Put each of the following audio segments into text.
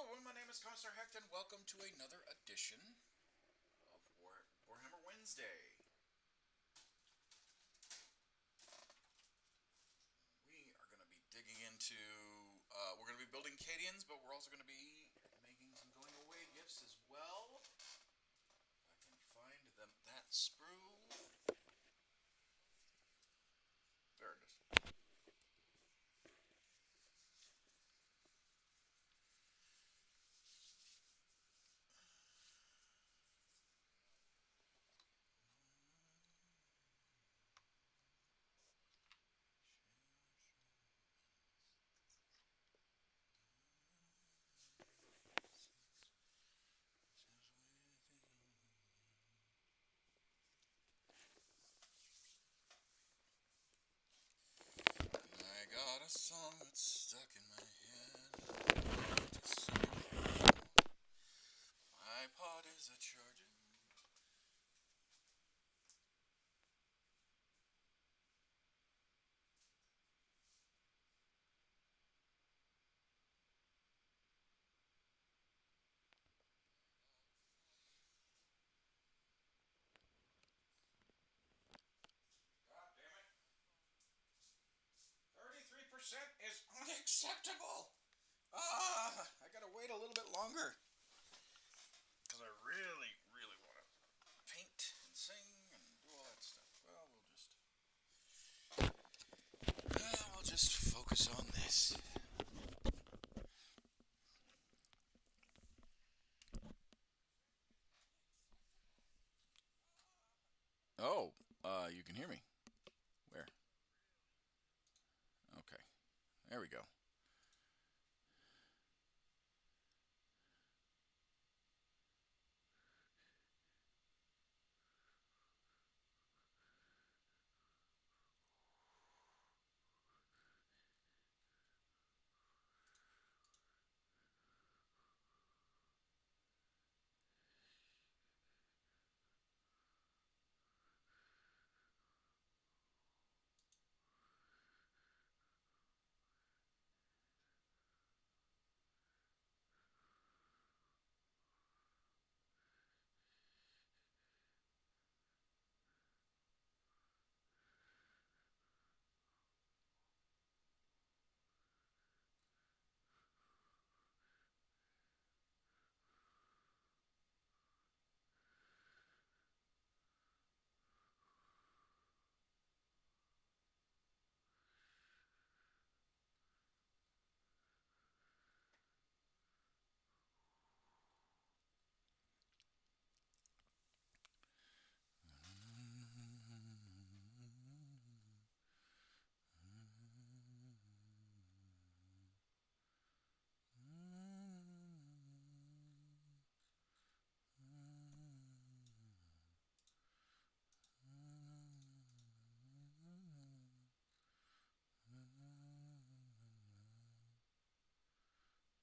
Hello, my name is Commissar Hecht, and welcome to another edition of Warhammer Wednesday. We are going to be digging into, we're going to be building Cadians, but we're also going to be making some going away gifts as well. If I can find that sprue. There it is. I got a song that's stuck in my head. My pod is a charging. God damn it. 33% is unacceptable. I gotta wait a little bit longer. Because I really, really want to paint and sing and do all that stuff. Well, we'll just focus on this. Oh, you can hear me. Where? Okay. There we go.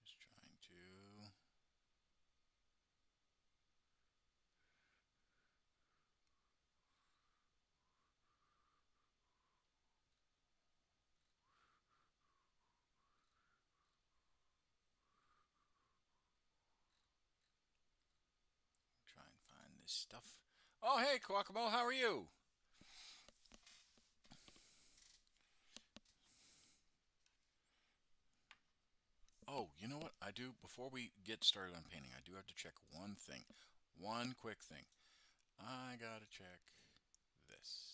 Just trying to... try and find this stuff. Oh, hey, Quackamo, how are you? Oh, you know what? I do, before we get started on painting, I do have to check one thing. One quick thing. I gotta check this.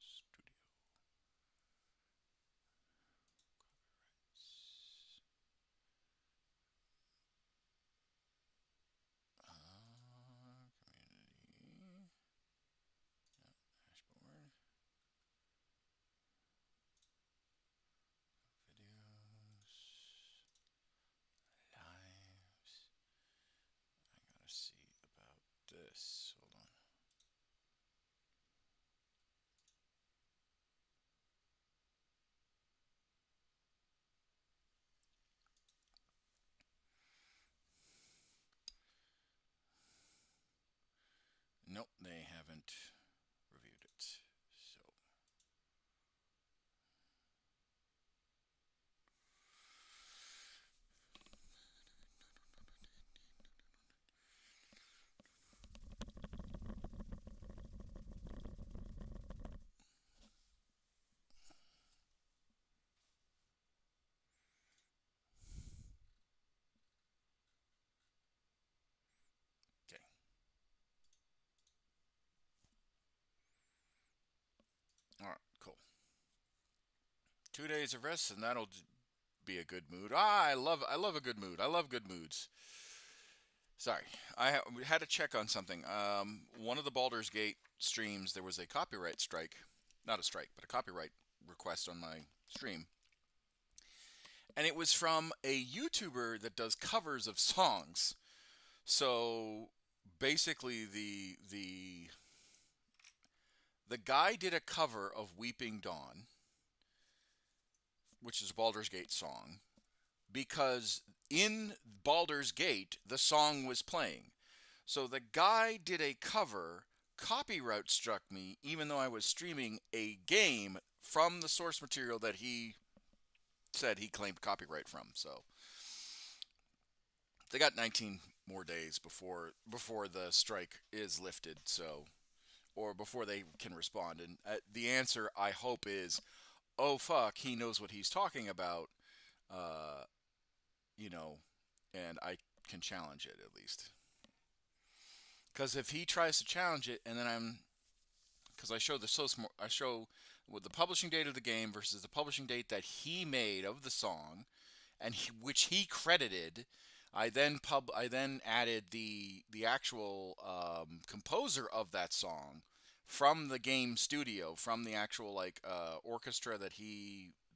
Studio. Copyrights. Community. Yep, dashboard. Videos. Lives. I gotta see about this. Hold on. Nope, they haven't reviewed it. So 2 days of rest, and that'll be a good mood. I love a good mood. I love good moods. Sorry, had to check on something. One of the Baldur's Gate streams, there was a copyright strike, not a strike, but a copyright request on my stream, and it was from a YouTuber that does covers of songs. So basically, the guy did a cover of "Weeping Dawn," which is a Baldur's Gate song, because in Baldur's Gate the song was playing. So the guy did a cover. Copyright struck me, even though I was streaming a game from the source material that he said he claimed copyright from. So they got 19 more days before the strike is lifted. So, or before they can respond. And the answer, I hope, is, oh fuck, he knows what he's talking about. Uh, you know, and I can challenge it at least. Because if he tries to challenge it, and then because I show with the publishing date of the game versus the publishing date that he made of the song, and which he credited. I then added the actual composer of that song from the game studio, from the actual orchestra that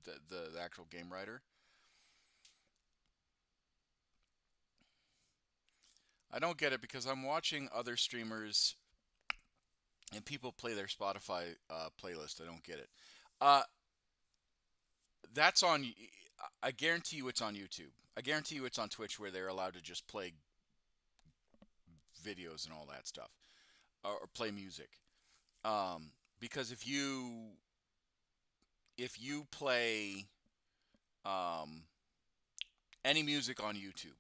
the actual game writer. I don't get it because I'm watching other streamers and people play their Spotify playlist. I don't get it. Uh, that's on. I guarantee you it's on YouTube. I guarantee you it's on Twitch where they're allowed to just play videos and all that stuff, or play music. Because if you play any music on YouTube,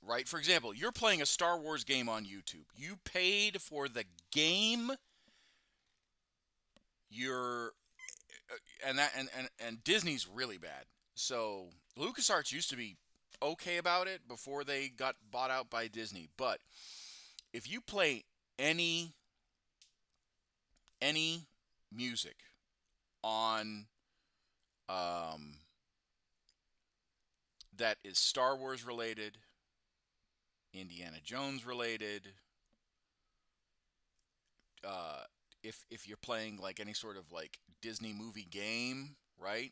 right? For example, you're playing a Star Wars game on YouTube. You paid for the game. You're and Disney's really bad. So LucasArts used to be okay about it before they got bought out by Disney. But if you play any music on that is Star Wars related, Indiana Jones related, if you're playing like any sort of like Disney movie game, right?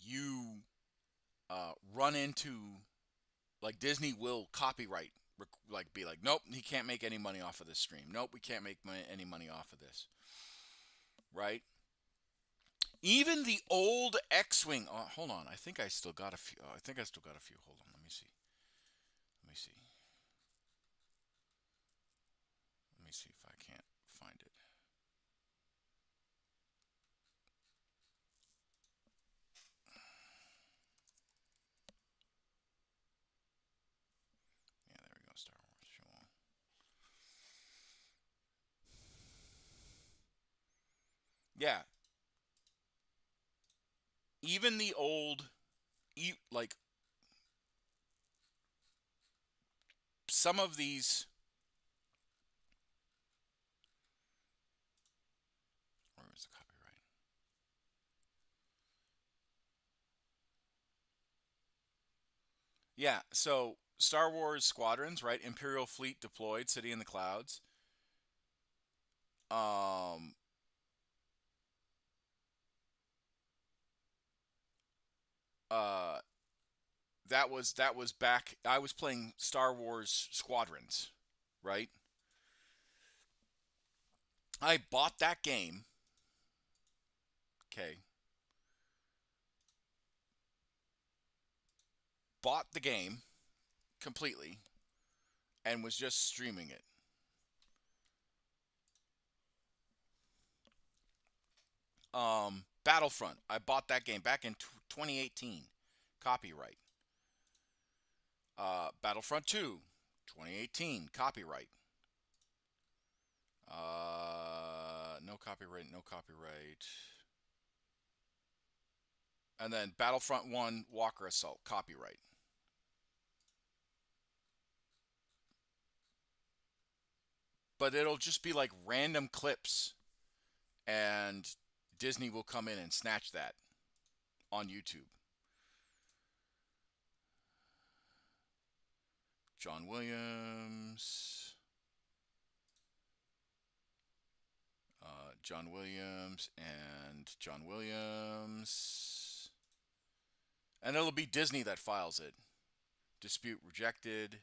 You run into like Disney will copyright, like be like, nope, he can't make any money off of this stream. Nope, we can't make any money off of this, right? Even the old X-wing. Oh, hold on, I think I still got a few. I think I still got a few. Hold on, let me see. Let me see. Let me see if I can't find it. Yeah, there we go. Star Wars. Show on. Yeah, even the old, like some of these. Where was the copyright? Yeah, so Star Wars squadrons, right? Imperial fleet deployed, city in the clouds. Um, uh, that was back. I was playing Star Wars Squadrons, right? I bought that game. Okay, bought the game completely and was just streaming it. Battlefront. I bought that game back in 2018. Copyright. Battlefront 2, 2018. Copyright. No copyright. No copyright. And then Battlefront 1, Walker Assault. Copyright. But it'll just be like random clips, and Disney will come in and snatch that on YouTube. John Williams. John Williams and John Williams. And it'll be Disney that files it. Dispute rejected.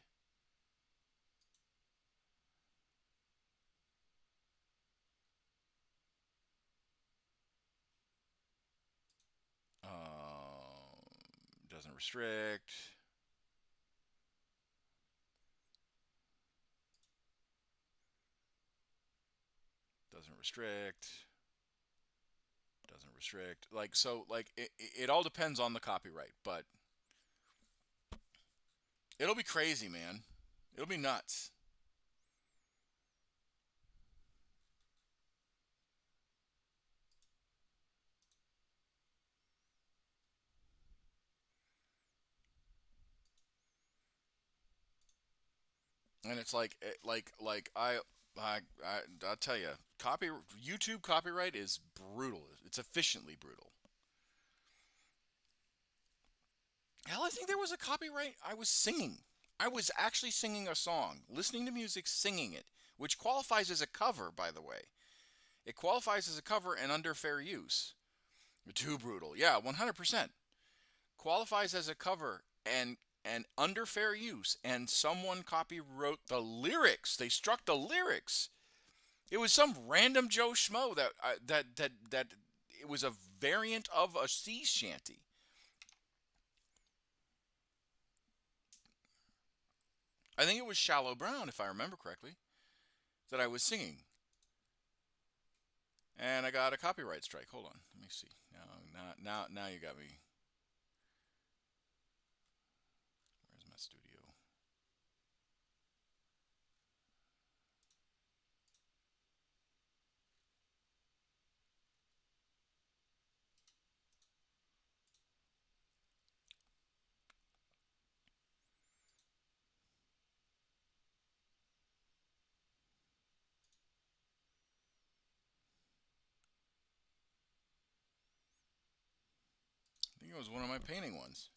Doesn't restrict. Doesn't restrict. Doesn't restrict. Like, so, like, it all depends on the copyright, but it'll be crazy, man. It'll be nuts. And it's like, I'll tell you, YouTube copyright is brutal. It's efficiently brutal. Hell, I think there was a copyright. I was singing. I was actually singing a song, listening to music, singing it, which qualifies as a cover, by the way. It qualifies as a cover and under fair use. Too brutal. Yeah, 100%. Qualifies as a cover and under fair use, and someone copywrote the lyrics. They struck the lyrics. It was some random Joe Schmo that it was a variant of a sea shanty. I think it was Shallow Brown, if I remember correctly, that I was singing. And I got a copyright strike. Hold on, let me see. Now you got me. Where's my studio? I think it was one of my painting ones.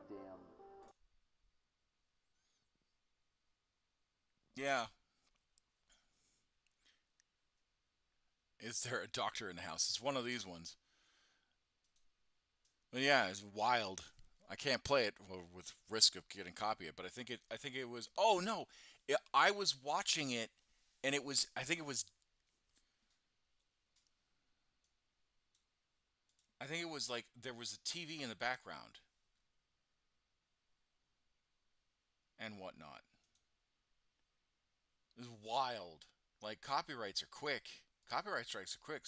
Damn. Yeah. Is there a doctor in the house? It's one of these ones. But yeah, it's wild. I can't play it with risk of getting copyrighted, but I think it was. Oh no, I was watching it, and it was. I think it was. I think it was like there was a TV in the background and whatnot. It was wild. Like copyrights are quick. Copyright strikes are quick.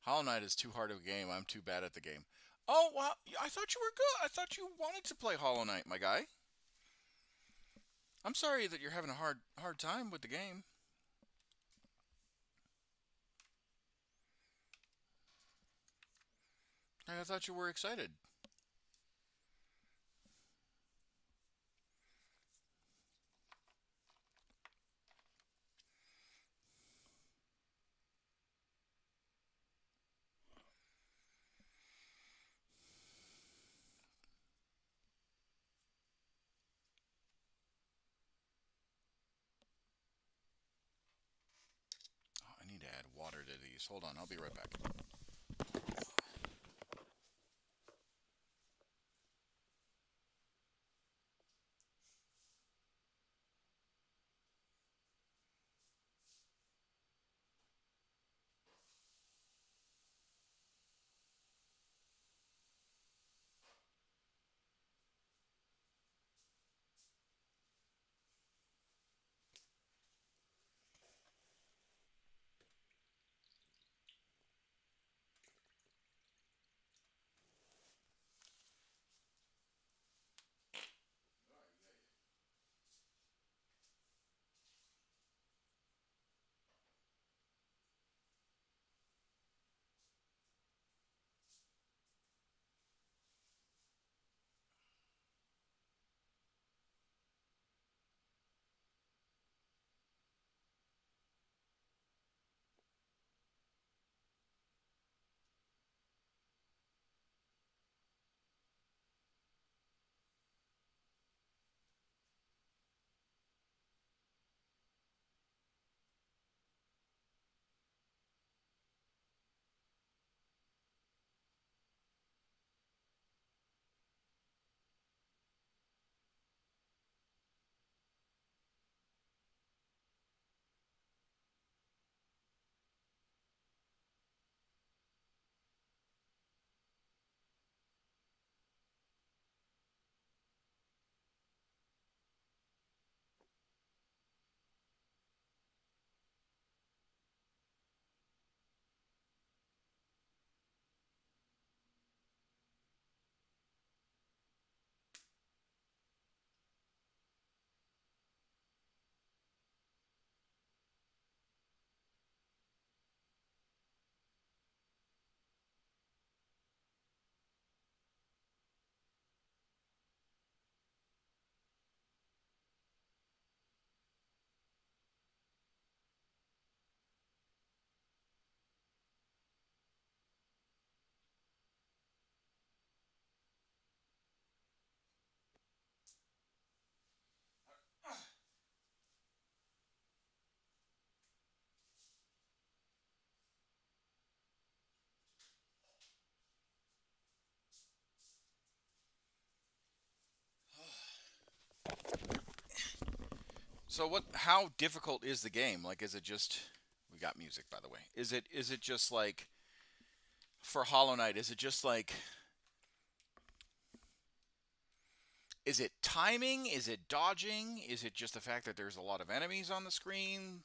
Hollow Knight is too hard of a game. I'm too bad at the game. Oh well, I thought you were good. I thought you wanted to play Hollow Knight, my guy. I'm sorry that you're having a hard time with the game. I thought you were excited. Oh, I need to add water to these. Hold on, I'll be right back. So what? How difficult is the game? Like, is it just? We got music, by the way. Is it just like for Hollow Knight? Is it just like? Is it timing? Is it dodging? Is it just the fact that there's a lot of enemies on the screen?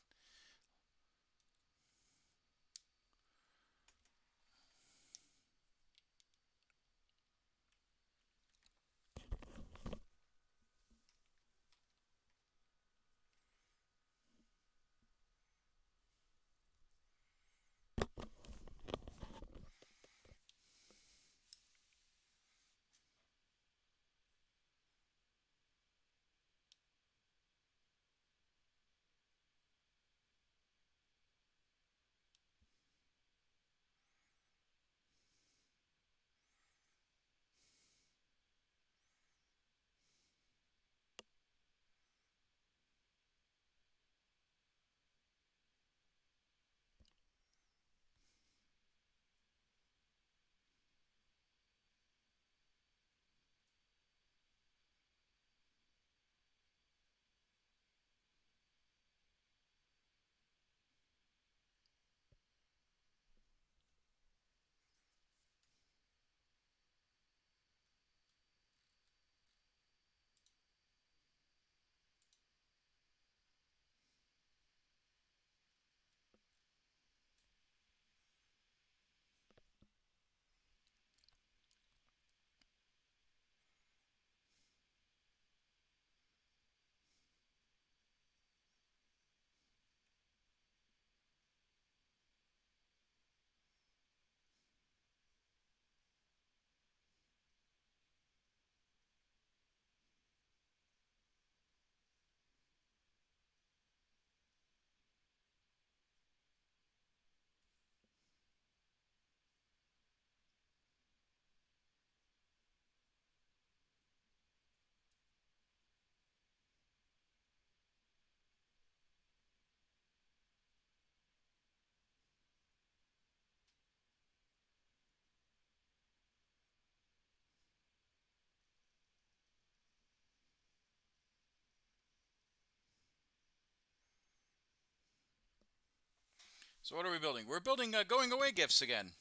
So what are we building? We're building going away gifts again.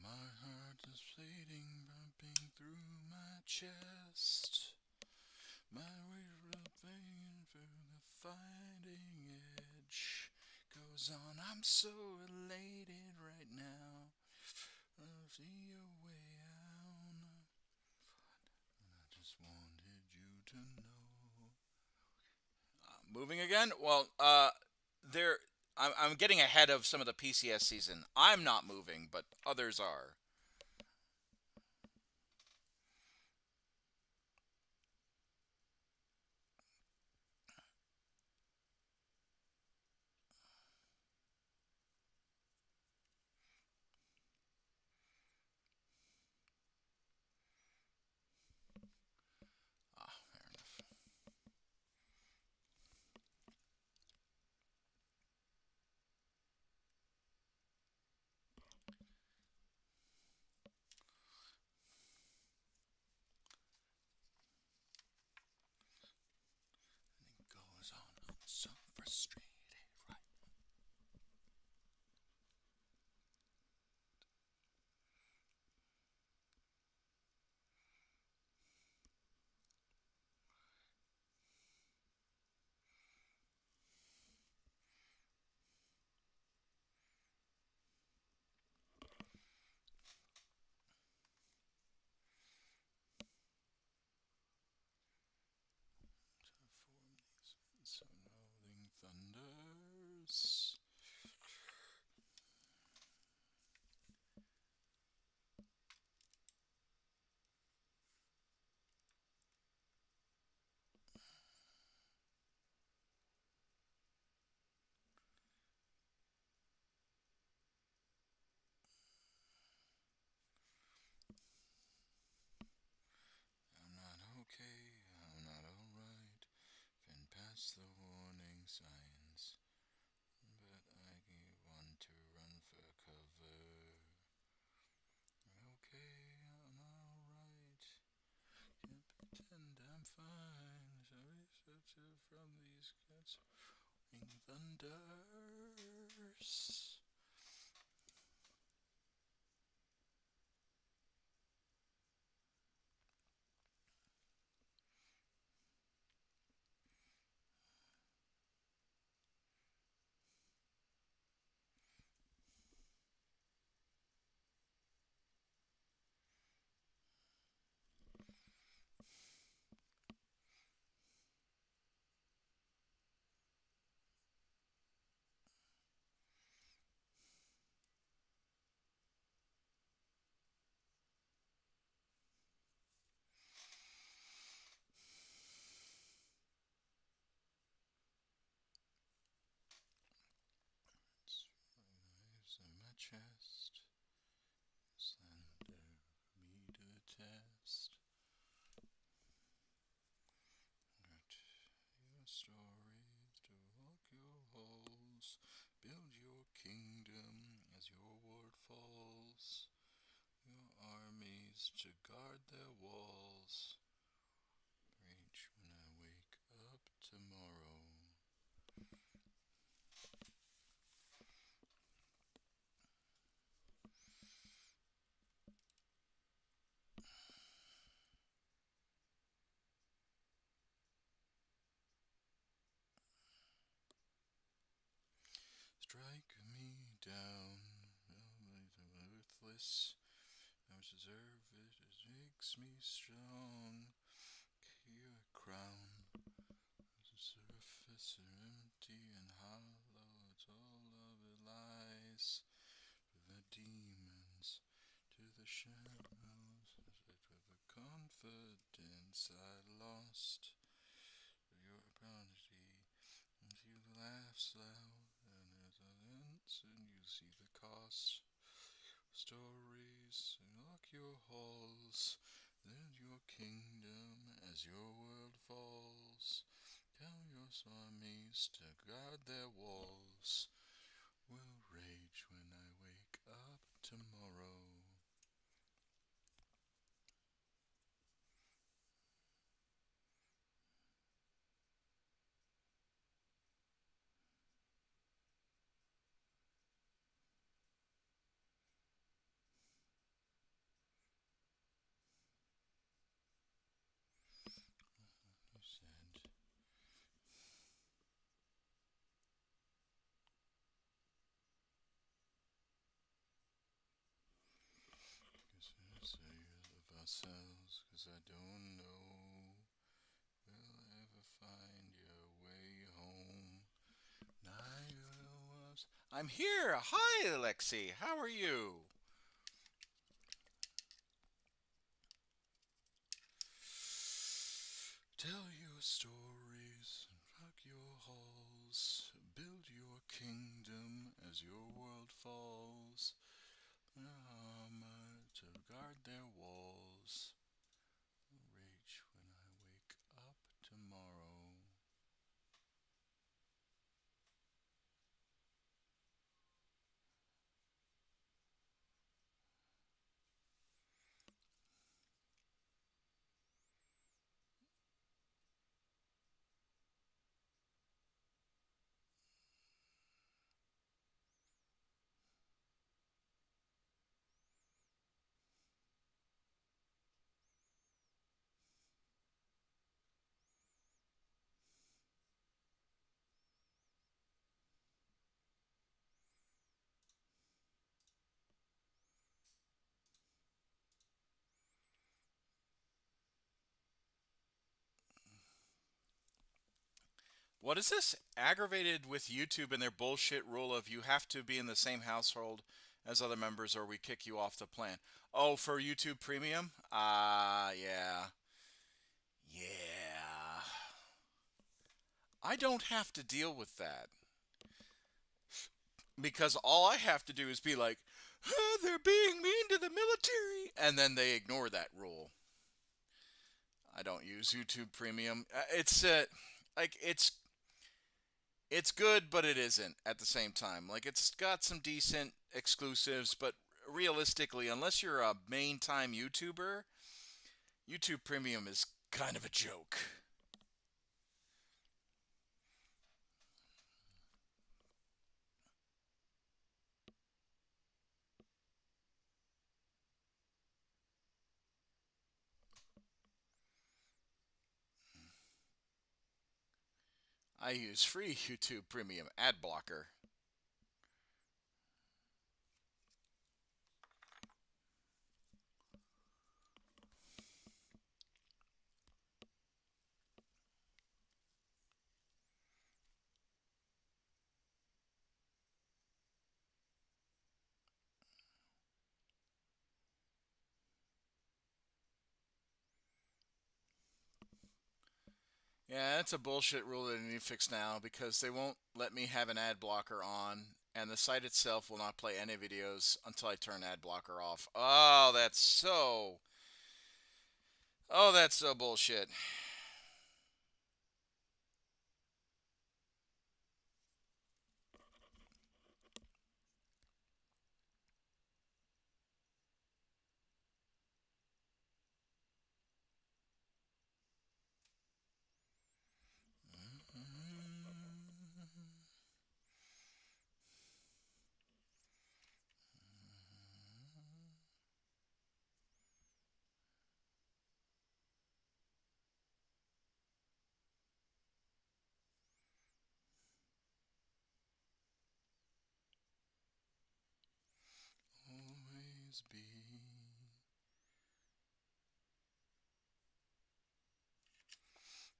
My heart is bleeding, bumping through my chest. My weary pain through the fighting edge goes on. I'm so elated right now. I see a way out. I just wanted you to know. Moving again? Well, there. I'm getting ahead of some of the PCS season. I'm not moving, but others are. Fair enough. from these cats. Thunders. Knives in my chest. Slender me to test. Your stories to walk your halls. Build your kingdom as your word falls. Your armies to guard their walls. Rage when I wake up tomorrow. Strike me down, worthless. I deserve it. It makes me strong. Your crown. The surface are empty and hollow. It's all of it lies. To the demons, to the shadows. To the confidence I lost. Your bounty. And you laugh loud. And there's an answer. And you see the cost. Stories, lock your halls, build your kingdom as your world falls. Tell your armies to guard their walls. Will rage when I wake up tomorrow. You said. Of ourselves, 'cause I don't know we'll ever find your way home. I'm here. Hi, Alexi. How are you? Tell your stories, rock your halls, build your kingdom as your world falls. Armor to guard their walls. Rage when I wake up tomorrow. What is this? Aggravated with YouTube and their bullshit rule of you have to be in the same household as other members or we kick you off the plan. Oh, for YouTube Premium? Yeah. Yeah. I don't have to deal with that. Because all I have to do is be like, oh, they're being mean to the military. And then they ignore that rule. I don't use YouTube Premium. Like, it's good, but it isn't at the same time. Like, it's got some decent exclusives, but realistically, unless you're a main time YouTuber, YouTube Premium is kind of a joke. I use free YouTube Premium ad blocker. Yeah, that's a bullshit rule that I need to fix now because they won't let me have an ad blocker on, and the site itself will not play any videos until I turn ad blocker off. Oh, that's so. Oh, that's so bullshit. Always be.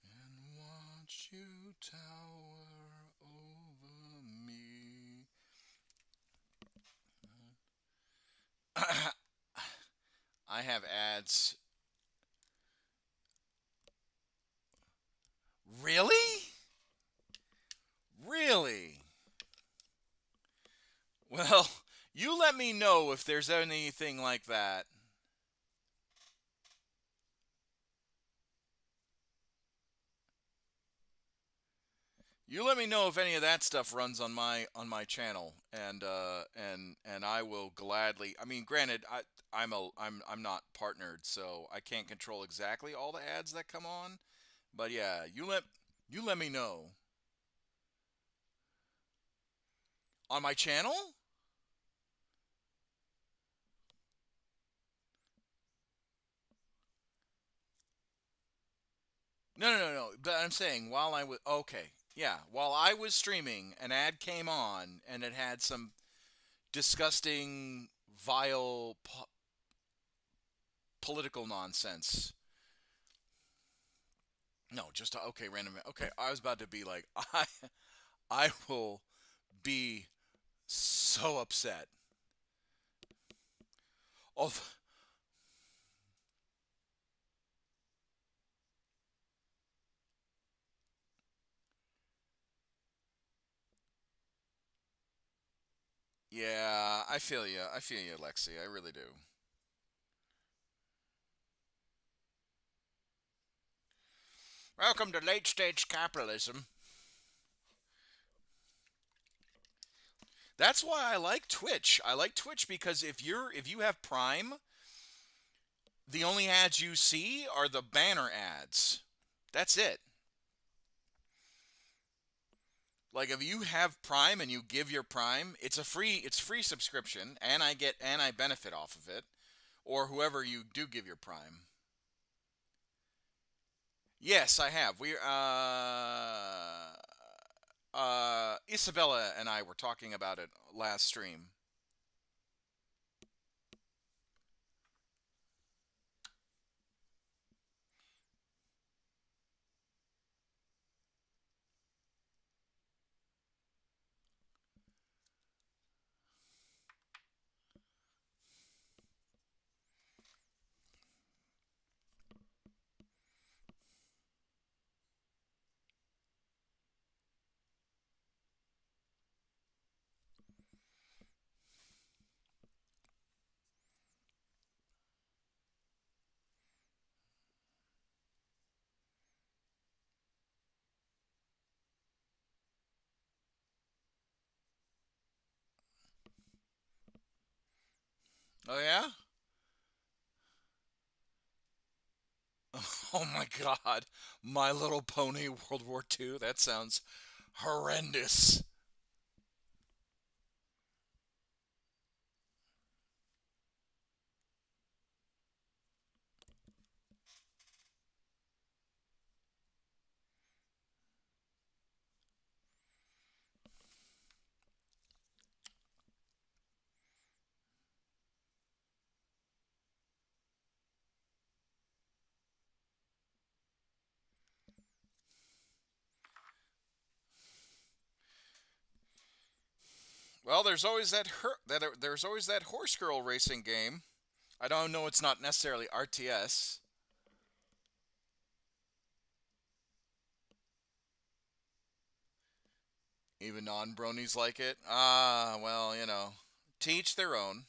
And watch you tower over me. I have ads. Really? Really? Well, you let me know if there's anything like that. You let me know if any of that stuff runs on my channel, and I will gladly. I mean, granted, I'm not partnered, so I can't control exactly all the ads that come on. But yeah, you let me know on my channel. No. But I'm saying while I was okay, yeah, while I was streaming, an ad came on, and it had some disgusting, vile political nonsense. No, just okay, random. Okay, I was about to be like, I will be so upset. Oh, yeah, I feel you. I feel you, Lexi. I really do. Welcome to late stage capitalism. That's why I like Twitch. I like Twitch because if you have Prime, the only ads you see are the banner ads. That's it. Like if you have Prime and you give your Prime, it's free subscription, and I benefit off of it, or whoever you do give your Prime. Yes, I have. Isabella and I were talking about it last stream. Oh yeah? Oh my God, My Little Pony World War II. That sounds horrendous. Well, there's always there's always that horse girl racing game. I don't know. It's not necessarily RTS. Even non-bronies like it. Ah, well, teach their own.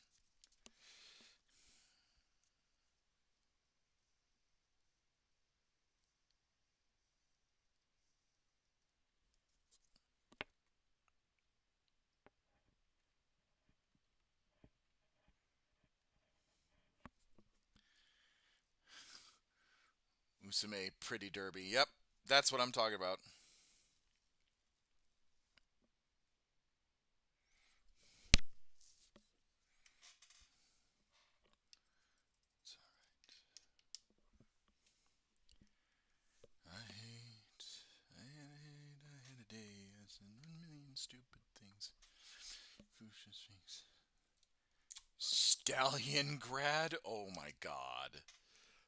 Musume Pretty Derby. Yep, that's what I'm talking about. I hate a day. I said a million stupid things. Foolish things. Stallion Grad? Oh my god.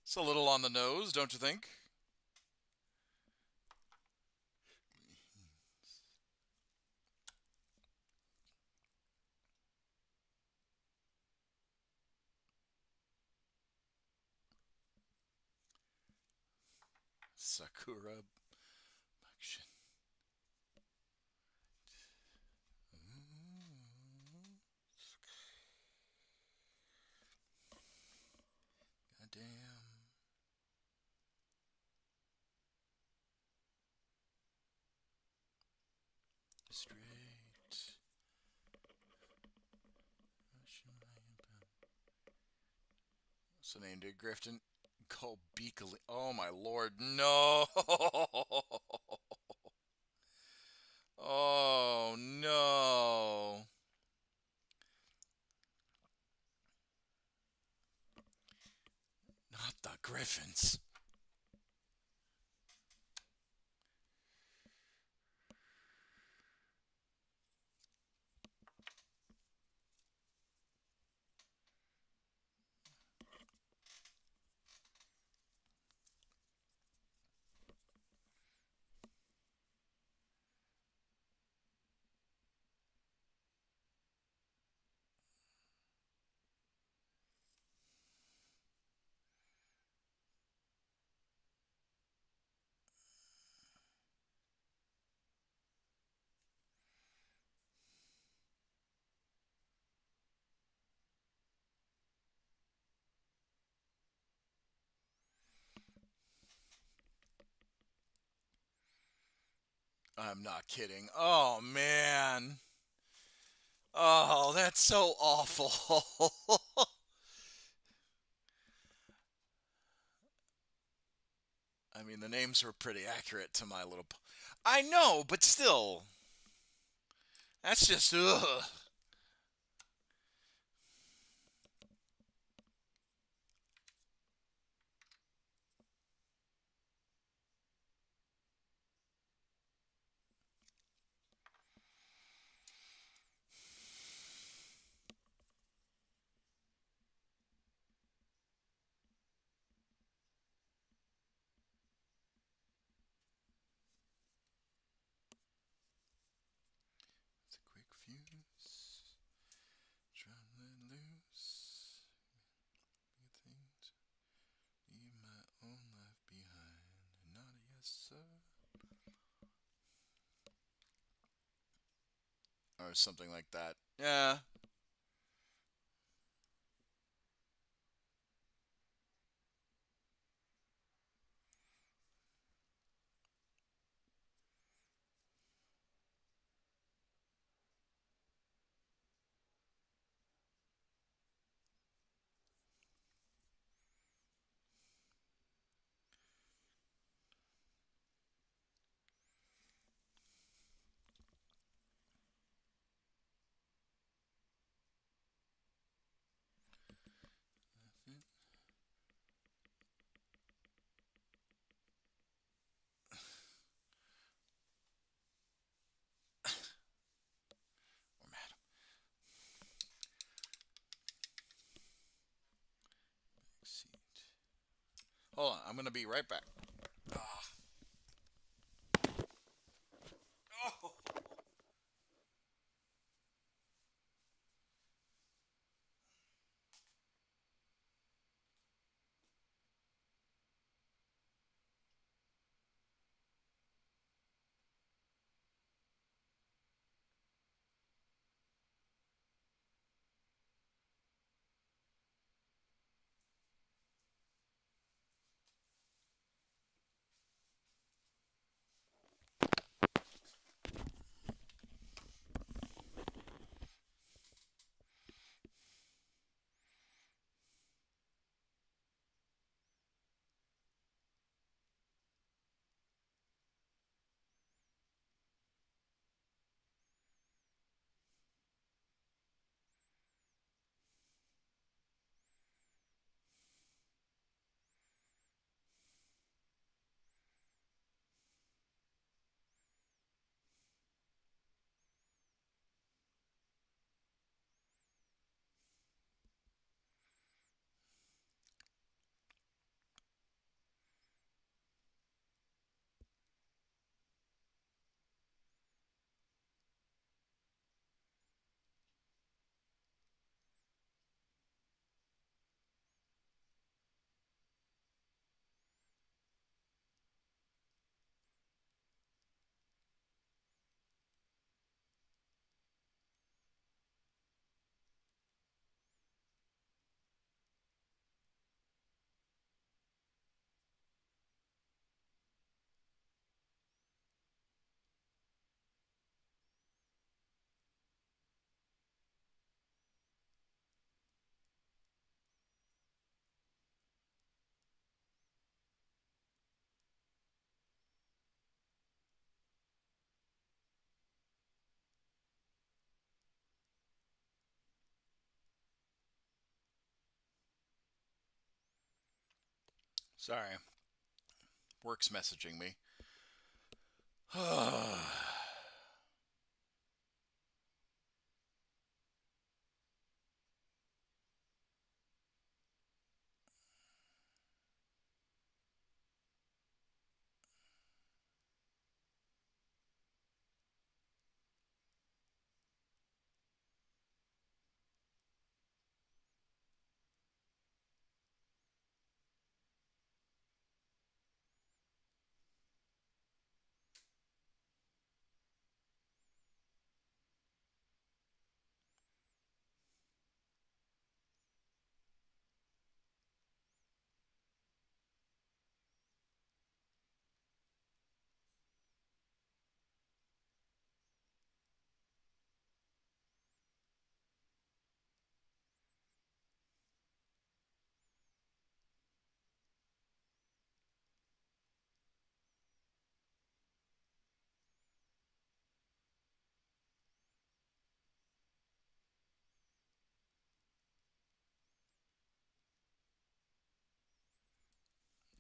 It's a little on the nose, don't you think? Sakura action. Goddamn. Straight. What's the name, dude? Grifton? Call Beakley. Oh my lord, no! Oh no! Not the Griffins. I'm not kidding. Oh man. Oh, that's so awful. I mean, the names were pretty accurate to my little. I know, but still. That's just ugh. It's a quick fuse. Try to let loose. Things. Leave my own life behind. Not a yes, sir. Or something like that. Yeah. Or madam. Seat. Hold on, I'm gonna be right back. Ah. Oh. Sorry. Work's messaging me.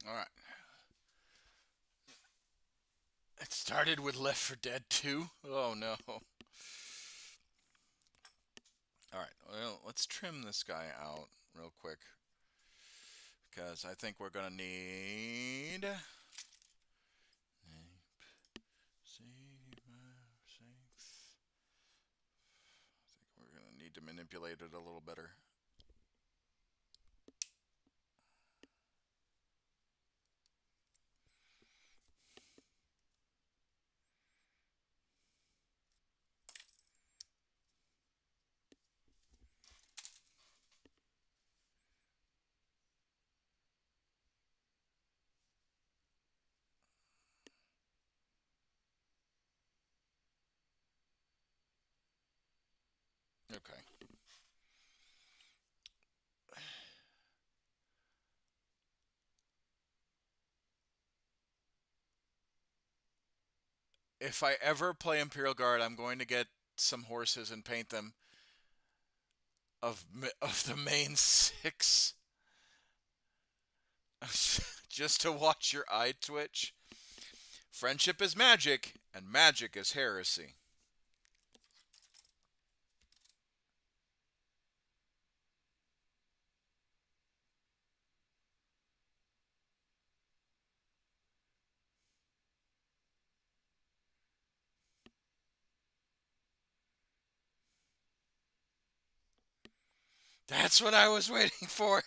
All right. It started with Left 4 Dead 2. Oh no. All right. Well, let's trim this guy out real quick because I think we're gonna need. I think we're gonna need to manipulate it a little better. Okay. If I ever play Imperial Guard, I'm going to get some horses and paint them of the main 6 just to watch your eye twitch. Friendship is magic, and magic is heresy. That's what I was waiting for.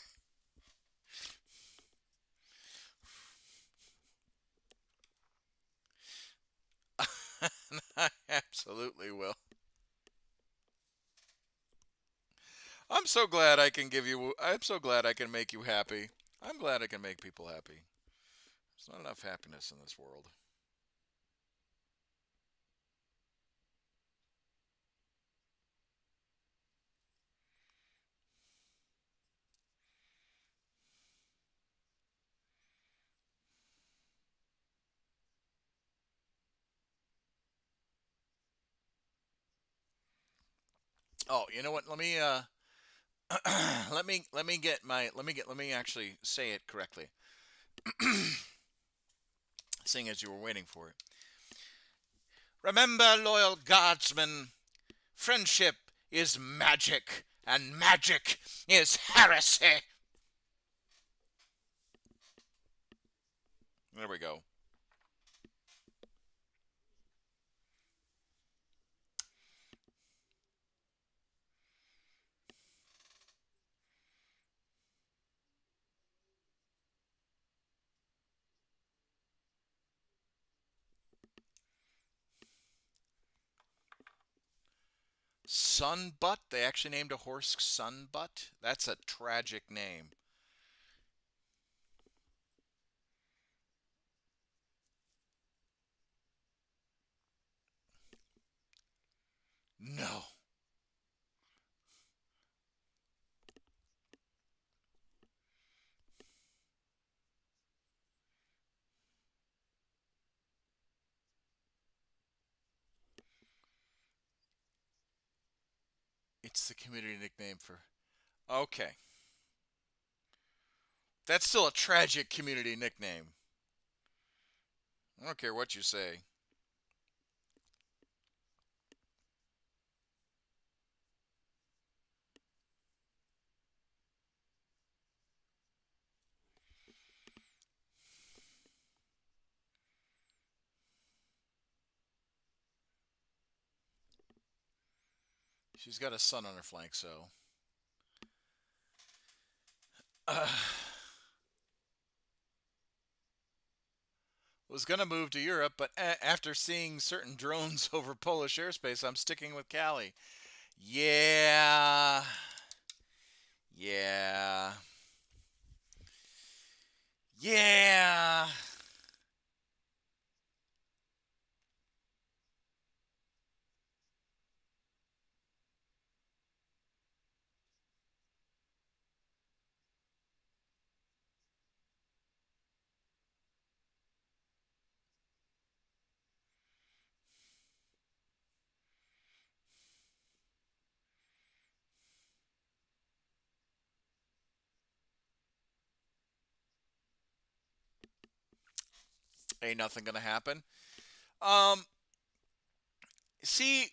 I absolutely will. I'm so glad I can give you. I'm so glad I can make you happy. I'm glad I can make people happy. There's not enough happiness in this world. Oh, you know what? Let me let me actually say it correctly. Seeing as you were waiting for it. Remember, loyal guardsmen, friendship is magic, and magic is heresy. There we go. Sunbutt? They actually named a horse Sunbutt? That's a tragic name. No. It's the community nickname for... Okay. That's still a tragic community nickname. I don't care what you say. She's got a son on her flank, so. Uh, was going to move to Europe, but after seeing certain drones over Polish airspace, I'm sticking with Cali. Yeah. Yeah. Yeah. Ain't nothing going to happen. Um, see,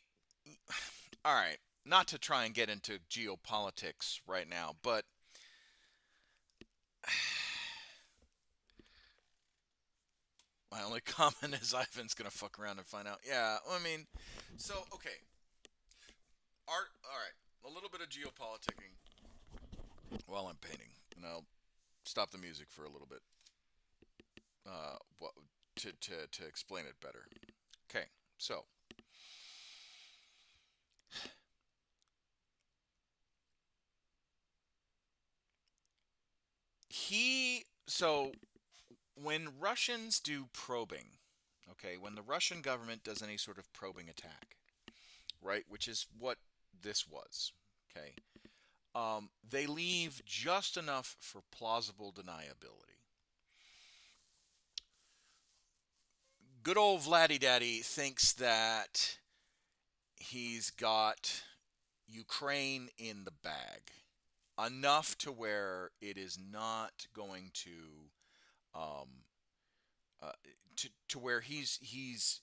all right, not to try and get into geopolitics right now, but my only comment is Ivan's gonna fuck around and find out. Yeah, I mean, so okay, art. All right, a little bit of geopoliticking while I'm painting, and I'll stop the music for a little bit. What to explain it better. Okay, so so when Russians do probing, okay, when the Russian government does any sort of probing attack, right, which is what this was, okay, they leave just enough for plausible deniability. Good old Vladdy Daddy thinks that he's got Ukraine in the bag enough to where it is not going um, uh, to where he's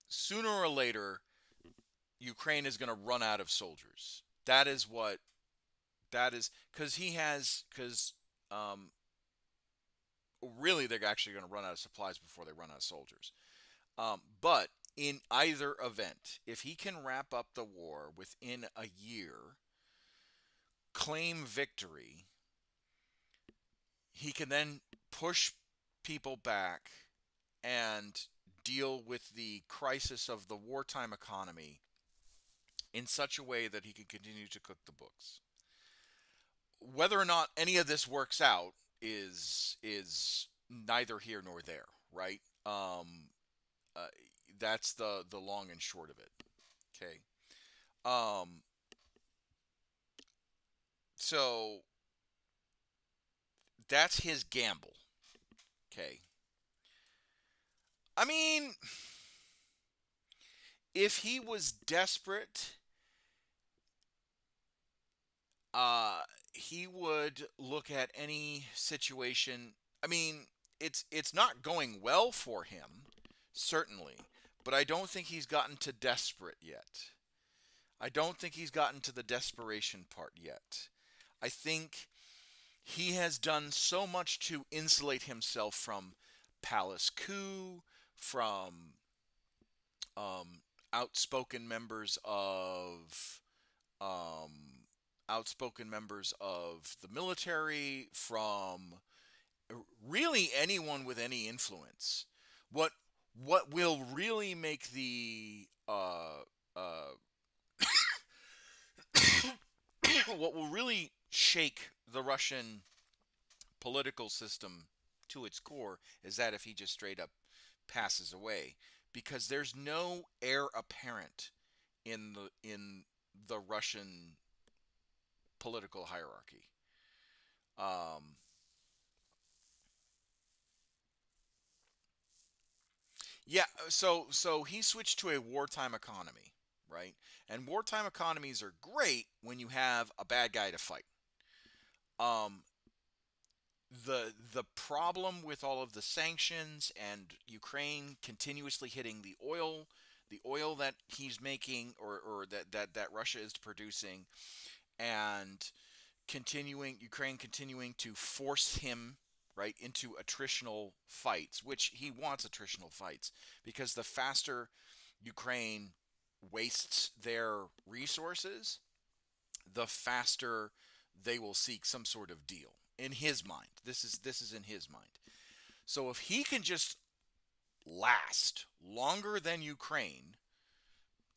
sooner or later Ukraine is going to run out of soldiers. That is what that is because he has because really they're actually going to run out of supplies before they run out of soldiers. But in either event, if he can wrap up the war within a year, claim victory, he can then push people back and deal with the crisis of the wartime economy in such a way that he can continue to cook the books. Whether or not any of this works out is neither here nor there, right? Uh, that's the long and short of it. Okay. Um, so that's his gamble. Okay. I mean, if he was desperate, he would look at any situation. I mean, it's not going well for him, certainly, but I don't think he's gotten to desperate yet. I don't think he's gotten to the desperation part yet. I think he has done so much to insulate himself from palace coup, from um, outspoken members of um, outspoken members of the military, from really anyone with any influence. What what will really make the what will really shake the Russian political system to its core is that if he just straight up passes away, because there's no heir apparent in the Russian political hierarchy. Um, yeah, so he switched to a wartime economy, right? And wartime economies are great when you have a bad guy to fight. Um, the problem with all of the sanctions and Ukraine continuously hitting the oil that he's making, or that Russia is producing, and Ukraine continuing to force him right into attritional fights, which he wants attritional fights, because the faster Ukraine wastes their resources, the faster they will seek some sort of deal. In his mind, this is in his mind. So if he can just last longer than Ukraine,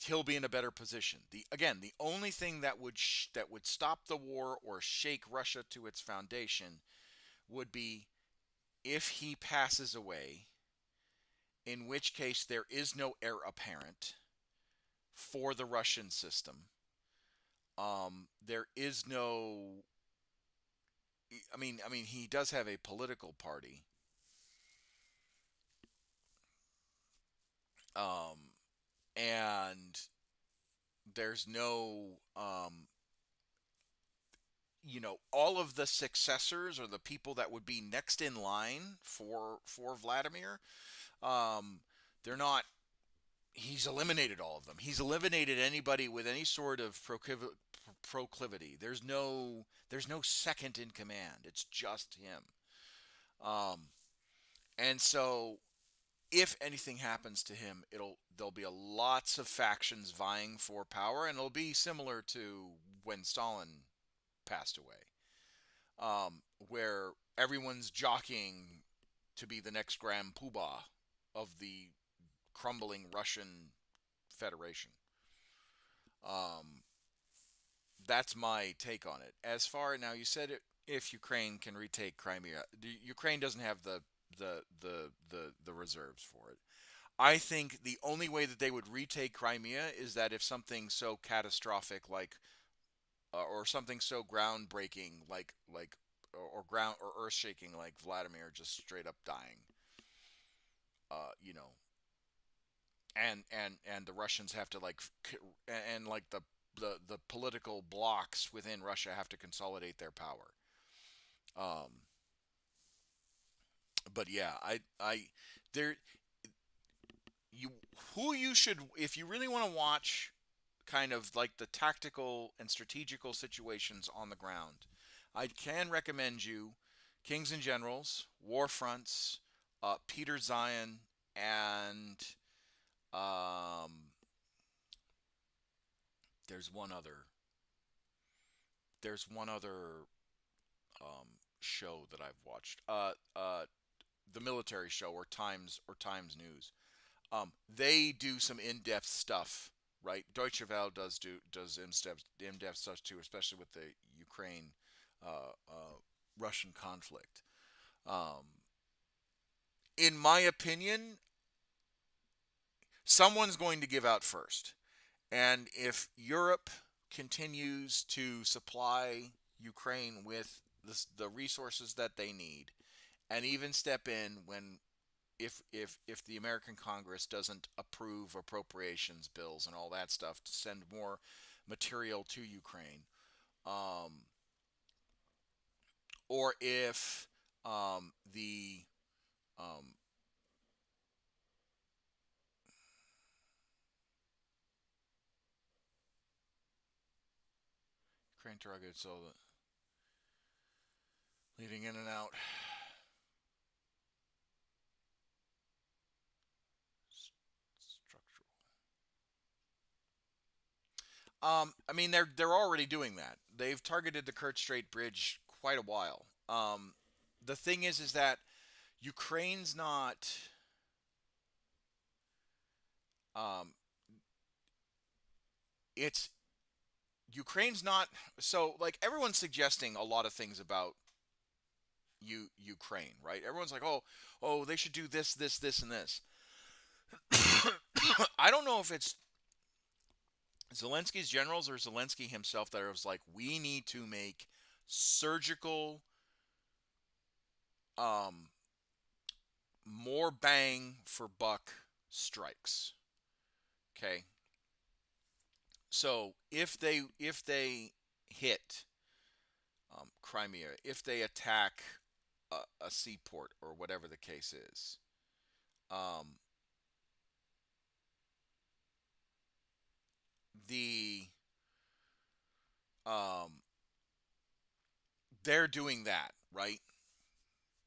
he'll be in a better position. The only thing that would stop the war or shake Russia to its foundation would be if he passes away, in which case there is no heir apparent for the Russian system. There is no. I mean, he does have a political party. Um, and there's no, all of the successors or the people that would be next in line for Vladimir. Um, they're not. He's eliminated all of them. He's eliminated anybody with any sort of proclivity. There's no second in command. It's just him. Um, and so if anything happens to him, there'll be lots of factions vying for power, and it'll be similar to when Stalin passed away, where everyone's jockeying to be the next Grand Poobah of the crumbling Russian Federation. Um, that's my take on it. As far now, you said if Ukraine can retake Crimea, Ukraine doesn't have the reserves for it. I think the only way that they would retake Crimea is that if something so catastrophic like or something so groundbreaking or ground or earth shaking like Vladimir just straight up dying, you know, and the Russians have to and like the political blocks within Russia have to consolidate their power. Um, but yeah, I there you who you should, if you really want to watch kind of like the tactical and strategical situations on the ground, I can recommend you Kings and Generals, War Fronts, Peter Zion, and um, there's one other there's one other show that I've watched. The military show, or Times News. They do some in-depth stuff, right? Deutsche Welle does in-depth stuff too, especially with the Ukraine Russian conflict. Um, in my opinion, someone's going to give out first, and if Europe continues to supply Ukraine with the resources that they need, and even step in when if the American Congress doesn't approve appropriations bills and all that stuff to send more material to Ukraine, um, or if the um, Ukraine targets so the leading in and out structural. I mean, they're already doing that. They've targeted the Kerch Strait Bridge quite a while. The thing is that Ukraine's not. Um, it's Ukraine's not. So like everyone's suggesting a lot of things about Ukraine, right? Everyone's like, oh, they should do this, this, this, and this. I don't know if it's Zelensky's generals or Zelensky himself that was like, we need to make surgical, um, more bang for buck strikes. Okay, so if they hit Crimea, if they attack a seaport or whatever the case is. Um, the um, they're doing that, right?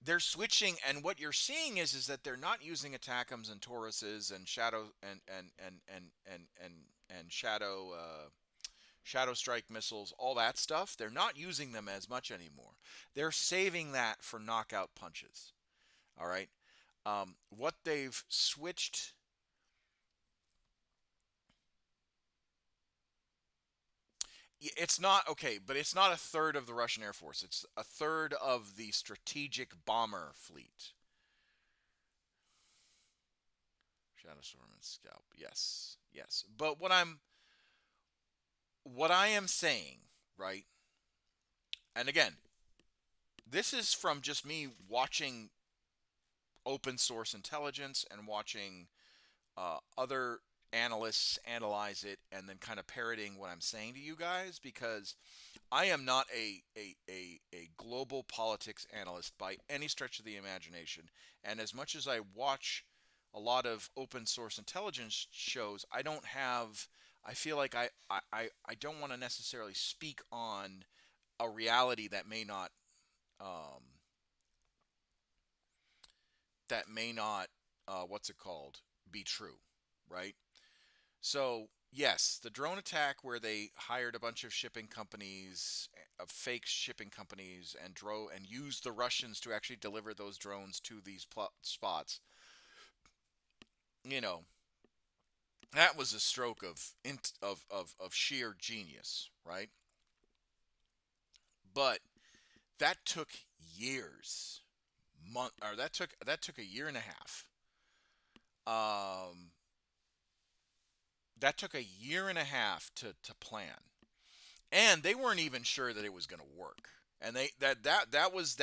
They're switching, and what you're seeing is that they're not using attackums and Tauruses and shadow and shadow strike missiles, all that stuff. They're not using them as much anymore. They're saving that for knockout punches. All right. What they've switched. It's not okay, but it's not a third of the Russian Air Force. It's a third of the strategic bomber fleet. Shadowstorm and Scalp. Yes, yes. But what I am saying, right? And again, this is from just me watching open source intelligence and watching other analysts analyze it and then kind of parroting what I'm saying to you guys, because I am not a global politics analyst by any stretch of the imagination. And as much as I watch a lot of open source intelligence shows, I feel like I don't want to necessarily speak on a reality that may not um, what's it called, be true, right? So yes, the drone attack where they hired a bunch of shipping companies, of fake shipping companies, and drove and used the Russians to actually deliver those drones to these spots. You know, that was a stroke of sheer genius, right? But that took years, or that took a year and a half. Um, that took a year and a half to plan, and they weren't even sure that it was going to work. And that was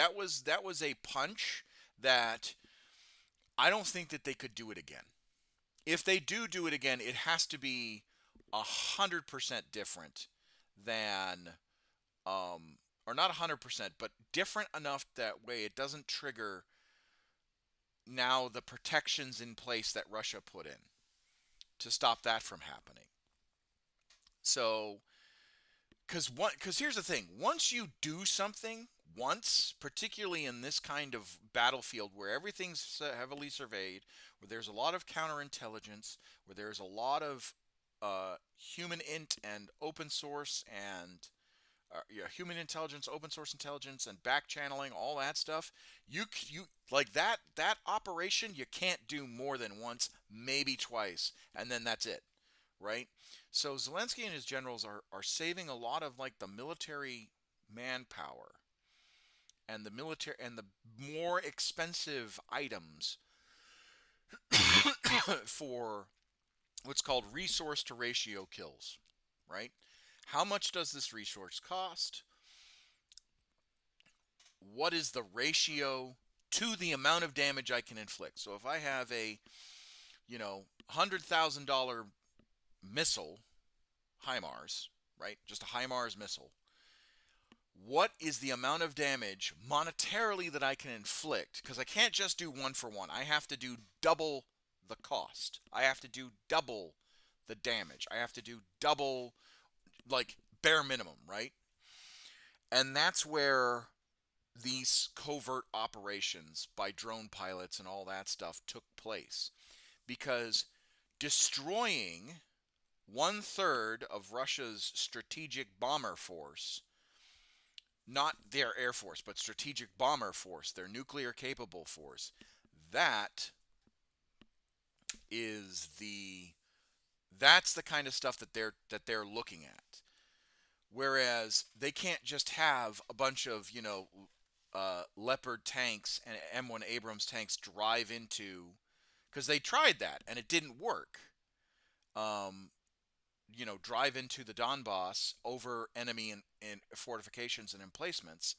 a punch that I don't think that they could do it again. If they do it again, it has to be 100% different than, or not 100%, but different enough that way it doesn't trigger now the protections in place that Russia put in to stop that from happening. So, because here's the thing: once you do something once, particularly in this kind of battlefield where everything's heavily surveyed, where there's a lot of counterintelligence, where there's a lot of human int and open source and yeah, human intelligence, open source intelligence, and back channeling, all that stuff. You like that operation. You can't do more than once, maybe twice, and then that's it, right? So Zelensky and his generals are saving a lot of like the military manpower and the military and the more expensive items for what's called resource to ratio kills, right? How much does this resource cost? What is the ratio to the amount of damage I can inflict? So if I have a, $100,000 missile, HIMARS, right? Just a HIMARS missile. What is the amount of damage monetarily that I can inflict? Because I can't just do one for one. I have to do double the cost. I have to do double the damage. I have to do double, like, bare minimum, right? And that's where these covert operations by drone pilots and all that stuff took place. Because destroying 1/3 of Russia's strategic bomber force, not their air force, but strategic bomber force, their nuclear capable force, that is that's the kind of stuff that they're looking at. Whereas they can't just have a bunch of Leopard tanks and M1 Abrams tanks drive into, because they tried that and it didn't work. Drive into the Donbass over enemy in fortifications and emplacements,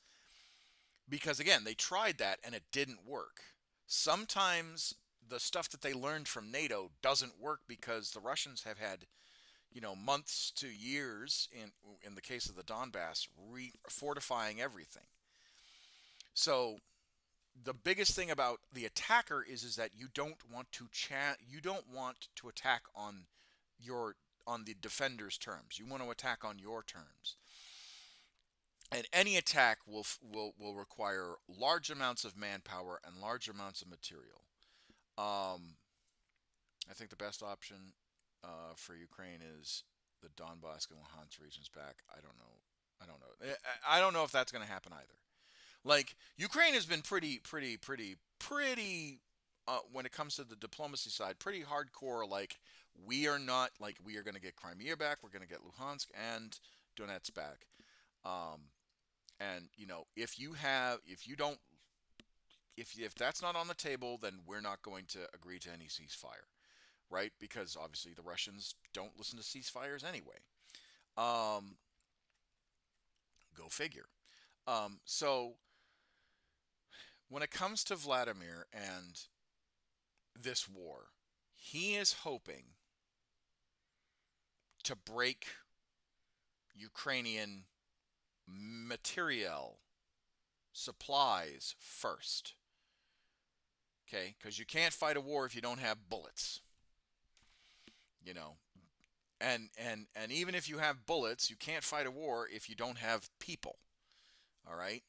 because again they tried that and it didn't work. Sometimes the stuff that they learned from NATO doesn't work because the Russians have had months to years in the case of the Donbass fortifying everything. So the biggest thing about the attacker is that you don't want to attack on the defender's terms. You want to attack on your terms. And any attack will require large amounts of manpower and large amounts of material. I think the best option for Ukraine is the Donbass and Luhansk regions back. I don't know. I don't know if that's going to happen either. Like, Ukraine has been pretty when it comes to the diplomacy side, pretty hardcore. Like, we are going to get Crimea back, we're going to get Luhansk and Donetsk back. And if that's not on the table, then we're not going to agree to any ceasefire, right? Because obviously the Russians don't listen to ceasefires anyway. Go figure. So when it comes to Vladimir and this war, he is hoping to break Ukrainian material supplies first. Okay? Because you can't fight a war if you don't have bullets. You know. And even if you have bullets, you can't fight a war if you don't have people. All right?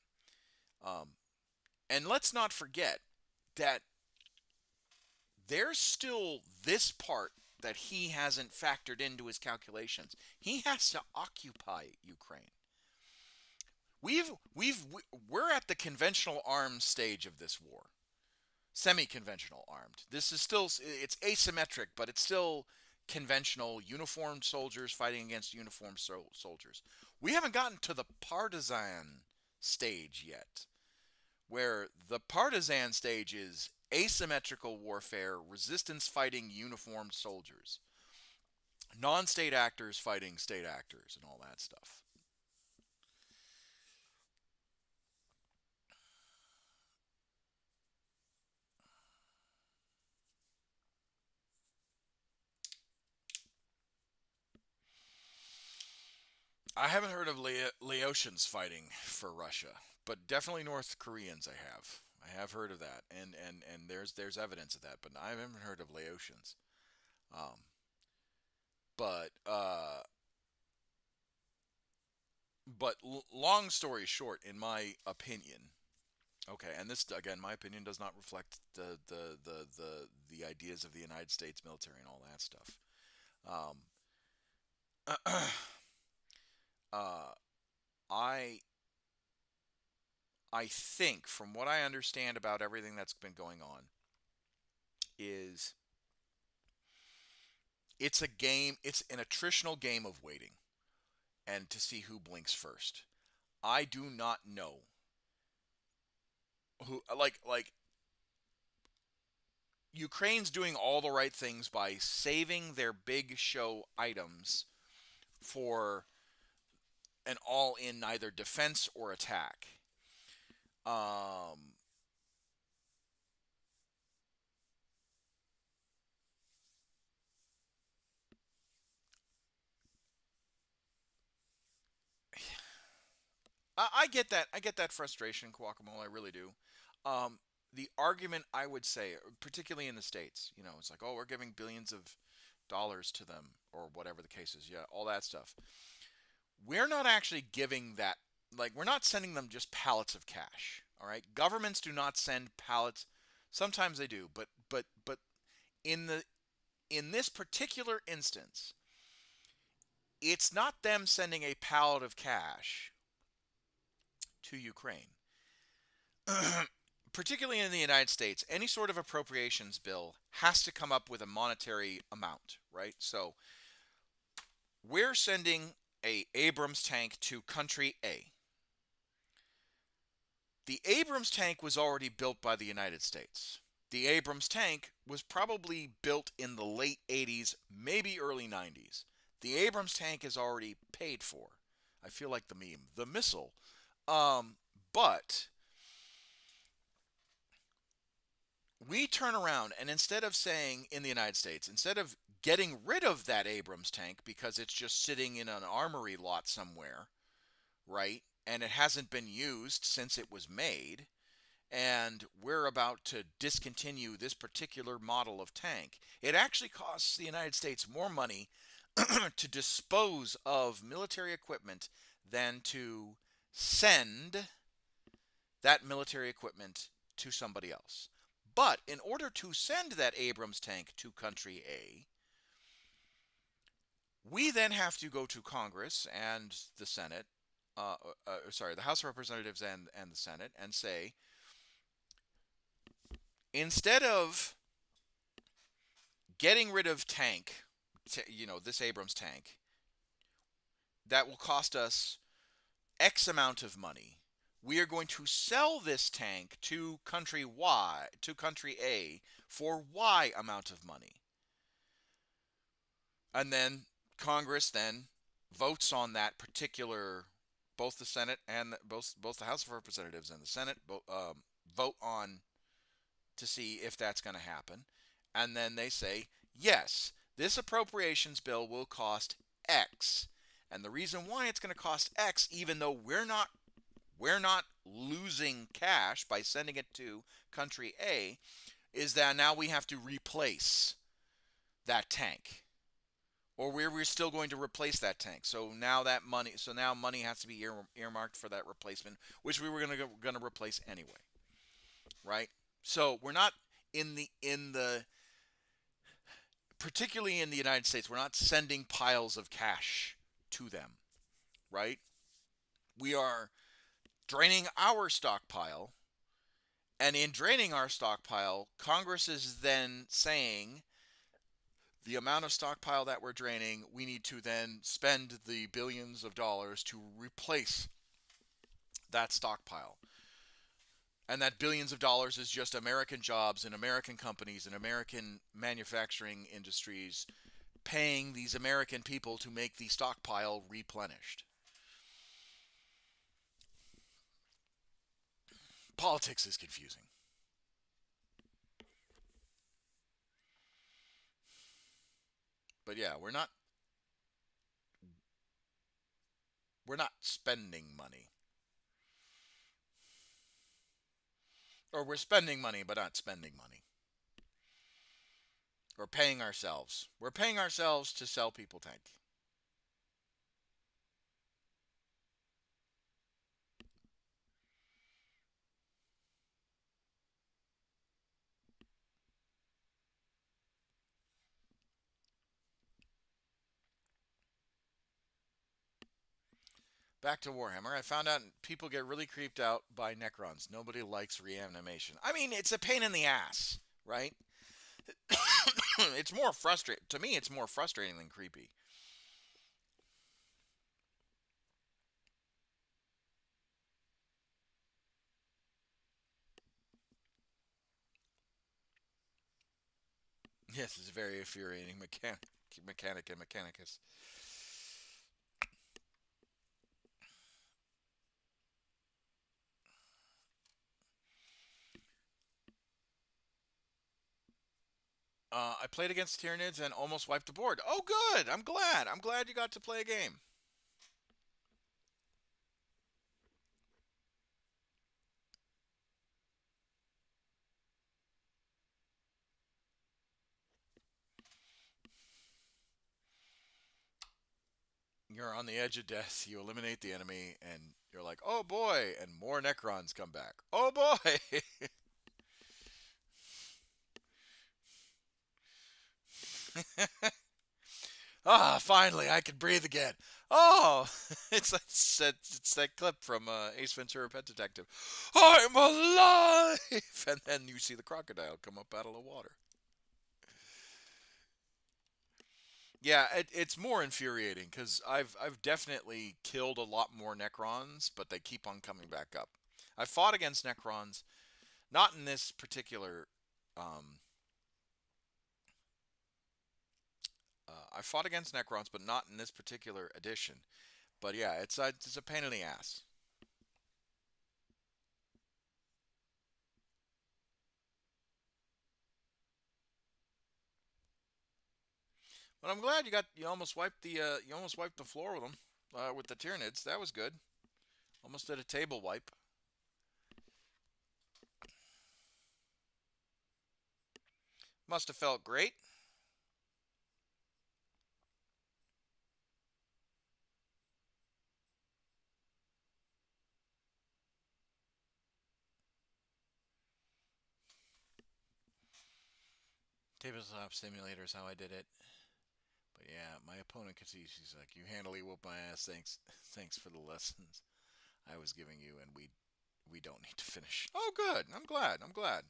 And let's not forget that there's still this part that he hasn't factored into his calculations. He has to occupy Ukraine. We're at the conventional arms stage of this war. Semi-conventional armed. This is still, it's asymmetric, but it's still conventional uniformed soldiers fighting against uniformed soldiers. We haven't gotten to the partisan stage yet, where the partisan stage is asymmetrical warfare, resistance fighting uniformed soldiers, non-state actors fighting state actors, and all that stuff. I haven't heard of Laotians fighting for Russia, but definitely North Koreans I have. I have heard of that, and there's evidence of that, but I haven't heard of Laotians. Um, but long story short, in my opinion, okay, and this again, my opinion does not reflect the ideas of the United States military and all that stuff. Um, uh, I I think, from what I understand about everything that's been going on, is it's a game, it's an attritional game of waiting and to see who blinks first. I do not know who, like Ukraine's doing all the right things by saving their big show items for an all-in either defense or attack. Um, I get that. I get that frustration, Guacamole. I really do. The argument I would say, particularly in the states, it's like, oh, we're giving billions of dollars to them, or whatever the case is. Yeah, all that stuff. We're not actually giving that. Like, we're not sending them just pallets of cash. All right, governments do not send pallets. Sometimes they do, but in this particular instance, it's not them sending a pallet of cash to Ukraine. Particularly in the United States, any sort of appropriations bill has to come up with a monetary amount, right? So we're sending a Abrams tank to country A. The Abrams tank was already built by the United States. The Abrams tank was probably built in the late 80s, maybe early 90s. The Abrams tank is already paid for. I feel like the meme, the missile. But we turn around and instead of saying, in the United States, instead of getting rid of that Abrams tank because it's just sitting in an armory lot somewhere, right? And it hasn't been used since it was made, and we're about to discontinue this particular model of tank, it actually costs the United States more money to dispose of military equipment than to send that military equipment to somebody else. But in order to send that Abrams tank to country A, we then have to go to Congress and the Senate, the House of Representatives and the Senate, and say, instead of getting rid of this Abrams tank, that will cost us X amount of money. We are going to sell this tank to country A, for Y amount of money. And then Congress then votes on that particular, both the Senate and both the House of Representatives and the Senate vote on to see if that's going to happen. And then they say, yes, this appropriations bill will cost X. And the reason why it's going to cost X, even though we're not losing cash by sending it to country A, is that now we have to replace that tank. Or we're still going to replace that tank. So now money has to be earmarked for that replacement, which we were going to replace anyway. Right? So we're not particularly in the United States, we're not sending piles of cash to them, right? We are draining our stockpile, and in draining our stockpile, Congress is then saying the amount of stockpile that we're draining, we need to then spend the billions of dollars to replace that stockpile. And that billions of dollars is just American jobs and American companies and American manufacturing industries paying these American people to make the stockpile replenished. Politics is confusing. But yeah, we're not spending money. Or we're spending money but not spending money. We're paying ourselves. We're paying ourselves to sell people tank. Back to Warhammer. I found out people get really creeped out by Necrons. Nobody likes reanimation. I mean, it's a pain in the ass, right? It's more frustrating. To me, it's more frustrating than creepy. Yes, it's a very infuriating mechanic and mechanicus. I played against Tyranids and almost wiped the board. Oh, good. I'm glad. I'm glad you got to play a game. You're on the edge of death. You eliminate the enemy, and you're like, oh boy, and more Necrons come back. Oh boy. Finally, I can breathe again. Oh, it's that clip from Ace Ventura: Pet Detective. I'm alive, and then you see the crocodile come up out of the water. Yeah, it's more infuriating because I've definitely killed a lot more Necrons, but they keep on coming back up. I fought against Necrons, not in this particular. Um, I fought against Necrons, but not in this particular edition. But yeah, it's a pain in the ass. But I'm glad you almost wiped the floor with them with the Tyranids. That was good. Almost did a table wipe. Must have felt great. Tabletop Simulator is how I did it. But yeah, my opponent could see. She's like, "You handily whoop my ass. Thanks, thanks for the lessons I was giving you, and we don't need to finish." Oh, good. I'm glad. I'm glad.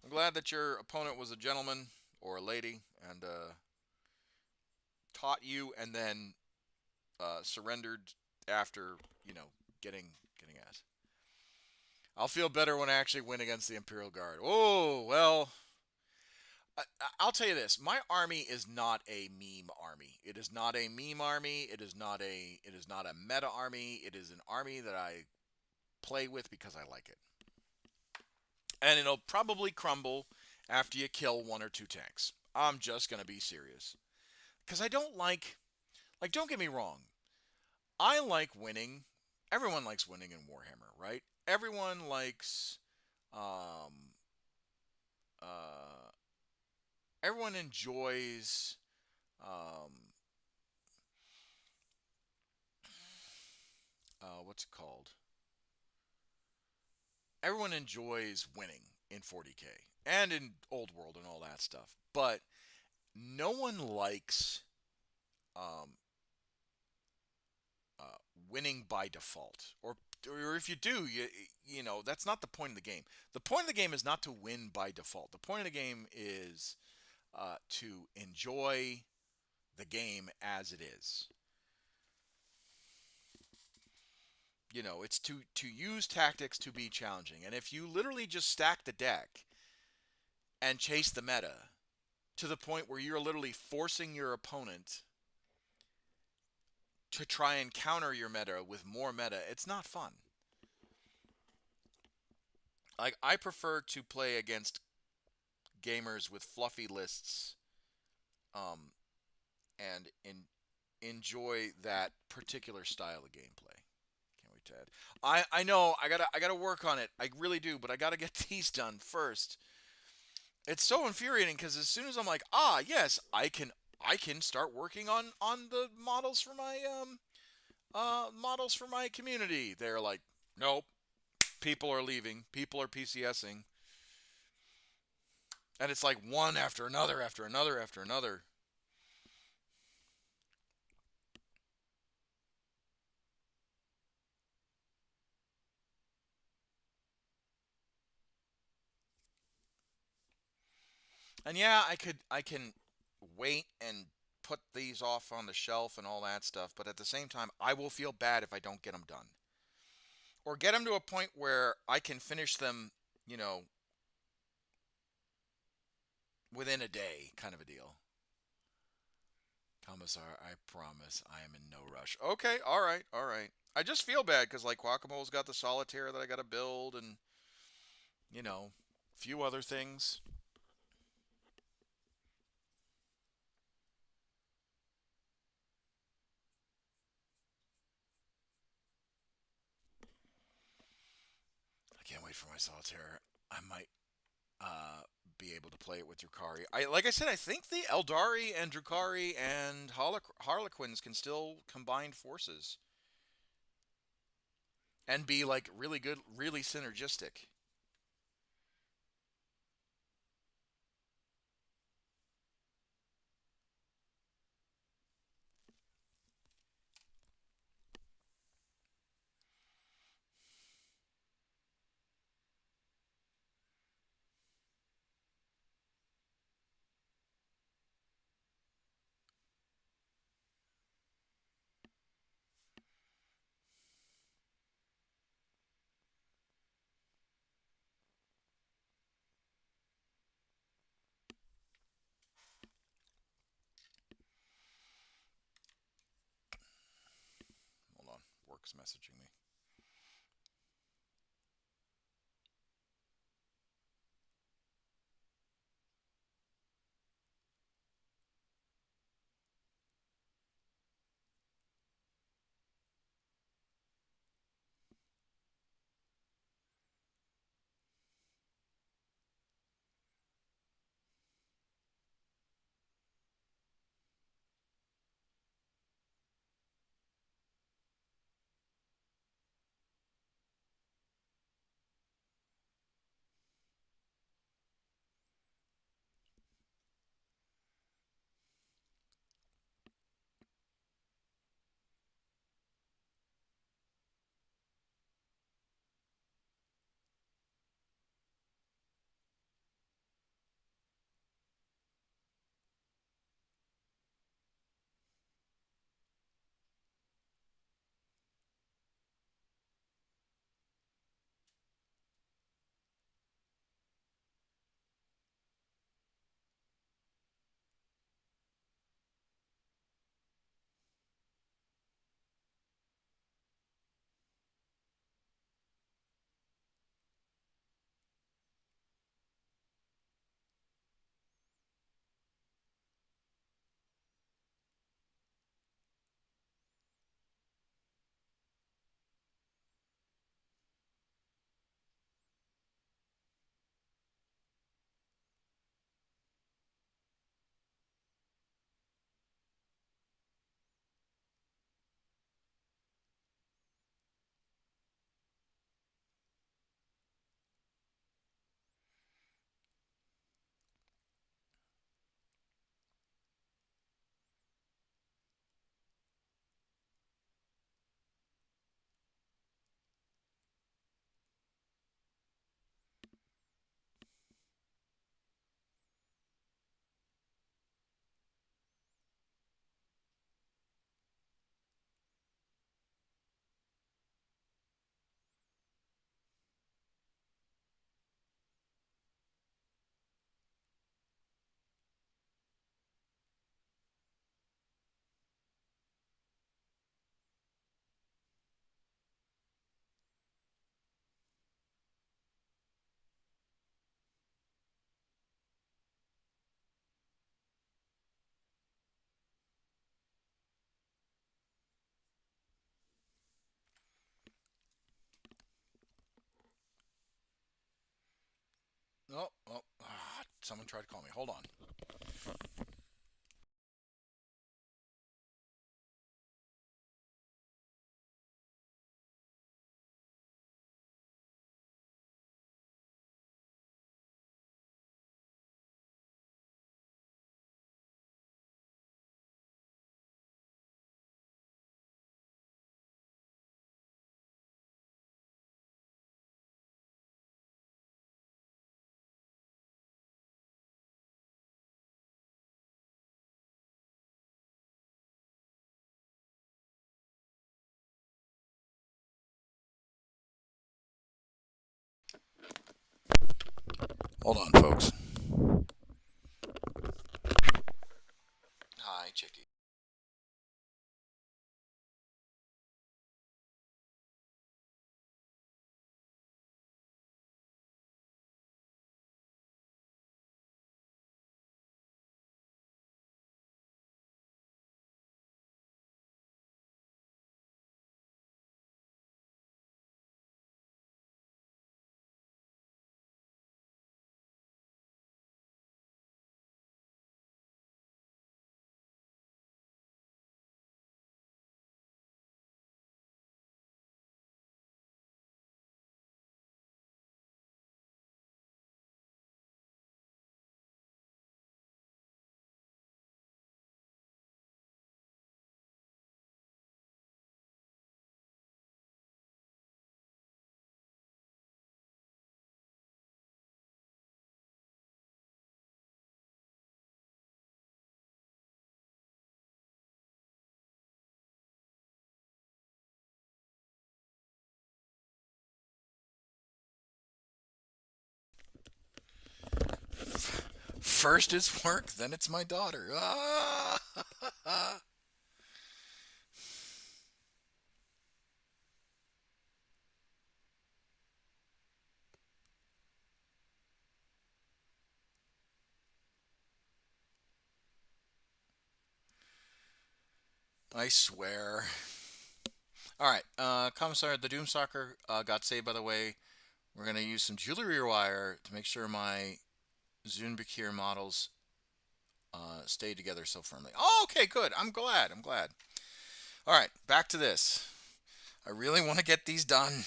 I'm glad that your opponent was a gentleman or a lady and taught you, and then surrendered after getting ass. I'll feel better when I actually win against the Imperial Guard. Oh well. I'll tell you this: my army is not a meme army. It is not a meme army. It is not a meta army. It is an army that I play with because I like it, and it'll probably crumble after you kill one or two tanks. I'm just gonna be serious because I don't like. Don't get me wrong. I like winning. Everyone likes winning in Warhammer, right? Everyone likes. Um, uh, Everyone enjoys. Um, what's it called? Everyone enjoys winning in 40k and in Old World and all that stuff, but no one likes um, uh, winning by default. Or if you do, that's not the point of the game. The point of the game is not to win by default. The point of the game is to enjoy the game as it is. It's to use tactics to be challenging. And if you literally just stack the deck and chase the meta to the point where you're literally forcing your opponent to try and counter your meta with more meta, it's not fun. Like, I prefer to play against gamers with fluffy lists, um, and enjoy that particular style of gameplay. Can't wait to add. I know I gotta work on it. I really do, but I gotta get these done first. It's so infuriating because as soon as I'm like, yes, I can start working on the models for my community. They're like, nope, people are leaving, people are PCSing, and it's like one after another after another after another. And yeah, I can wait and put these off on the shelf and all that stuff, but at the same time, I will feel bad if I don't get them done. Or get them to a point where I can finish them, you know, within a day kind of a deal. Commissar, I promise I am in no rush. Okay, all right, all right. I just feel bad because like Guacamole's got the solitaire that I got to build, and a few other things. I can't wait for my solitaire. I might uh, be able to play it with Drukari. Like I said, I think the Eldari and Drukari and Harlequins can still combine forces and be like really good, really synergistic. Hold on, work's messaging me. Someone tried to call me. Hold on. Hold on, folks. Hi, Chicky. First it's work, then it's my daughter. Ah! I swear. All right, Commissar, the Doomstalker got saved, by the way. We're going to use some jewelry wire to make sure my Zunbekir models stay together so firmly. Oh, okay, good. I'm glad. I'm glad. All right, back to this. I really want to get these done.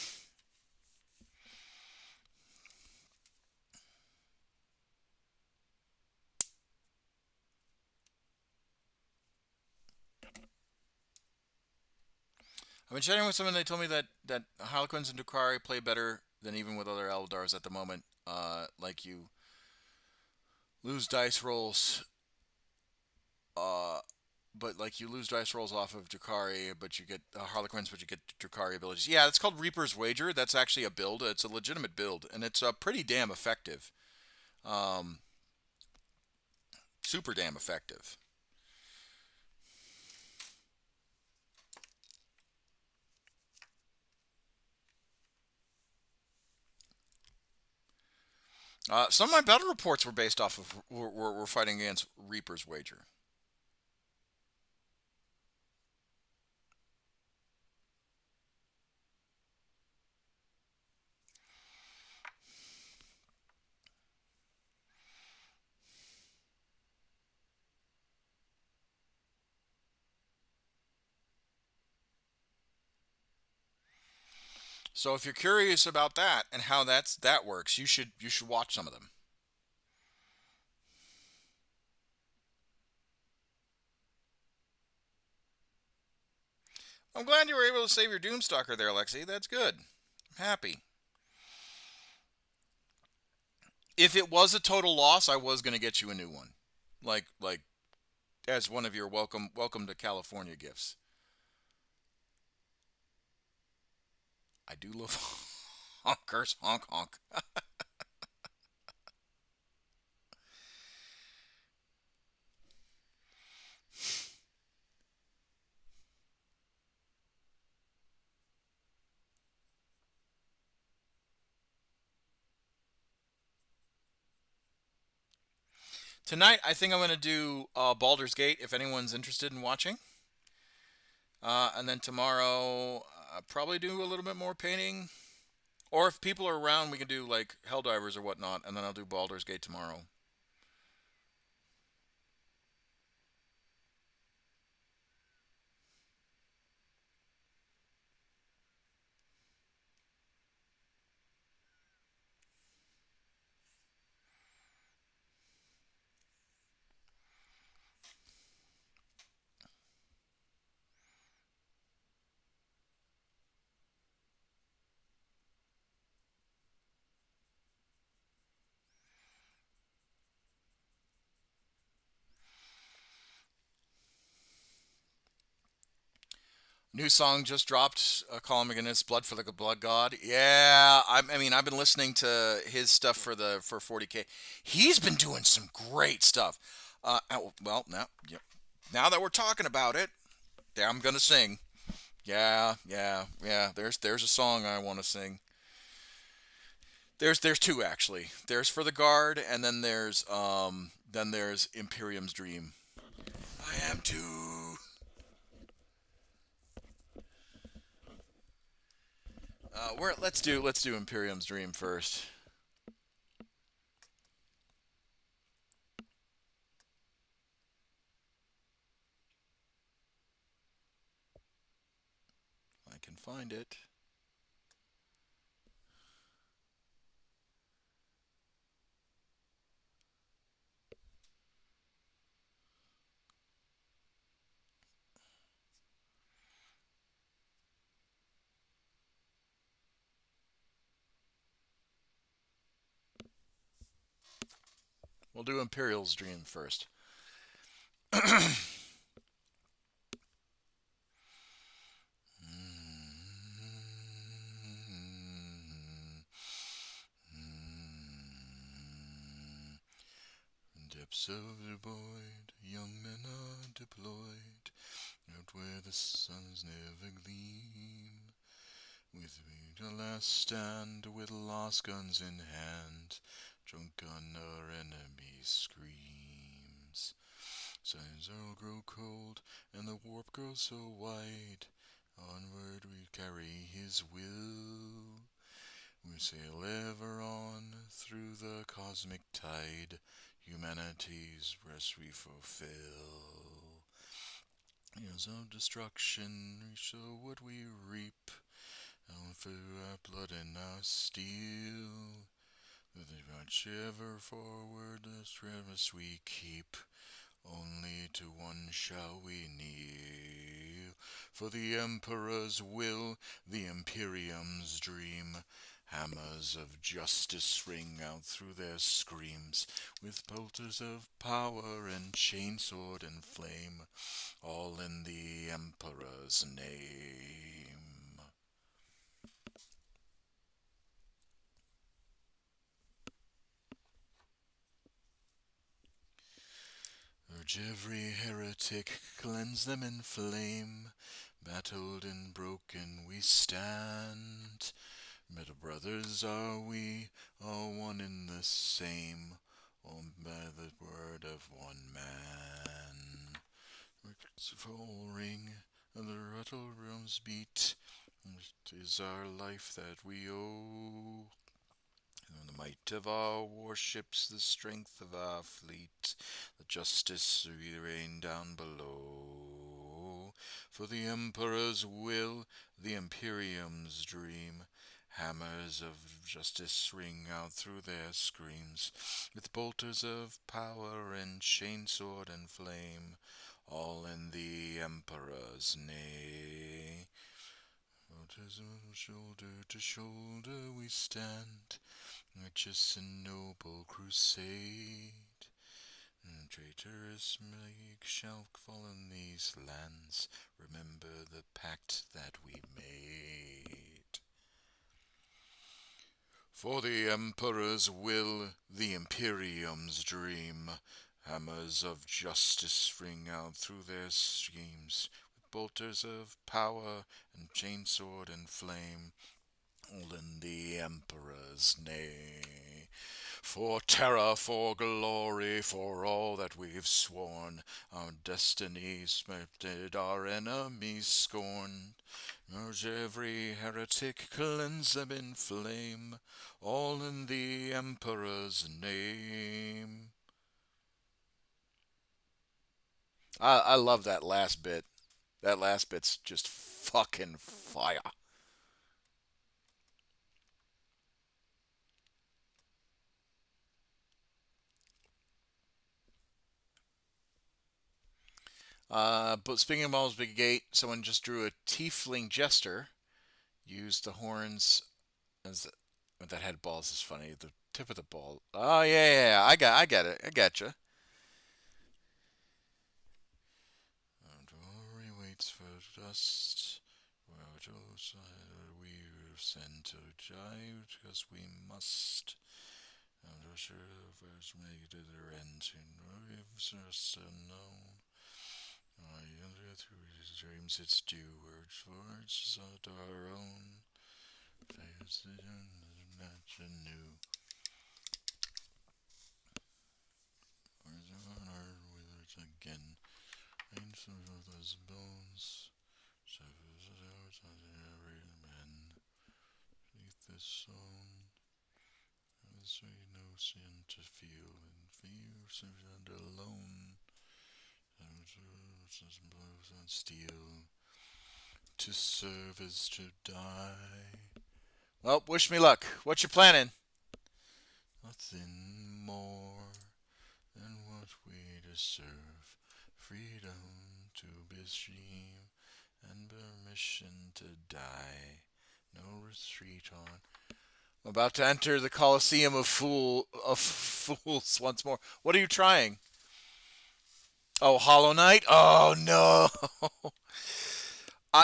I've been chatting with someone. They told me that Harlequins and Drukhari play better than even with other Eldars at the moment. Like you lose dice rolls, uh, but like you lose dice rolls off of Drukhari, but you get Harlequins, but you get Drukhari abilities. Yeah, it's called Reaper's Wager. That's actually a build. It's a legitimate build, and it's pretty damn effective. Um, Super damn effective. Some of my battle reports were based off of were fighting against Reaper's Wager. So if you're curious about that and how that works, you should watch some of them. I'm glad you were able to save your Doomstalker there, Lexi. That's good. I'm happy. If it was a total loss, I was going to get you a new one, like as one of your welcome to California gifts. I do love honkers, honk honk. Tonight, I think I'm going to do Baldur's Gate if anyone's interested in watching. And then tomorrow, probably do a little bit more painting. Or if people are around, we can do like Helldivers or whatnot, and then I'll do Baldur's Gate tomorrow. New song just dropped. Call him against Blood for the Blood God. Yeah, I mean, I've been listening to his stuff for 40K. He's been doing some great stuff. Well, now, yeah, now that we're talking about it, yeah, I'm gonna sing. Yeah, yeah, yeah. There's a song I want to sing. There's two actually. There's for the guard, and then there's Imperium's Dream. I am too. Let's do Imperium's Dream first. I can find it. We'll do Imperial's Dream first. Depths of the void, young men are deployed, out where the suns never gleam. With me to last stand, with lost guns in hand, drunk on our enemy's screams. Signs all grow cold, and the warp grows so wide. Onward we carry his will. We sail ever on through the cosmic tide. Humanity's rest we fulfill. Years of destruction, we show what we reap. And through our blood and our steel, with the march ever forward, the service we keep. Only to one shall we kneel. For the Emperor's will, the Imperium's dream. Hammers of justice ring out through their screams, with bolters of power and chainsword and flame, all in the Emperor's name. Urge every heretic, cleanse them in flame. Battled and broken we stand. Middle brothers are we, all one in the same, all by the word of one man. Ricks full ring, and the rattle realms beat. It is our life that we owe. And the might of our warships, the strength of our fleet, the justice we rain down below. For the Emperor's will, the Imperium's dream, hammers of justice ring out through their screams, with bolters of power and chainsword and flame, all in the Emperor's name. Shoulder to shoulder we stand, righteous and noble crusade. And traitorous league shall fall in these lands. Remember the pact that we made. For the Emperor's will, the Imperium's dream, hammers of justice ring out through their schemes, with bolters of power and chainsword and flame, all in the Emperor's name. For terror, for glory, for all that we've sworn, our destinies did our enemies scorn. Urge every heretic, cleanse them in flame, all in the Emperor's name. I love that last bit. That last bit's just fucking fire. But speaking of Baldur's Big Gate, someone just drew a tiefling jester, used the horns as that had balls is funny. The tip of the ball. Oh yeah. I got it. I gotcha. Glory waits for dust. We send to jive because we must. I'm not sure if it's made to their end soon. It's just unknown. I under through his dreams its due words for it's our own. Face the imagine new. Honor with it again. Ain't some of those bones. So every man. Beneath this song. There's no sin to feel and fear and alone. Blows on steel. To serve is to die. Well, wish me luck. What you planning? Nothing more than what we deserve. Freedom to be stream and permission to die. No retreat on. I'm about to enter the Colosseum of fools once more. What are you trying? Oh, Hollow Knight? Oh no.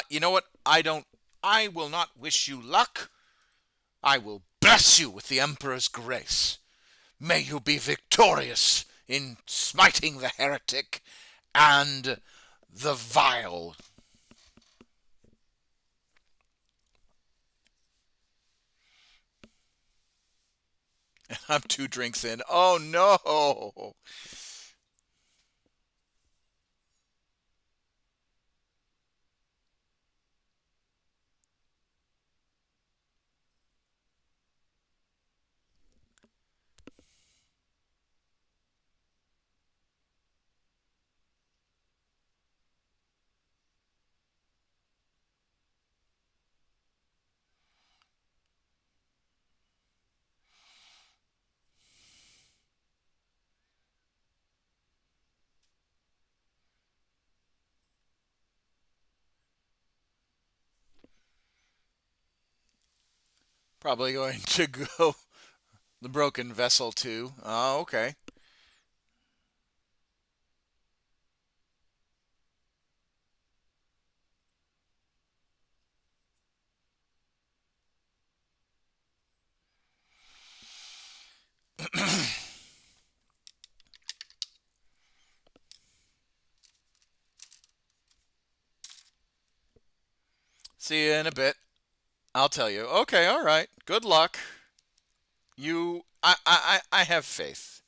You know what? I will not wish you luck. I will bless you with the Emperor's grace. May you be victorious in smiting the heretic and the vile. I'm 2 drinks in. Oh no! Probably going to go the Broken Vessel too. Oh, okay. See you in a bit. I'll tell you. Okay, all right. Good luck. I have faith.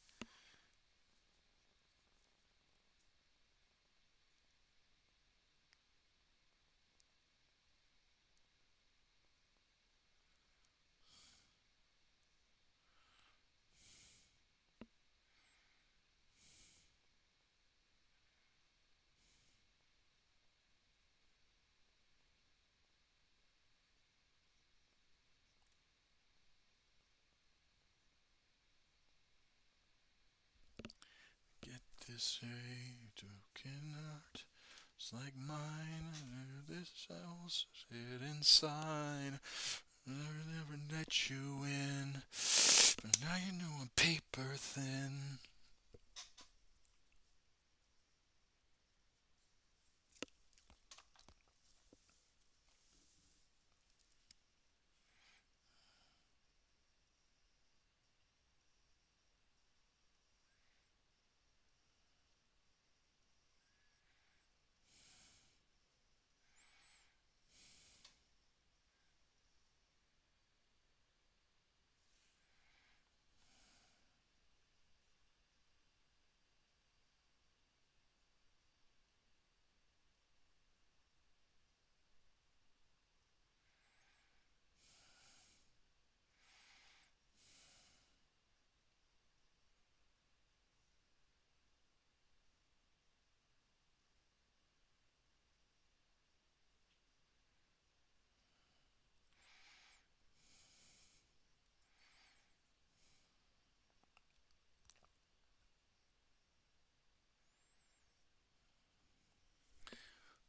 Get this token art. It's like mine. This house is inside. Never let you in. But now you know I'm paper thin.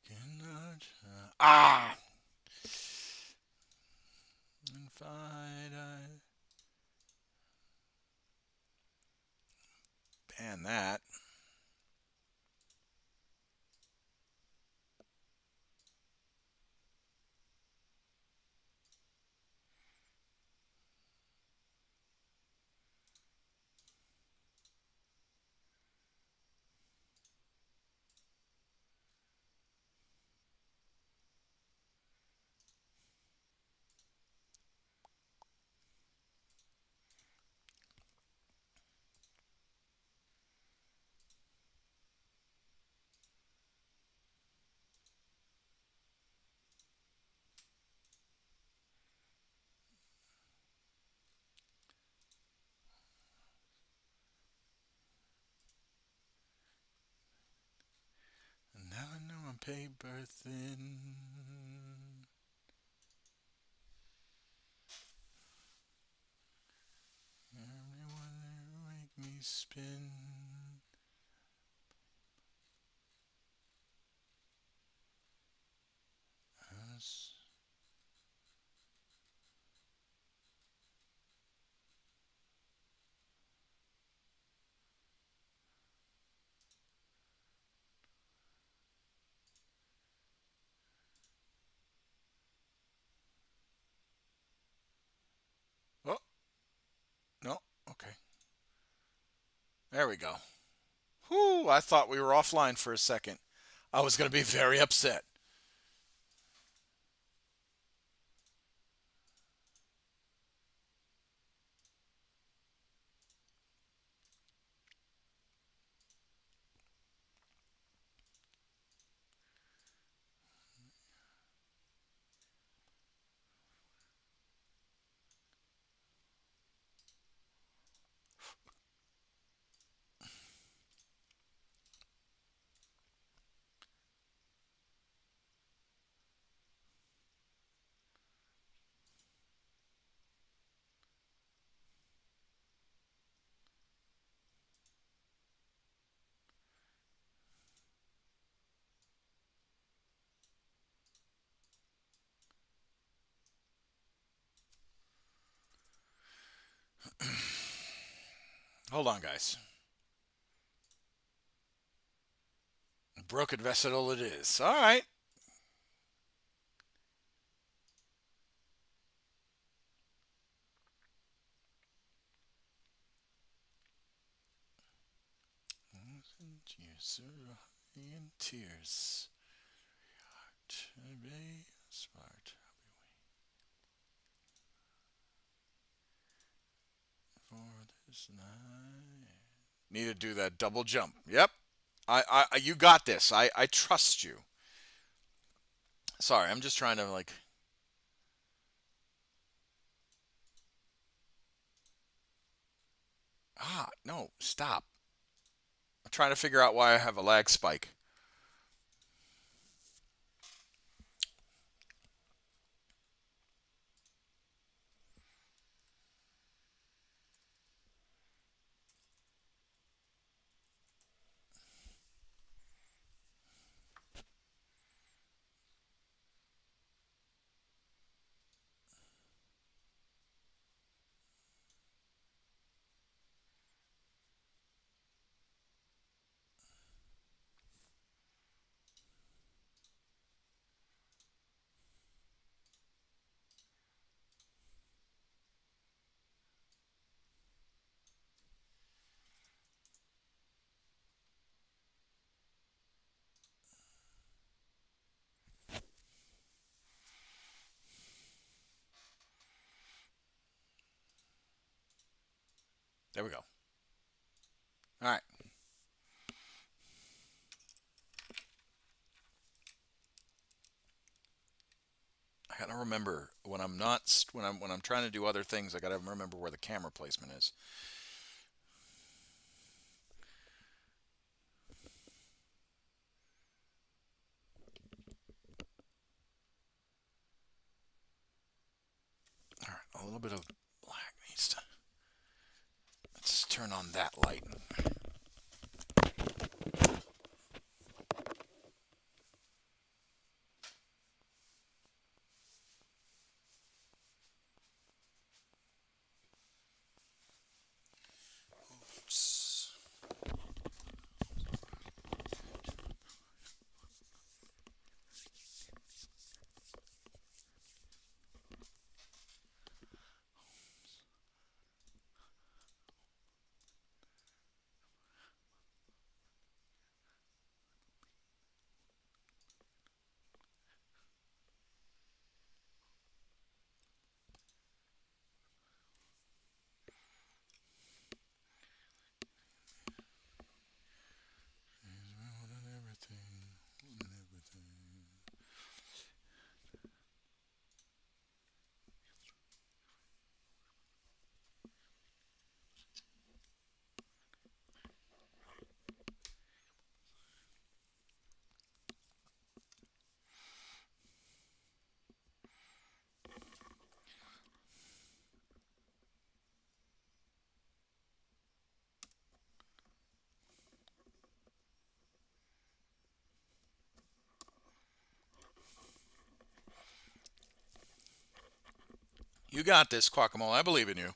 Cannot. And fight. Ban that. paper thin. Everyone make me spin. Us. Oh, no, okay. There we go. Whew, I thought we were offline for a second. I was going to be very upset. Hold on, guys. Broken vessel it is. All right. Tears in tears. For this night. Need to do that double jump. Yep. You got this. I trust you. Sorry, I'm just trying to like. No, stop. I'm trying to figure out why I have a lag spike. There we go. All right. I gotta remember when I'm not when I'm trying to do other things. I gotta remember where the camera placement is. All right, a little bit of black needs to. Let's turn on that light. Oops. You got this, Guacamole. I believe in you.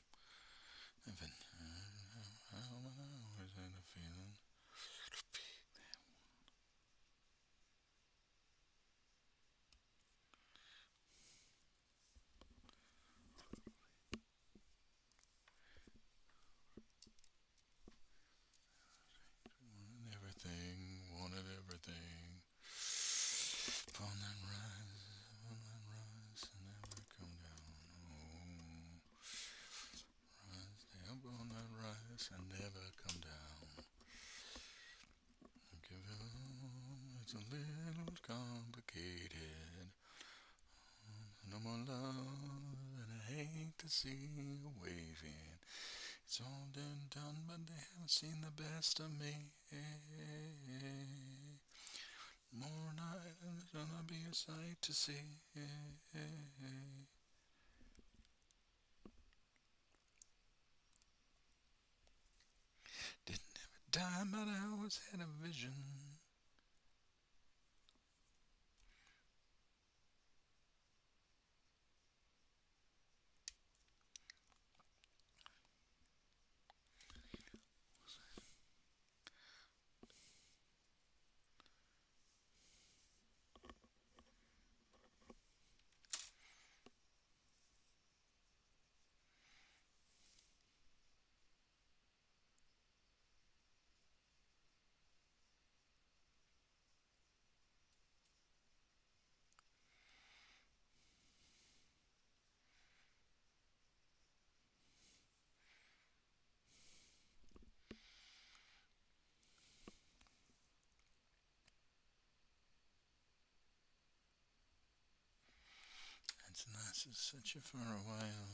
Wanted everything. Upon that rise, and never come down. Oh, rise upon that rise and never come down. It's a little complicated. No more love, and I hate to see you waving. It's all done, but they haven't seen the best of me. More night, and it's gonna be a sight to see. Didn't have a dime, but I always had a vision. It's nice to sit you for a while.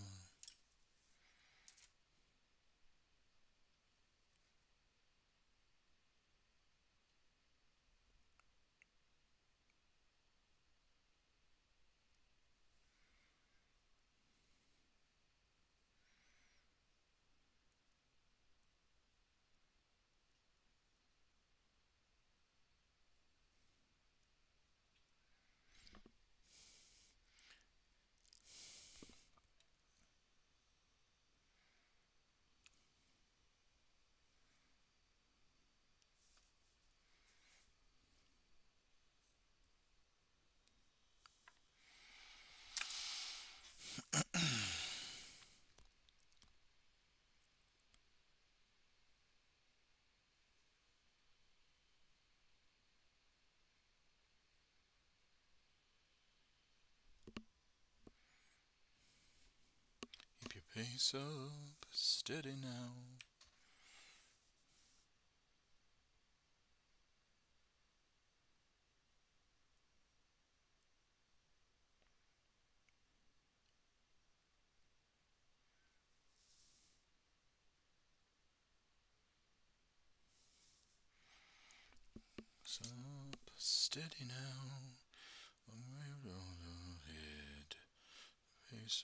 Keep your pace up, steady now. Up, steady now. Away on head. Pace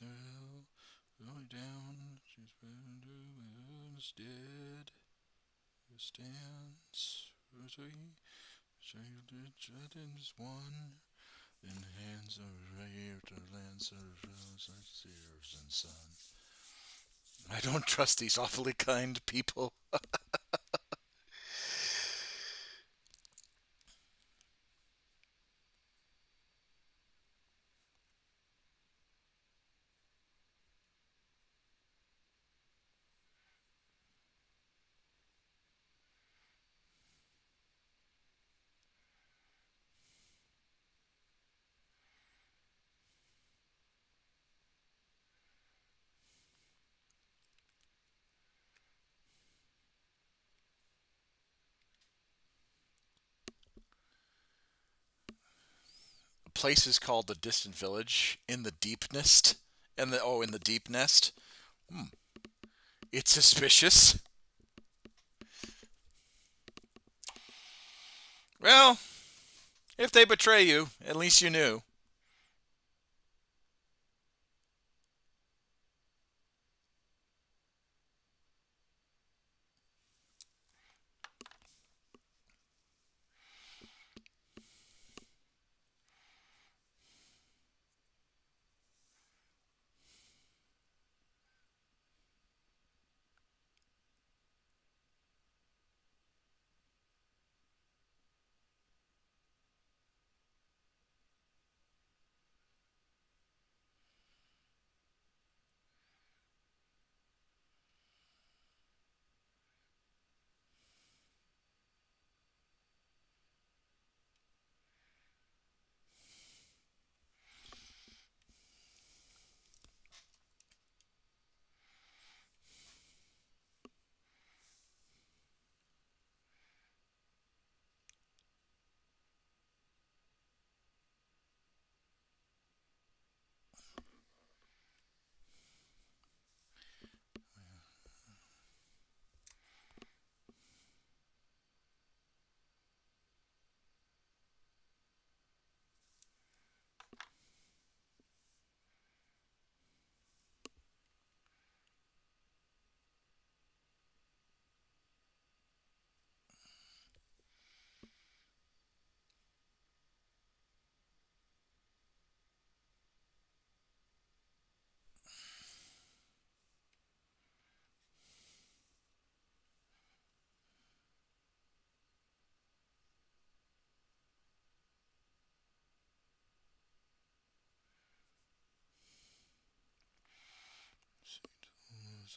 going down. She's been doing instead. Stance. Rosary. So you did is one. In the hands of Ray to lands of Sears and Son. I don't trust these awfully kind people. The place is called the Distant Village in the Deep Nest. In the Deep Nest. It's suspicious. Well, if they betray you, at least you knew.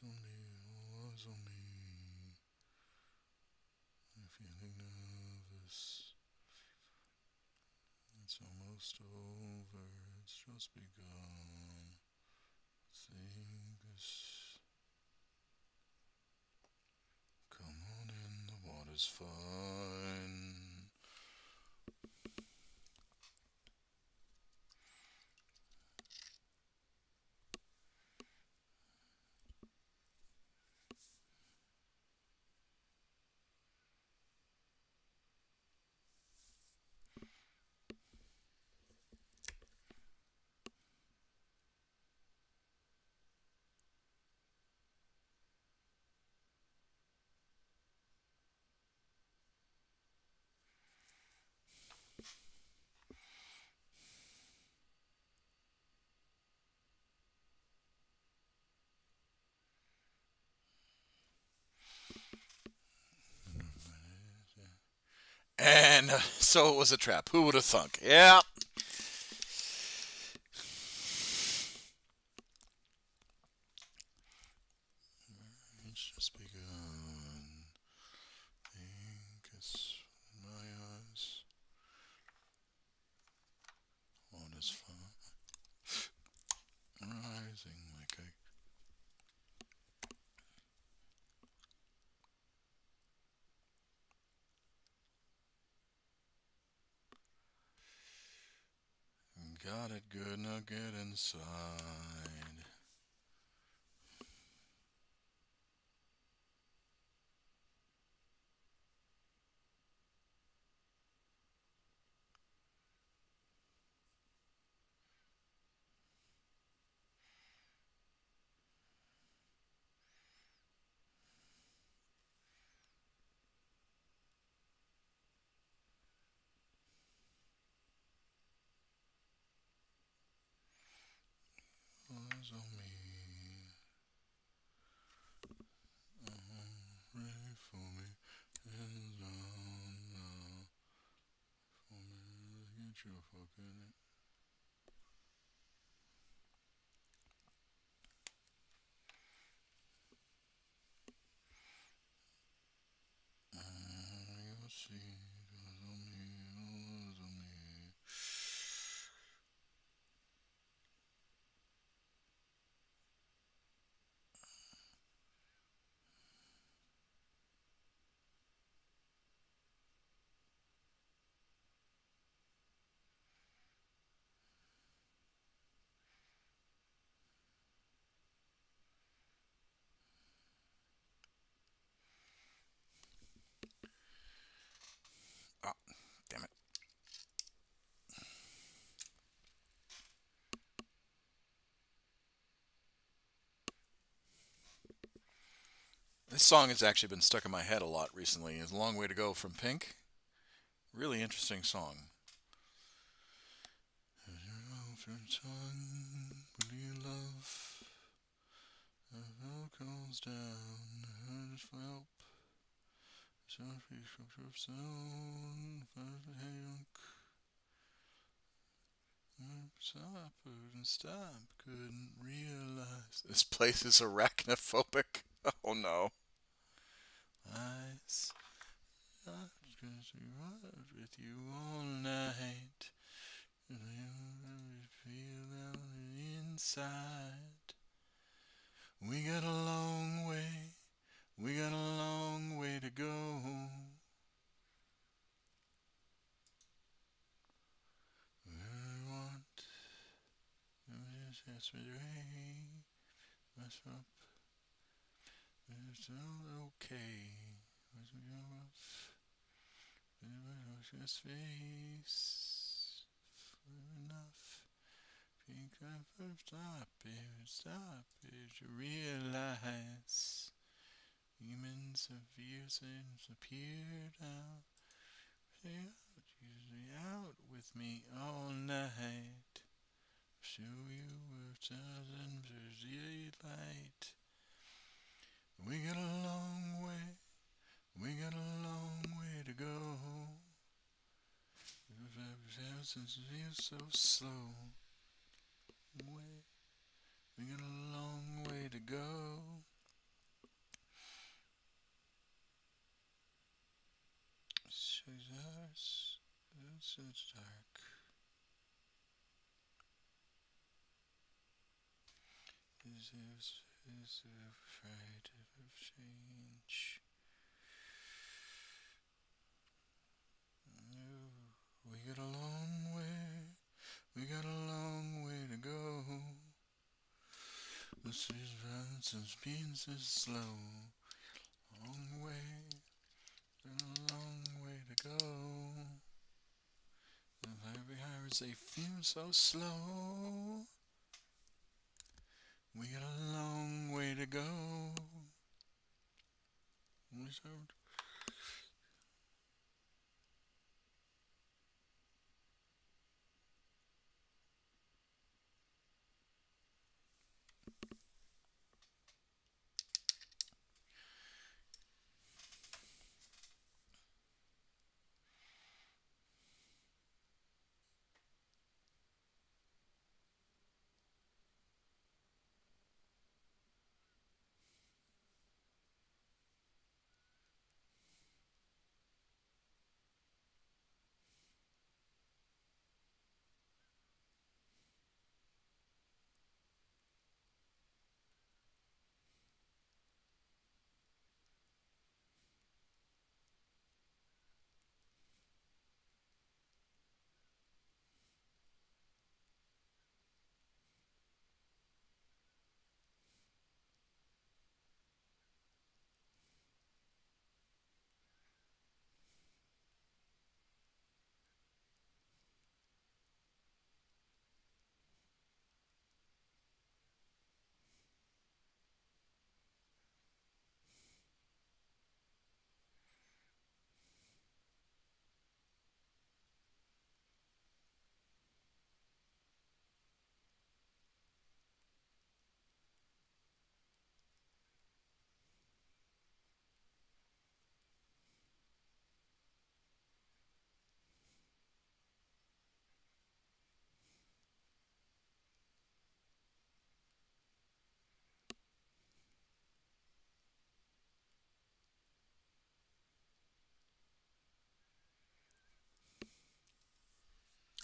eyes on me. I'm feeling nervous. It's almost over. It's just begun. Think this. Come on in, the water's fine. And so it was a trap. Who would have thunk? Yeah. It's just begun. Think it's in my eyes. Water's fine. Rising like a got it good, now get inside. Eyes on me. Ready for me. Hands on now. For me, get your fucking. You'll see. Eyes on me. Eyes on me. Ah, damn it. This song has actually been stuck in my head a lot recently. It's a long way to go from Pink. Really interesting song. Will you love? All comes down, hers for help. Selfish from yourself, stop, couldn't stop, couldn't realize this place is arachnophobic. Oh no. Eyes, I'm gonna ride with you all night. And you feel down inside. We got a long way. We got a long way to go. We want just mess up. It's all okay. Just face enough. Think I've stop it. You realize humans of years appeared out. Usually out with me all night. Show you a thousand daylight. We got a long way. We got a long way to go. Since it feels so slow. We got a long way to go. It's dark. Is afraid of change. No, we got a long way. We got a long way to go. The city's runs and speeds is slow. Long way, and a long way to go. The fiery hires, they feel so slow. We got a long way to go.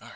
All right.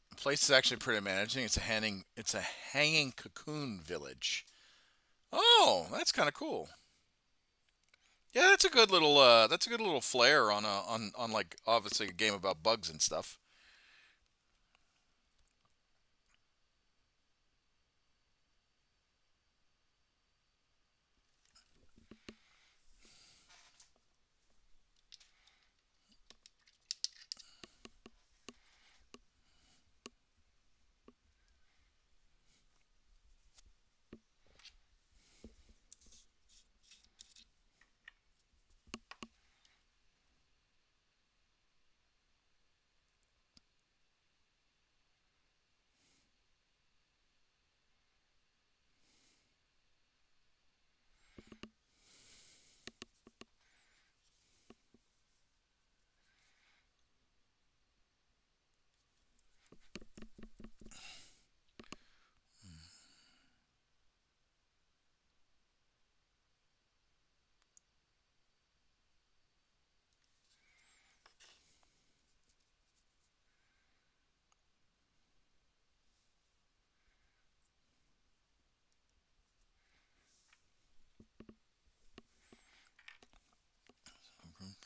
The place is actually pretty amazing. It's a hanging cocoon village. Oh, that's kind of cool. Yeah, that's a good little flair on like obviously a game about bugs and stuff.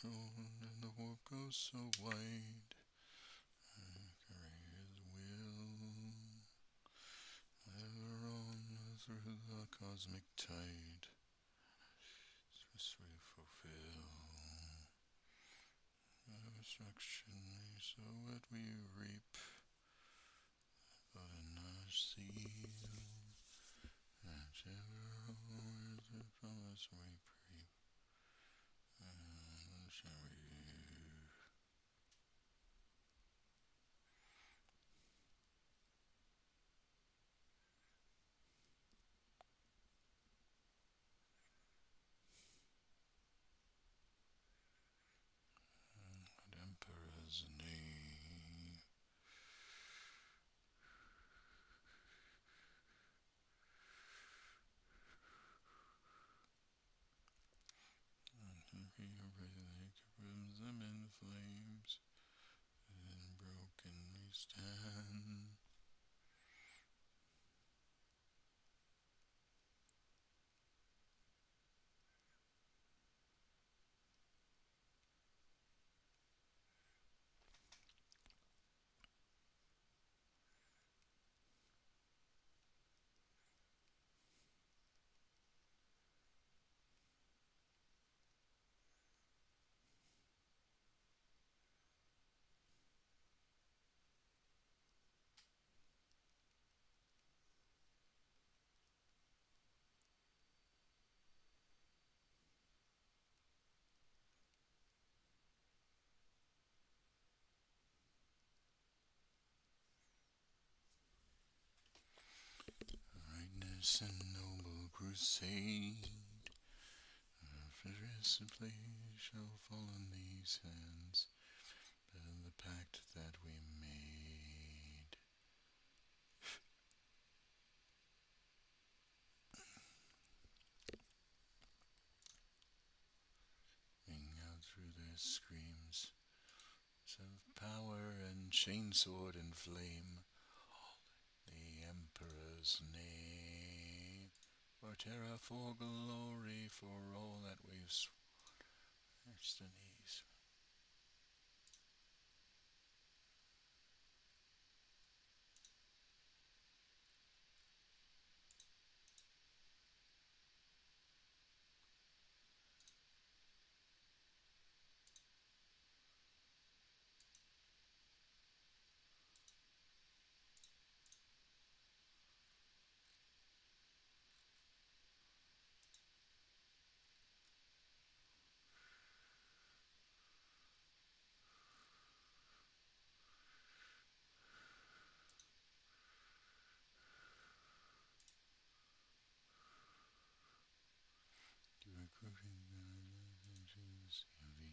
and the warp goes so wide. Carry his will ever on through the cosmic tide. Thus we fulfill our instruction, we sow what we reap, but in our seal, whichever is the promise we preep, and shall we. What Emperor's name? He burns them in flames, and broken we stand. Rightness and noble crusade, irreversibly shall fall on these hands, build the pact that we made. Ring out through their screams of power and chainsword and flame, the Emperor's name, for terror, for glory, for all that we've sworn destinies. Recruiting COV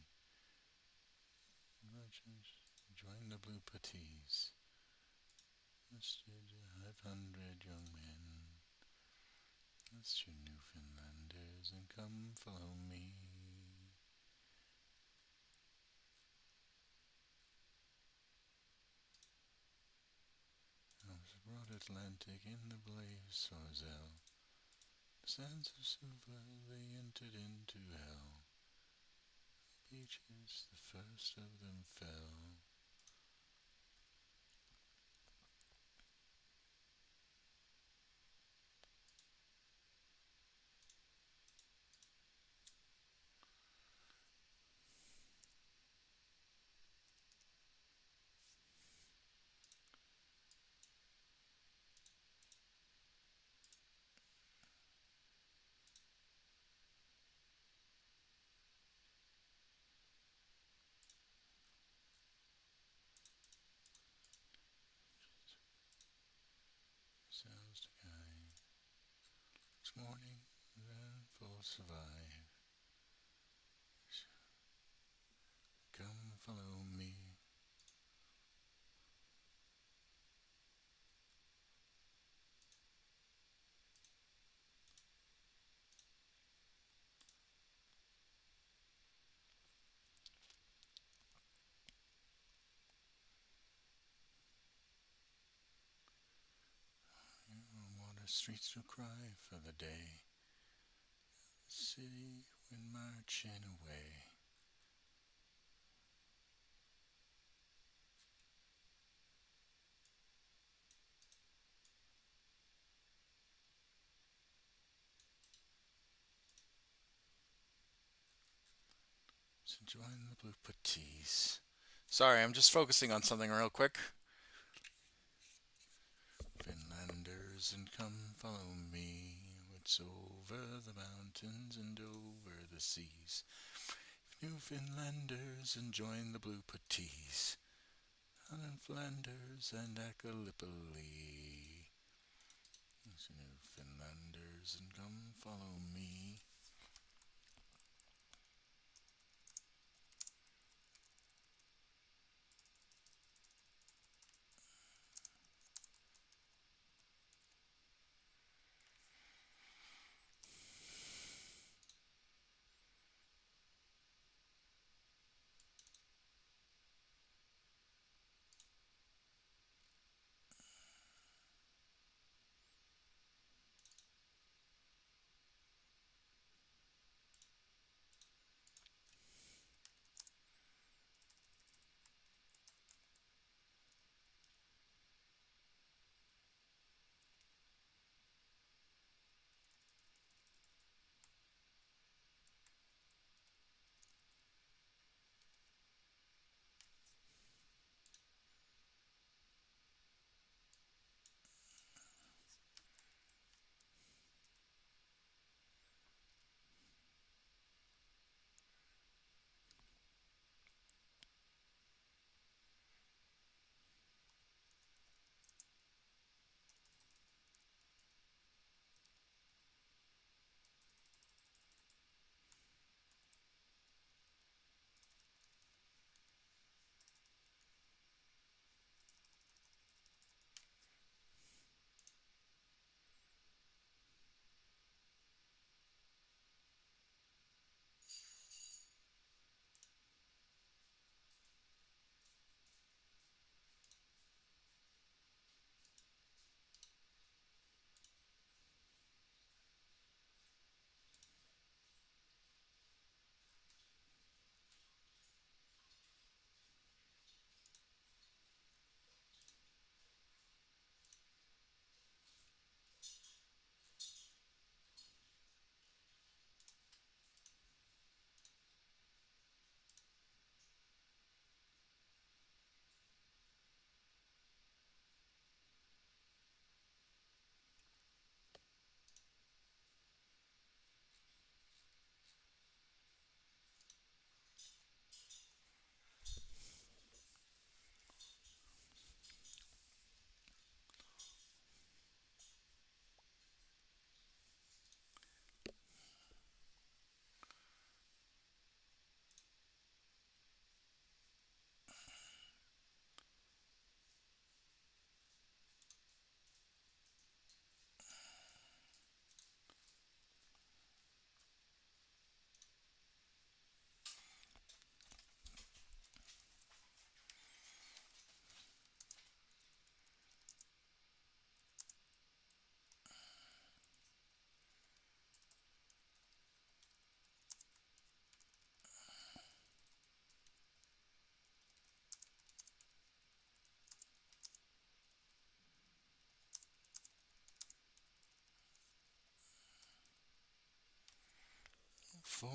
merchants, join the blue putties. Listed 500 young men. Let's you Newfoundlanders and come follow me. Across the broad Atlantic in the blaze Sorzel, the sands of silver they entered into hell. The beaches, the first of them fell. Sails to guide. This morning, then full survive. Come follow me. Water streets will cry for the day. The city went marching away. So join the blue puttees. Sorry, I'm just focusing on something real quick. Finlanders, and come follow me. It's over the mountains and over the seas. New Finlanders, and join the blue puttees. Down in Flanders and Gallipoli. New Finlanders, and come follow me. Form,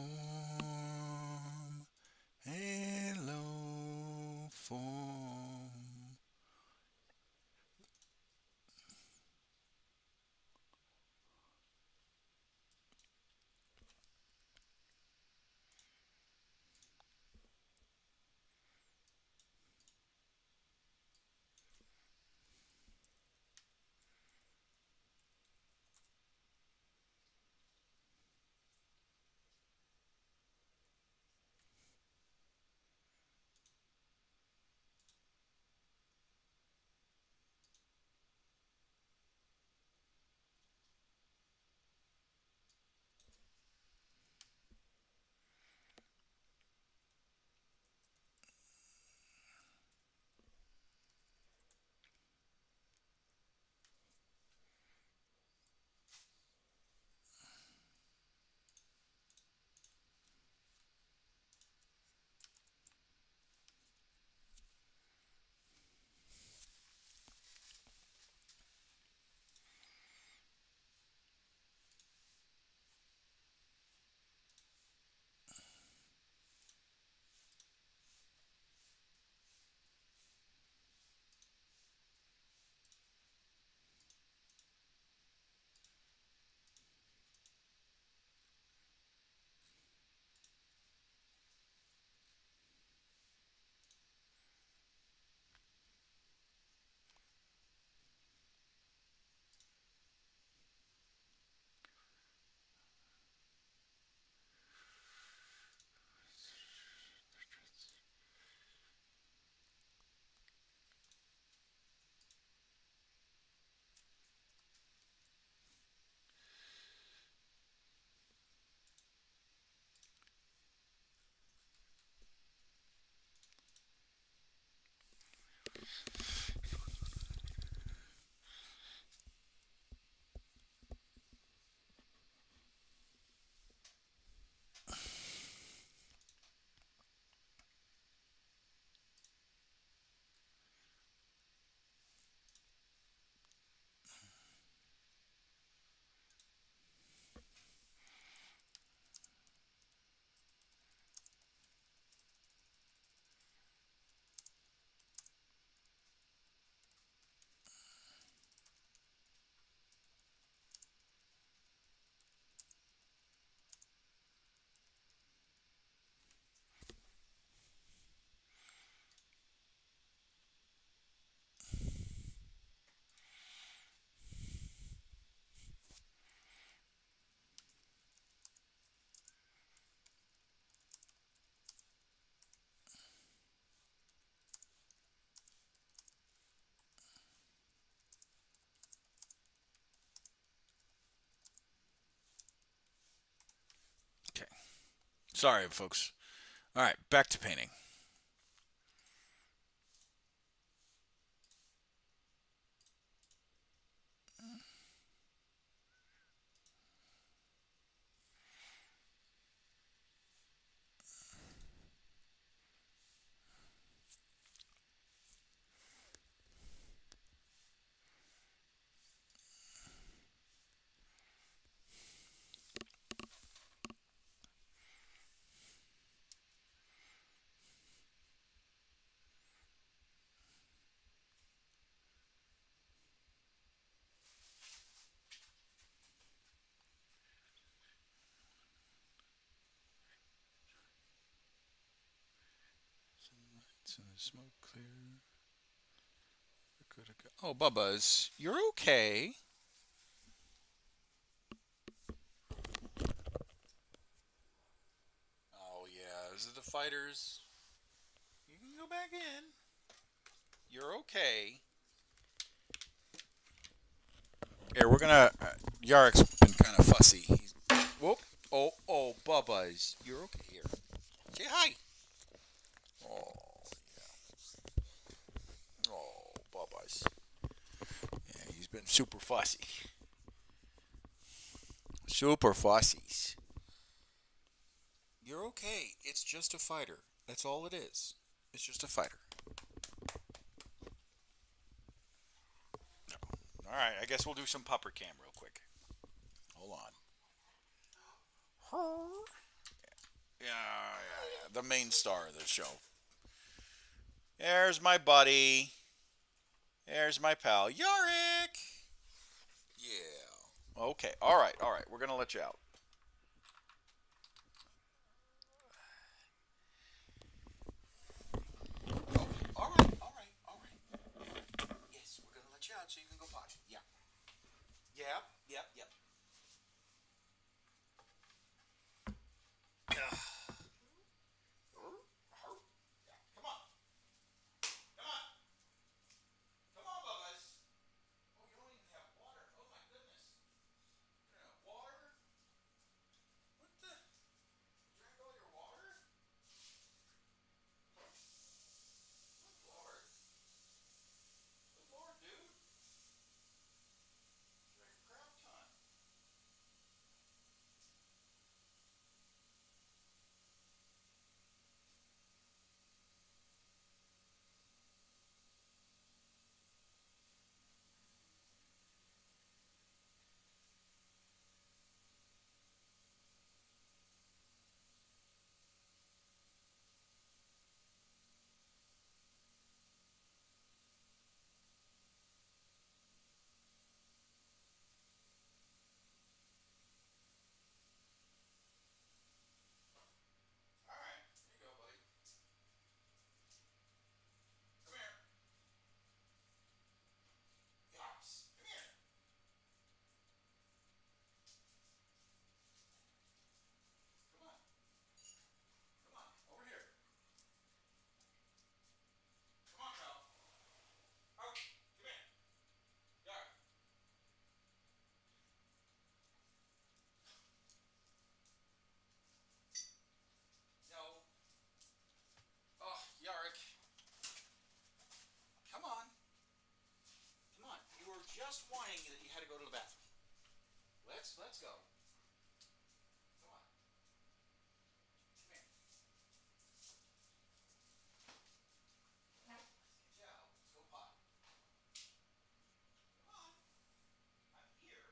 hello, form. Sorry, folks. All right, back to painting. So the smoke clear. Oh, Bubba's, you're okay. Oh yeah, is it the fighters? You can go back in. You're okay. Here, we're gonna. Yarek's been kind of fussy. Whoop. Oh, Bubba's, you're okay. Here, say hi. Oh, oh, Bubba's. Yeah, he's been super fussy. Super fussies. You're okay. It's just a fighter. That's all it is. It's just a fighter. All right, I guess we'll do some pupper cam real quick. Hold on. Yeah. The main star of the show. There's my buddy. There's my pal, Yorick. Yeah. Okay. All right. We're gonna let you out. Oh, all right. Yes, we're gonna let you out so you can go potty. Yeah. Yep. Yeah. Come on. Come on, Bubba's. Oh, you don't even have water. Oh my goodness. You don't have water? What the? You drank all your water? Good Lord. Good Lord, dude. Drank a crap ton. All right. Here you go, buddy. Come here. Yes. Come here. Come on. Come on. Over here. Come on, pal. Out. Come here. Yar. No. Oh, Yarick. Come on. Come on. You were just whining that you had to go to the bathroom. Let's go. Come on. Come here. Let's get you out. Let's go potty. Come on. I'm here.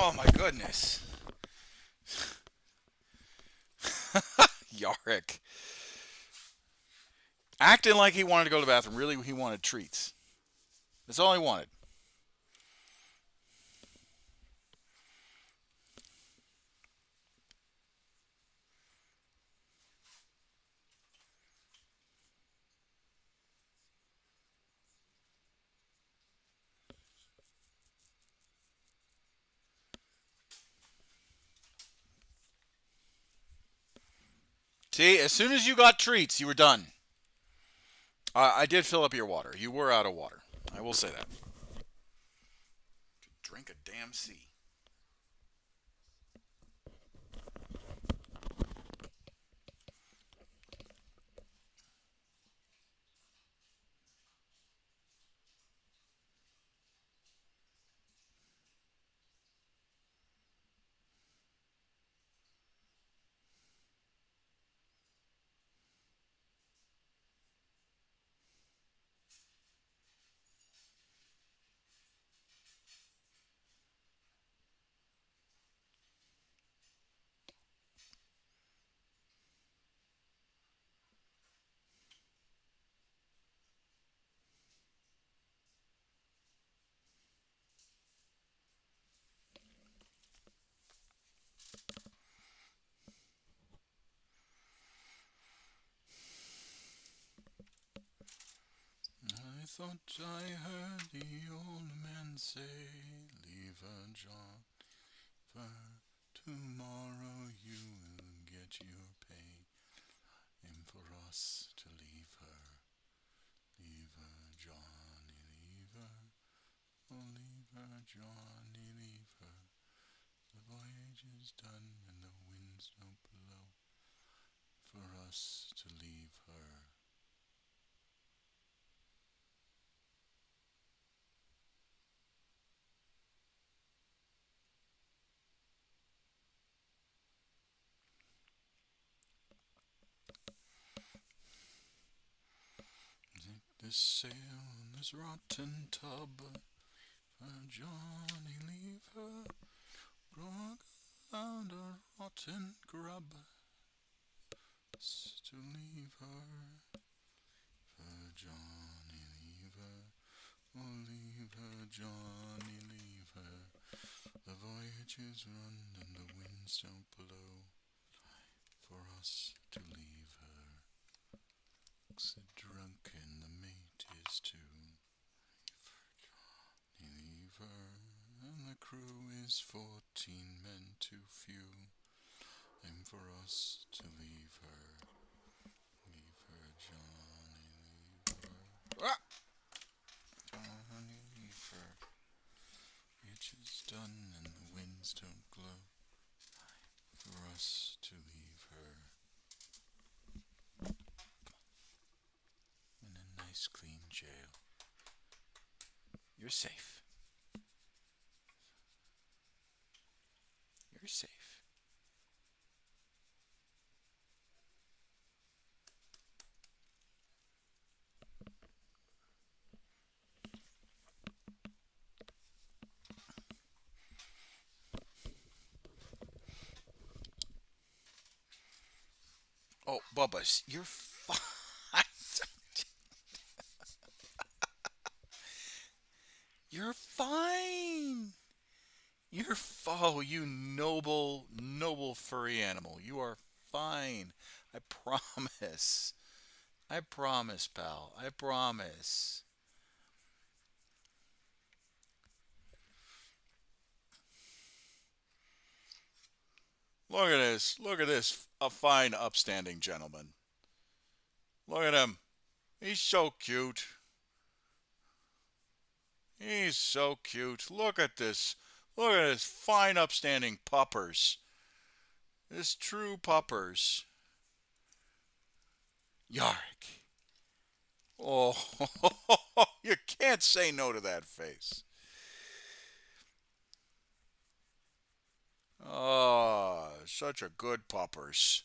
Oh my goodness. Yarick. Acting like he wanted to go to the bathroom. Really, he wanted treats. That's all he wanted. See, as soon as you got treats, you were done. I did fill up your water. You were out of water. I will say that. Drink a damn sea. I thought I heard the old man say, leave her, John, for tomorrow you will get your pay. And for us to leave her, Johnny, leave her, oh leave her, Johnny, leave her. The voyage is done and the winds don't blow, for us to leave her. This sail on this rotten tub, for Johnny leave her, grog out a rotten grub, to leave her, for Johnny leave her, oh leave her, Johnny leave her, the voyage is run and the winds don't blow, for us to leave her. The drunk and the mate is too. Leave her, and the crew is 14 men too few. And for us to leave her. Leave her, Johnny, leave her. Ah! Johnny, leave her. Which is done and the winds don't blow. For us to leave her. Nice clean jail. You're safe. You're safe. Oh, Bubba, you're fine. You're fine. Oh, you noble, noble furry animal. You are fine. I promise. I promise, pal. I promise. Look at this. Look at this. A fine, upstanding gentleman. Look at him. He's so cute. He's so cute. Look at this. Look at this fine, upstanding puppers. This true puppers. Yark. Oh, you can't say no to that face. Oh, such a good puppers.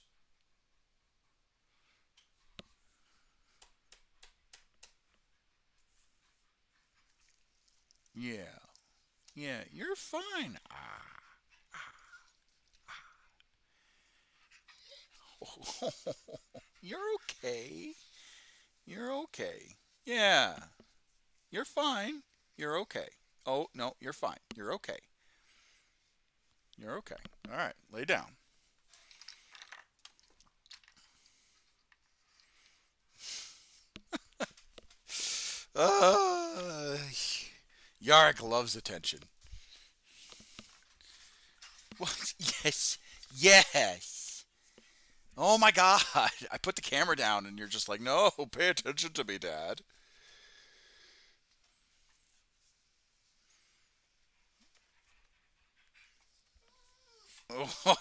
Yeah. Yeah, you're fine. Ah. You're okay. You're okay. Yeah. You're fine. You're okay. Oh, no, you're fine. You're okay. You're okay. All right, lay down. Uh, Yark loves attention. What? Yes. Yes. Oh my God. I put the camera down and you're just like, no, pay attention to me, Dad. Oh,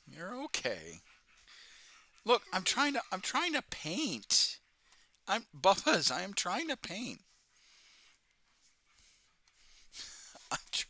you're okay. Look, I'm trying to paint. I am trying to paint. I'm tr-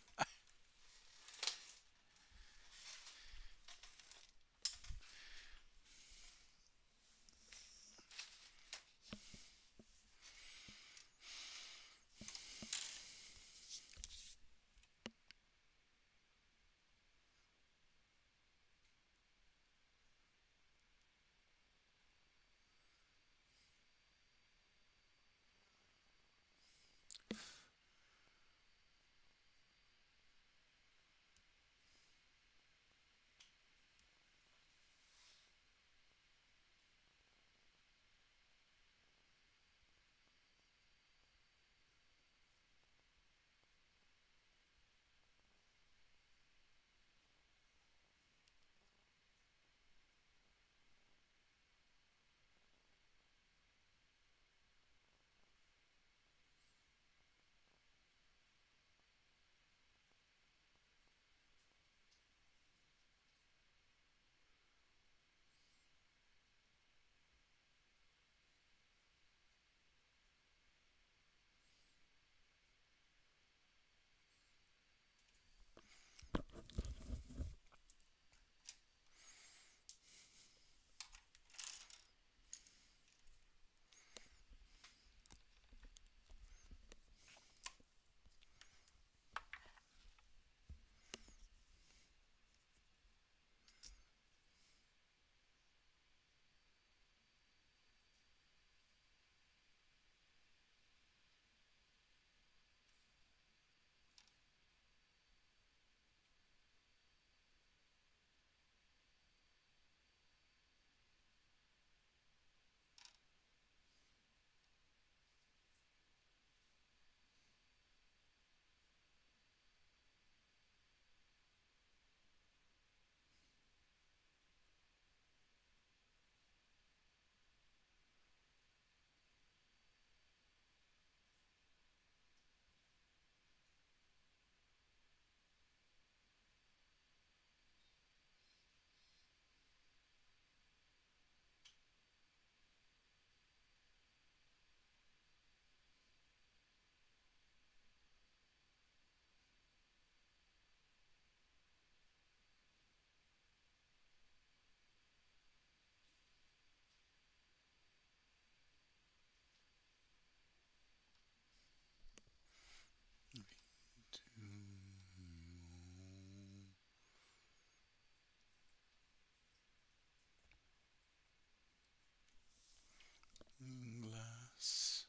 Glass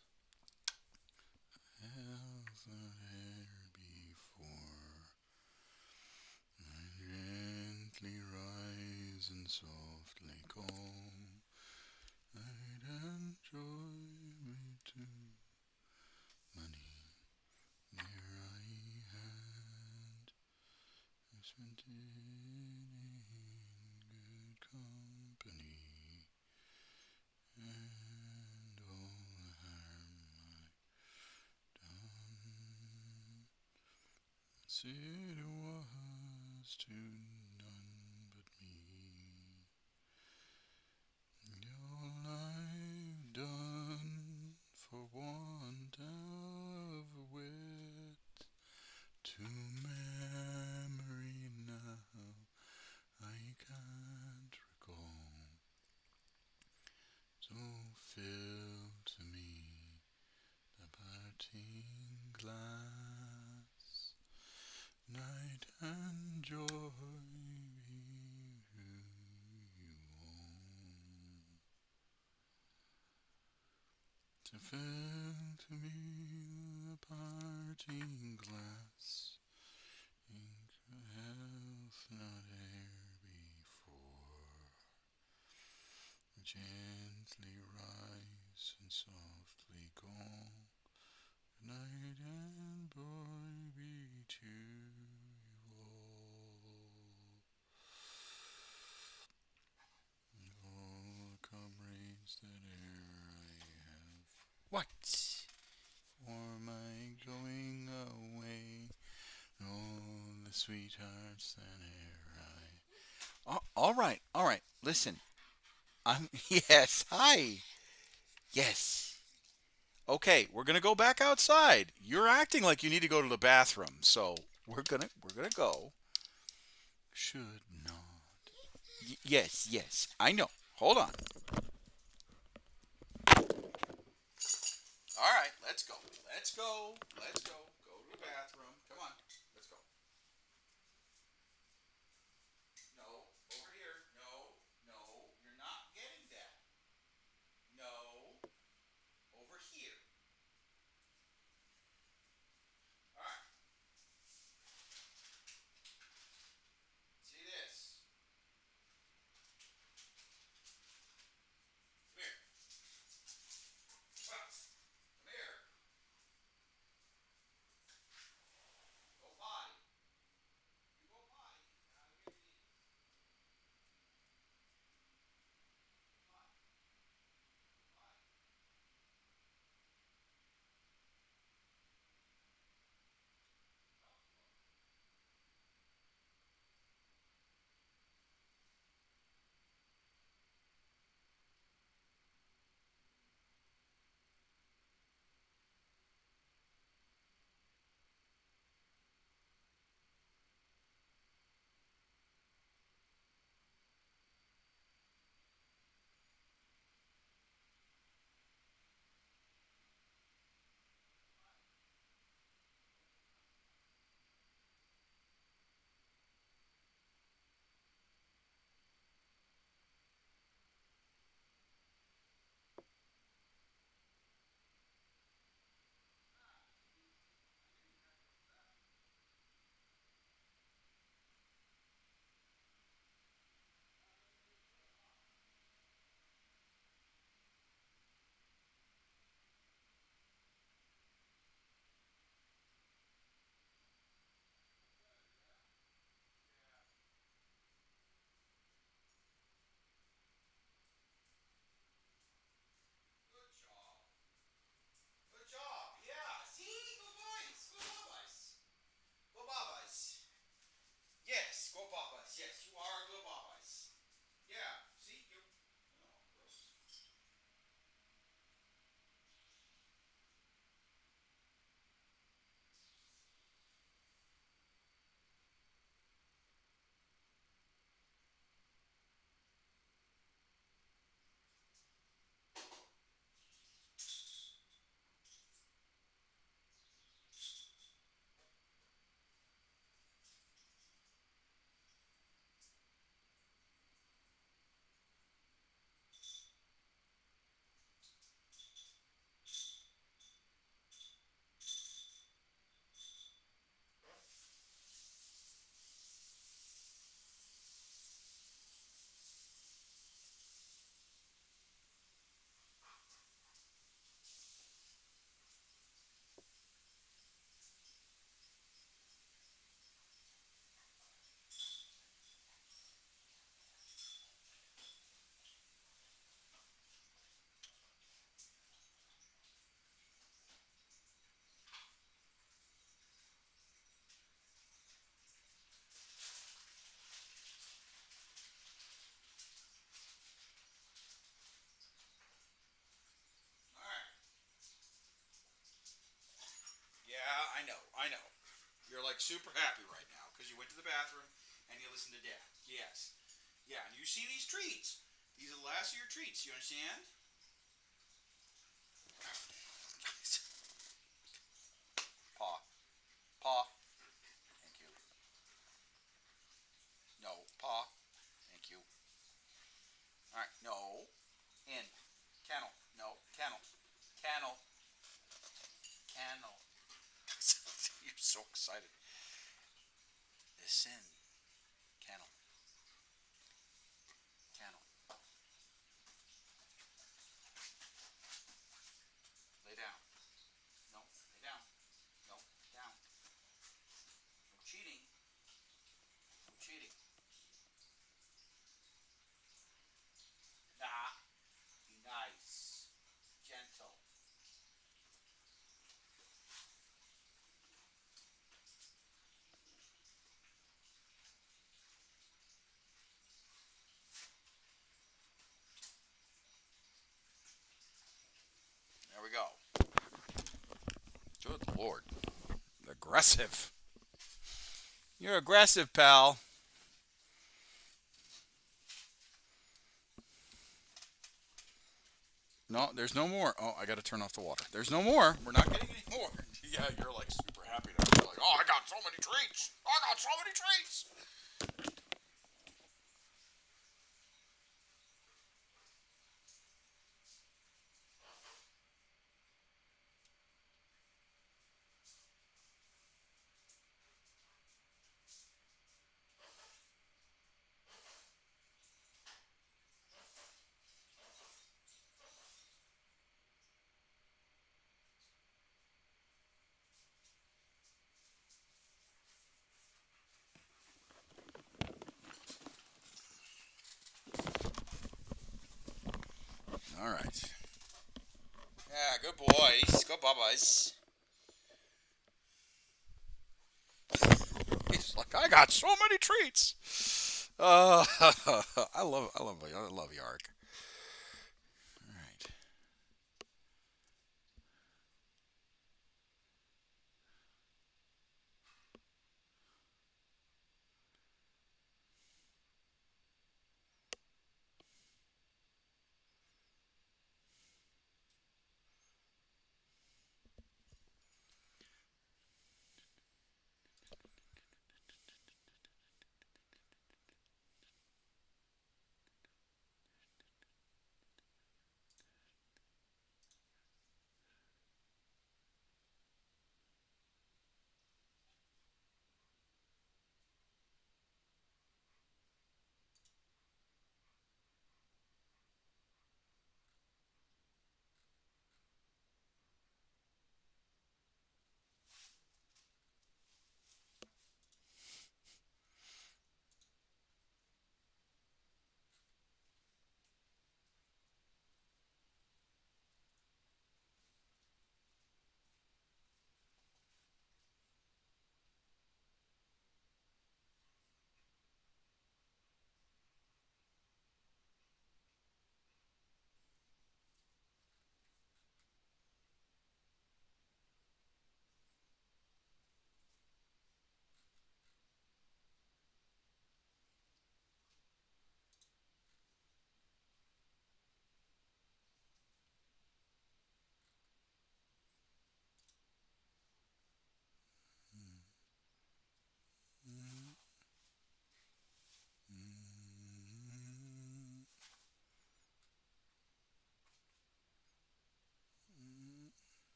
as the air before. I gently rise and softly call. I'd enjoy me too. Money near I had. I spent it in good company. And all the harm I've done, said it was to none but me. All I've done for want of wit to memory now I can't recall. So fill to me the parting glass. Night and joy be who you own. To fill to me the parting glass, ink of health not e'er before. Gently rise and softly go. Good night and joy be to you all. And all the comrades that e'er I have. What? For my going away, and all the sweethearts that e'er I. Oh, all right. Listen, I'm yes. Hi. Yes. Okay, we're gonna go back outside. You're acting like you need to go to the bathroom, so we're gonna go. Should not. Yes. I know. Hold on. All right, let's go. Let's go. Let's go. Go to the bathroom. Come on. Let's go. No, over here. No. You're not getting that. No, over here. All right. See this? Come here. Come here. Go potty. You go potty. Now you get these. Potty. Potty. Good job. Good job. Yeah. See? Go boys. Go Bubba's. Go Bubba's. Yes. Go Bubba's. Yes, you are good Bubba's. Yeah. See? You. Oh, gross. All right. Yeah, I know. You're like super happy right now because you went to the bathroom and you listened to Dad. Yes. Yeah, and you see these treats. These are the last of your treats. You understand? Paw. Paw. Thank you. so excited. Descend. Cannel. Cannel. Lay down. No, lay down. No, down. No cheating. No cheating. Nah. Be nice. Gentle. There we go. Good Lord. Aggressive. You're aggressive, pal. No, there's no more. Oh, I gotta turn off the water. There's no more. We're not getting any more. Yeah, you're like super happy now. You're like, oh, I got so many treats. I got so many treats. All right. Yeah, good boys. Good bubba's. He's like, I got so many treats. I love Yarg. All right.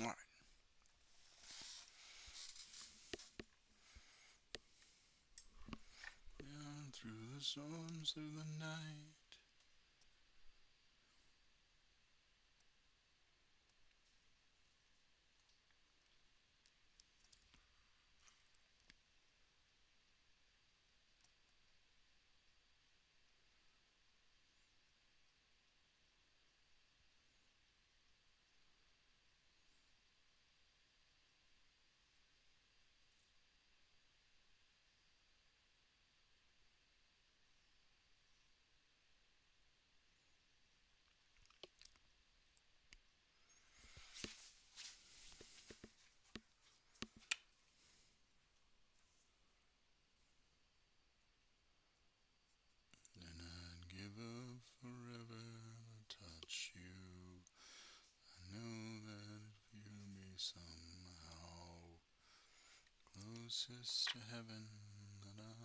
All right. Down through the storms through the night. closest to heaven that I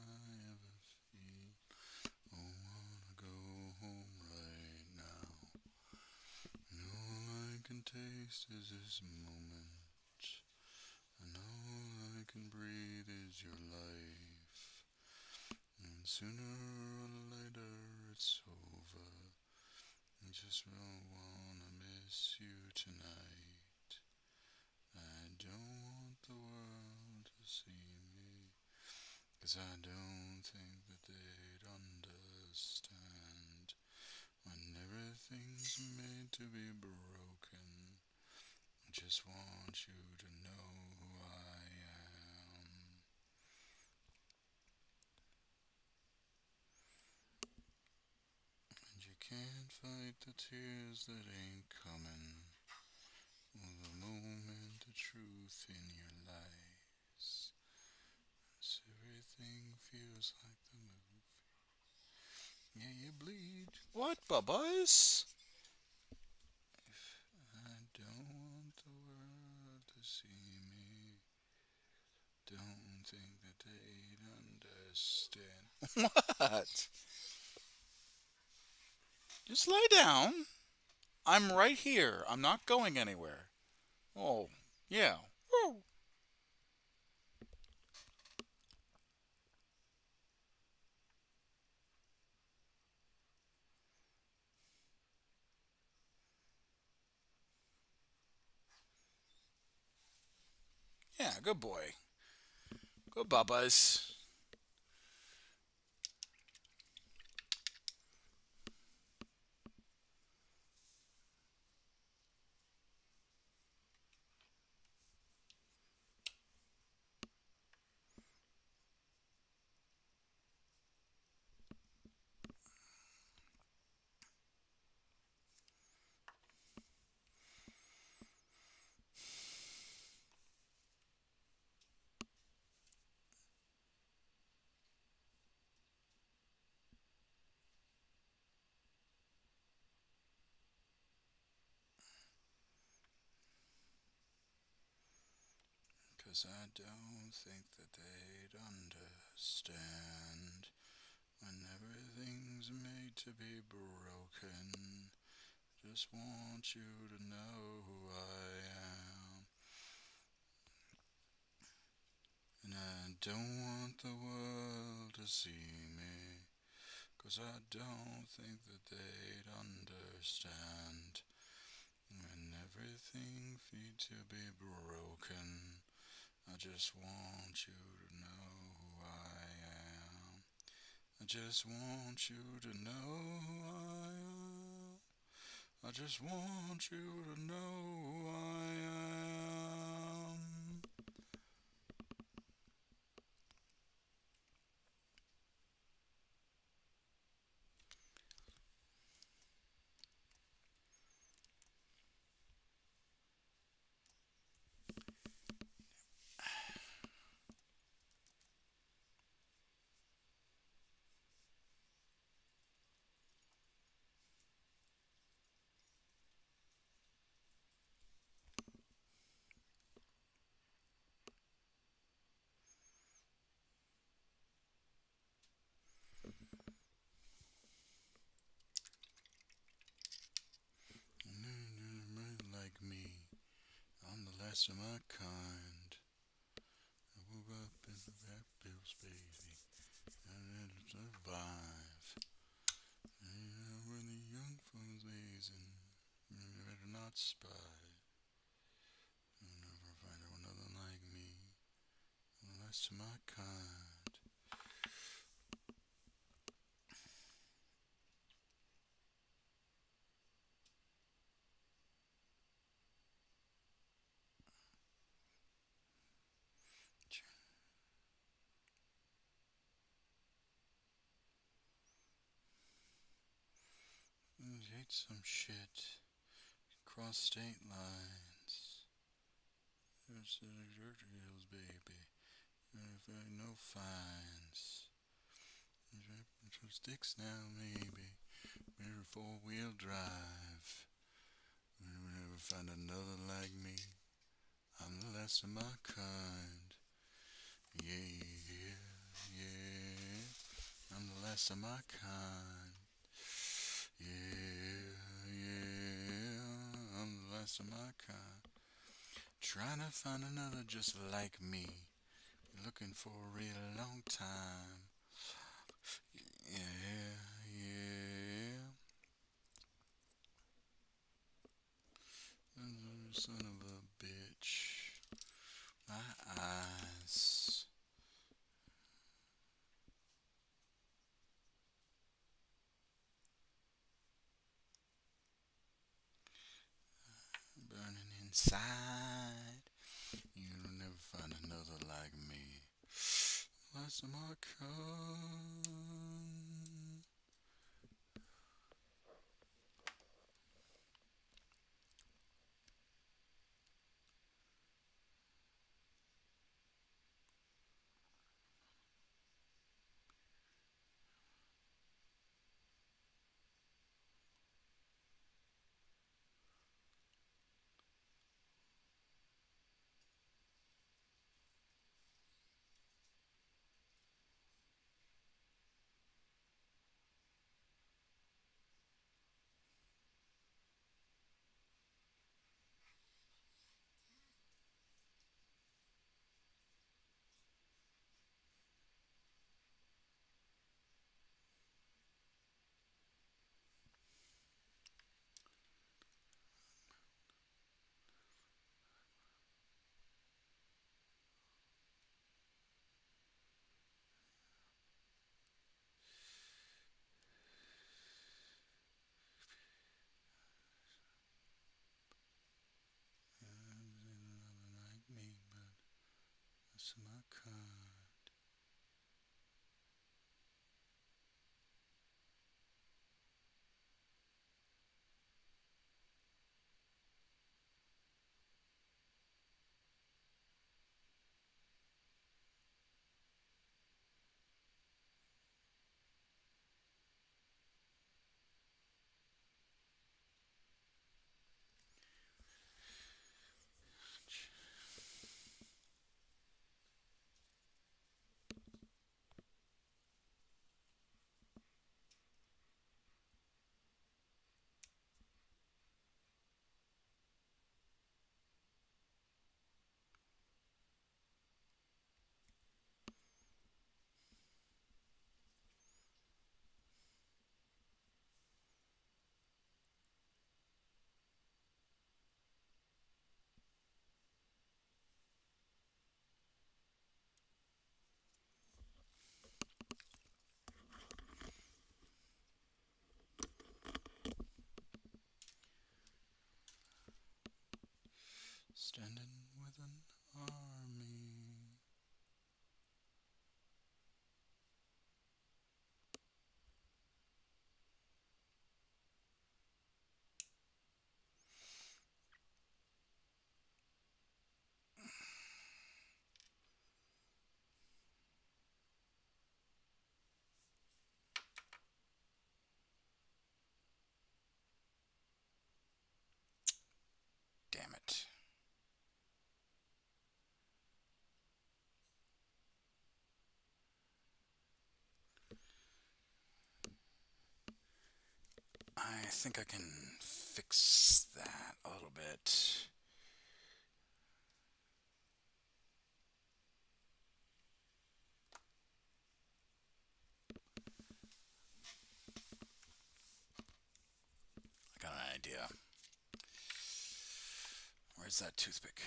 ever feel. Oh, wanna go home right now. And all I can taste is this moment. And all I can breathe is your life. And sooner or later it's over. I just don't wanna miss you tonight. I don't want the world to see me, 'cause I don't think that they'd understand. When everything's made to be broken, I just want you to know who I am. And you can't fight the tears that ain't coming, or the moment of truth in your lies. So everything feels like the movie. Yeah, you bleed. What, Bubba's? I don't want the world to see me. Don't think that they'd understand. What? Just lay down. I'm right here. I'm not going anywhere. Oh, yeah. Woo. Yeah, good boy. Good Bubba's. Cause I don't think that they'd understand. When everything's made to be broken, just want you to know who I am. And I don't want the world to see me, 'cause I don't think that they'd understand. When everything needs to be broken, I just want you to know who I am. I just want you to know who I am. I just want you to know who I am. Like me, I'm the last of my kind. I woke up in the rat bills, baby, and had to survive. And when the young folks lazing, you better not spy. You'll never find another like me, I'm the last of my kind. Hate some shit. Cross state lines. There's the dirt hills, baby. No fines. Some sticks now, maybe. Maybe 4-wheel drive. We'll never find another like me. I'm the last of my kind. Yeah, yeah. I'm the last of my kind. Yeah, yeah. I'm the last of my kind. Trying to find another just like me. Looking for a real long time. Yeah, yeah. Son of a bitch. My eyes. Burning inside. You'll never find another like me. Last of my kind. Like me, but last of my kind. Standing with an army. Damn it. I think I can fix that a little bit. I got an idea. Where's that toothpick?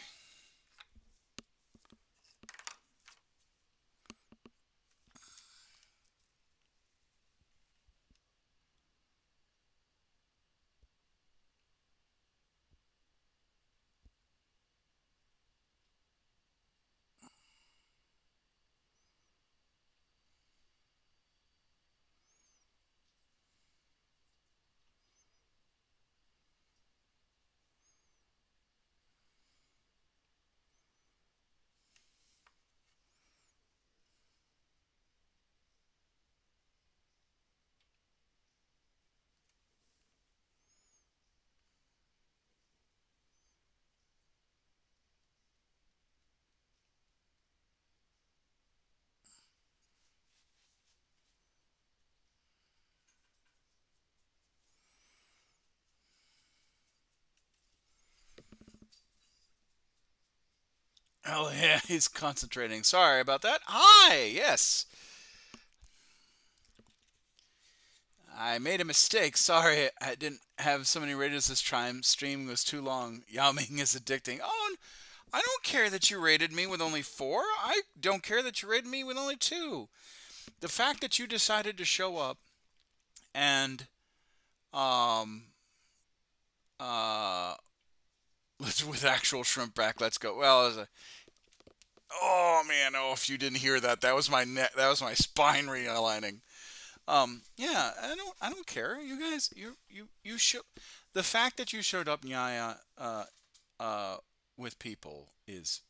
Oh yeah, he's concentrating. Sorry about that. Hi, yes. I made a mistake. Sorry, I didn't have so many ratings this time. Stream was too long. Yao Ming is addicting. Oh, I don't care that you rated me with only 4. I don't care that you rated me with only 2. The fact that you decided to show up and um uh let's with actual shrimp back. Let's go. Well, as a, oh man, oh if you didn't hear that, that was my neck. That was my spine realigning. Yeah, I don't care. You guys, you show the fact that you showed up, Nyaya, uh, with people is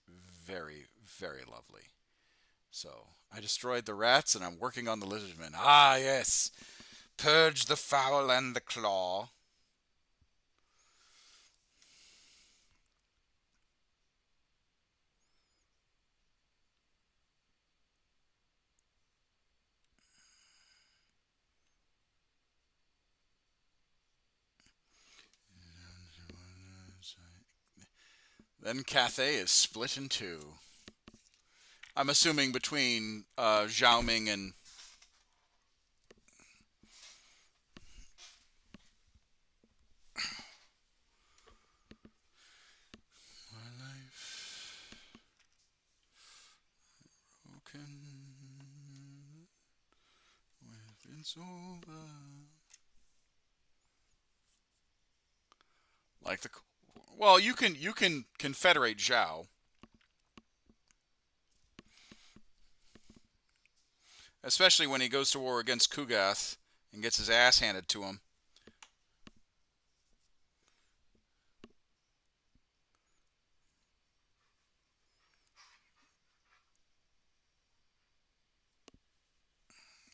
very, very lovely. So I destroyed the rats, and I'm working on the lizardmen. Ah, yes, purge the foul and the claw. Then Cathay is split in two. I'm assuming between Zhao Ming and my life broken with it's over. Like the well, you can confederate Zhao, especially when he goes to war against Kugath and gets his ass handed to him.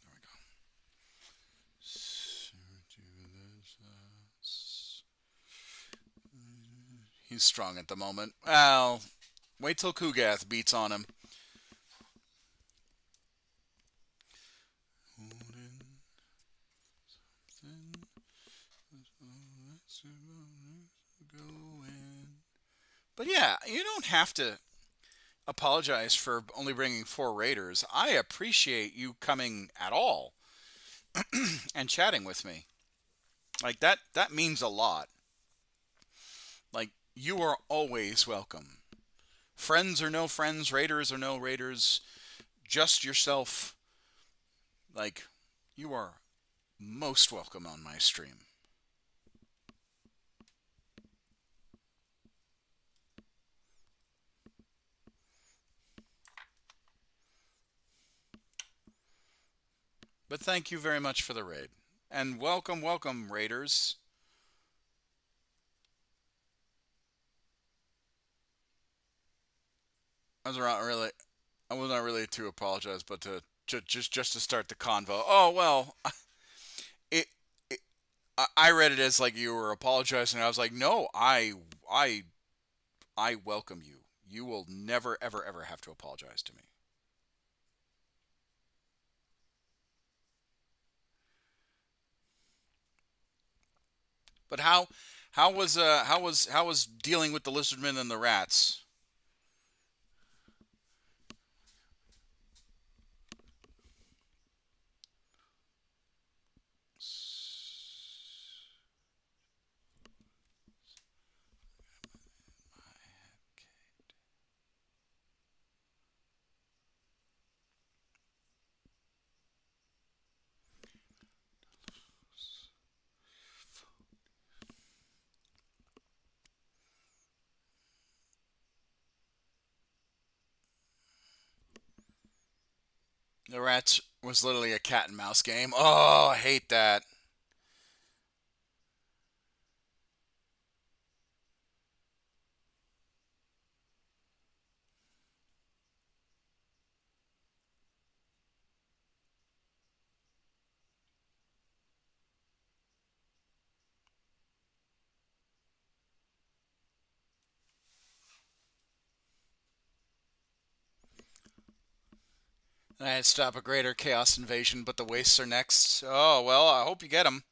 There we go. He's strong at the moment. Well, wait till Kugath beats on him. But yeah, you don't have to apologize for only bringing 4 raiders. I appreciate you coming at all and chatting with me. Like that means a lot. Like you are always welcome. Friends or no friends, raiders or no raiders, just yourself. Like you are most welcome on my stream. But thank you very much for the raid. And welcome, welcome, raiders. I was not really, I was not really to apologize, but to just to start the convo. Oh well, it, it I read it as like you were apologizing. I was like, no, I I welcome you. You will never ever ever have to apologize to me. But how was dealing with the lizardmen and the rats? The rats was literally a cat and mouse game. Oh, I hate that. I had to stop a greater chaos invasion, but the wastes are next. Oh well, I hope you get them.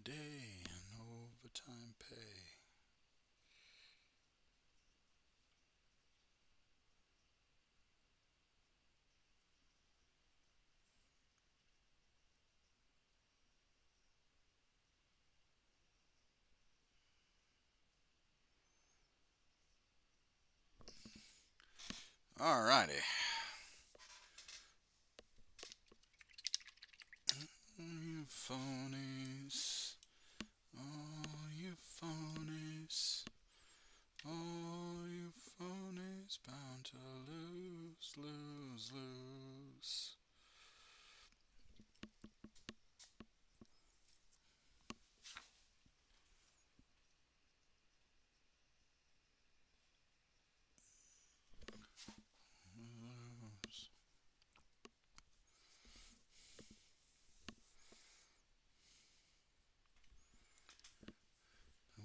day and overtime pay. Alrighty. You phonies. Oh, you phonies. Oh, you phonies. Bound to lose, lose, lose. Lose.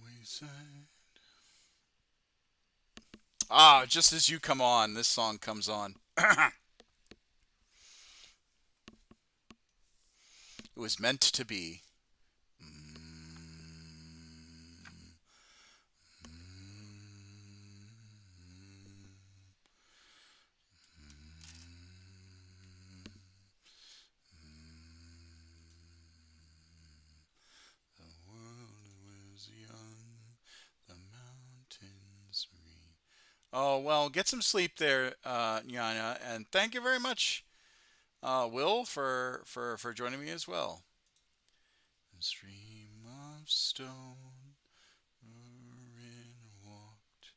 We said. Ah, just as you come on, this song comes on. It was meant to be. The world was young, the mountains green. Oh, well, get some sleep there, Nyana, and thank you very much, Will, for joining me as well. A stream of stone wherein walked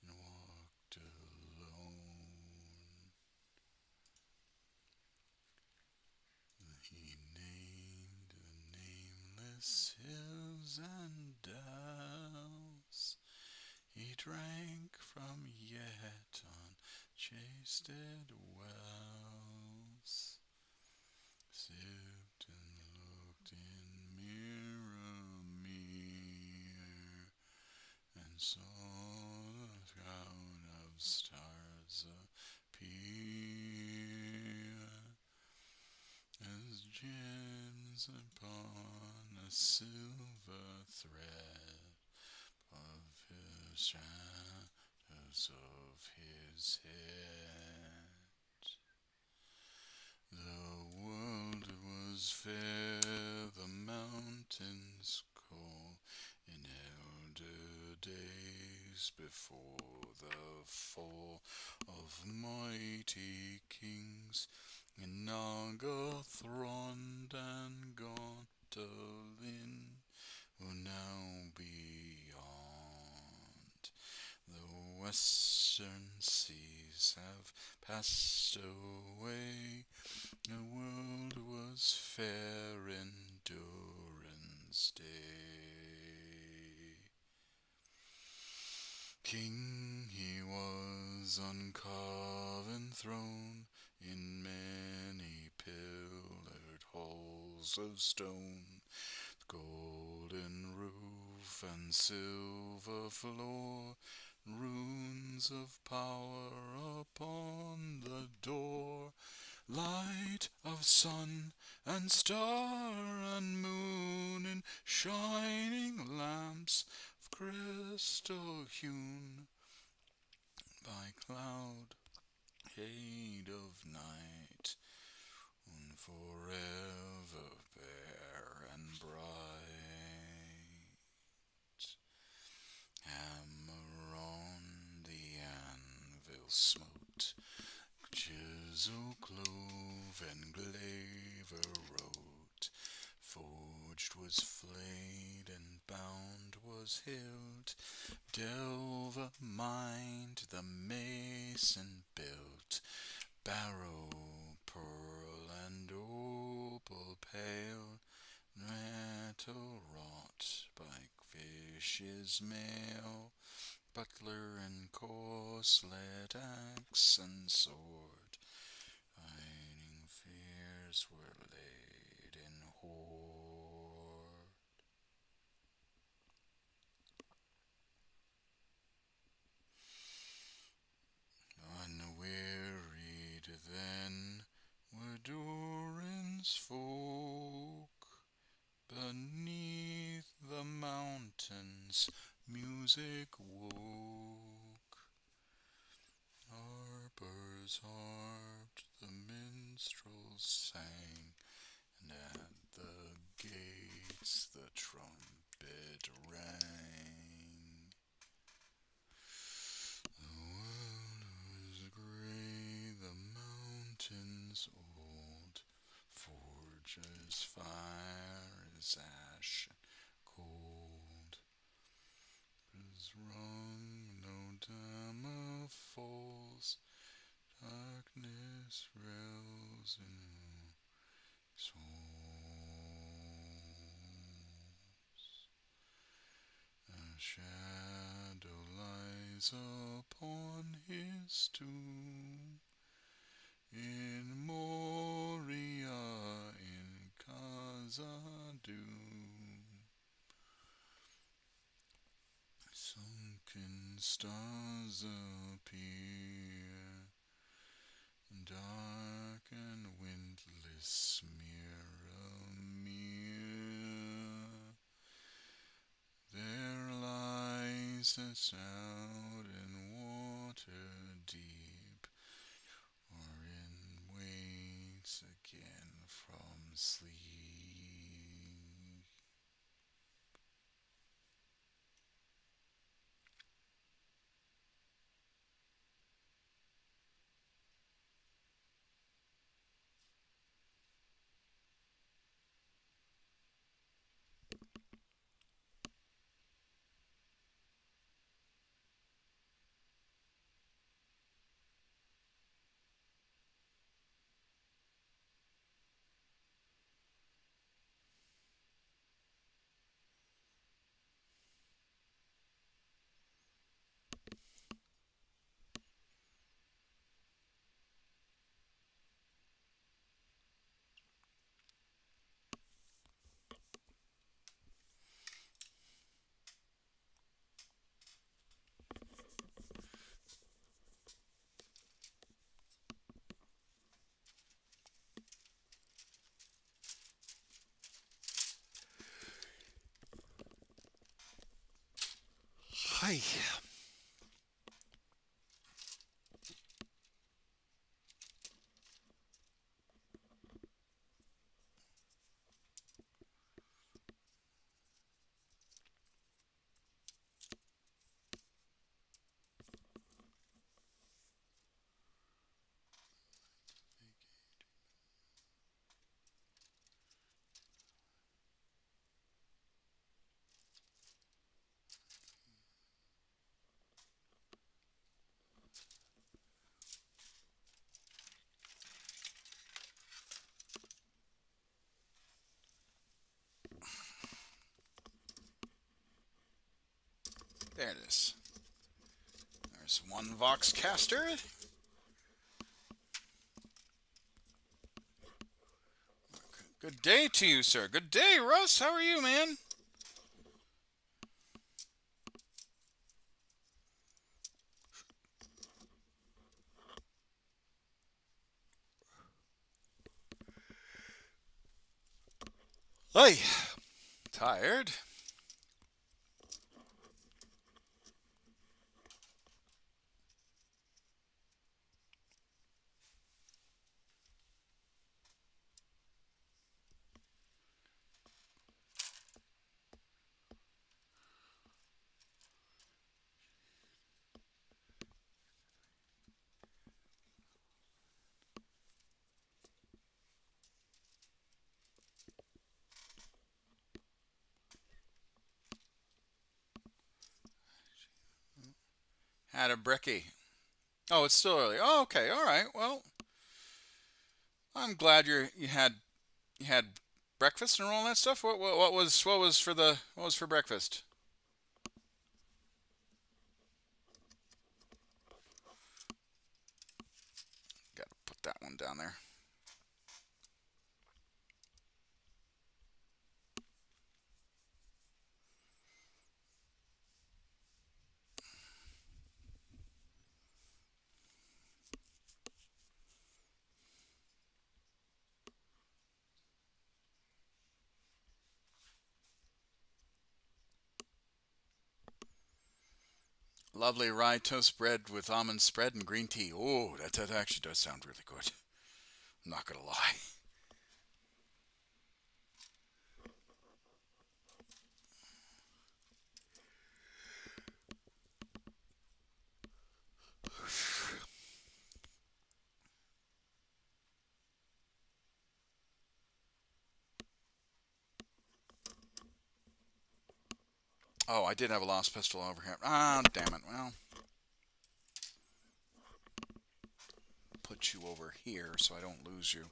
and walked alone. He named the nameless hills and dales. He drank from yet unchased wells. Sipped and looked in mirror, and saw the crown of stars appear as gems upon a silver thread of his shadows of his head. The world was fair, the mountains cold, in elder days before the fall of mighty kings, in Nagathron and Gondolin, who now beyond the western seas have passed away. The world was fair in Durin's day. King he was on carven throne, in many pillared halls of stone, golden roof and silver floor, runes of power upon the door, light of sun and star and moon in shining lamps of crystal hewn by cloud shade of night, and forever bare and bright. Hammer on the anvil smote, chisel clove and glaver wrote, forged was flayed and bound was hilt, delver mined the mason built, barrow, pearl and opal pale, metal wrought by fish's mail, butler and corselet, axe and sword, hiding fears were laid in hoard. Unwearied then were Durin's folk beneath mountains music woke. Harpers harped, the minstrels sang, and at the gates the trumpet rang. The world was grey, the mountains old, forges fire as ash cold. Is rung, no dama falls, darkness rails in souls. A shadow lies upon his tomb, in Moria, in Khazad-dûm. Sunken stars appear, dark and windless mirror. There lies a sound in water deep, or in waits again from sleep. Hi. There it is. There's one Voxcaster. Good day to you, sir. Good day, Russ. How are you, man? Hey, tired? Had a brekkie. Oh, it's still early. Oh, okay. All right. Well, I'm glad you had breakfast and all that stuff. What was for breakfast? Got to put that one down there. Lovely rye toast bread with almond spread and green tea. Oh, that actually does sound really good. I'm not gonna lie. Oh, I did have a lost pistol over here. Ah, damn it. Well, put you over here so I don't lose you.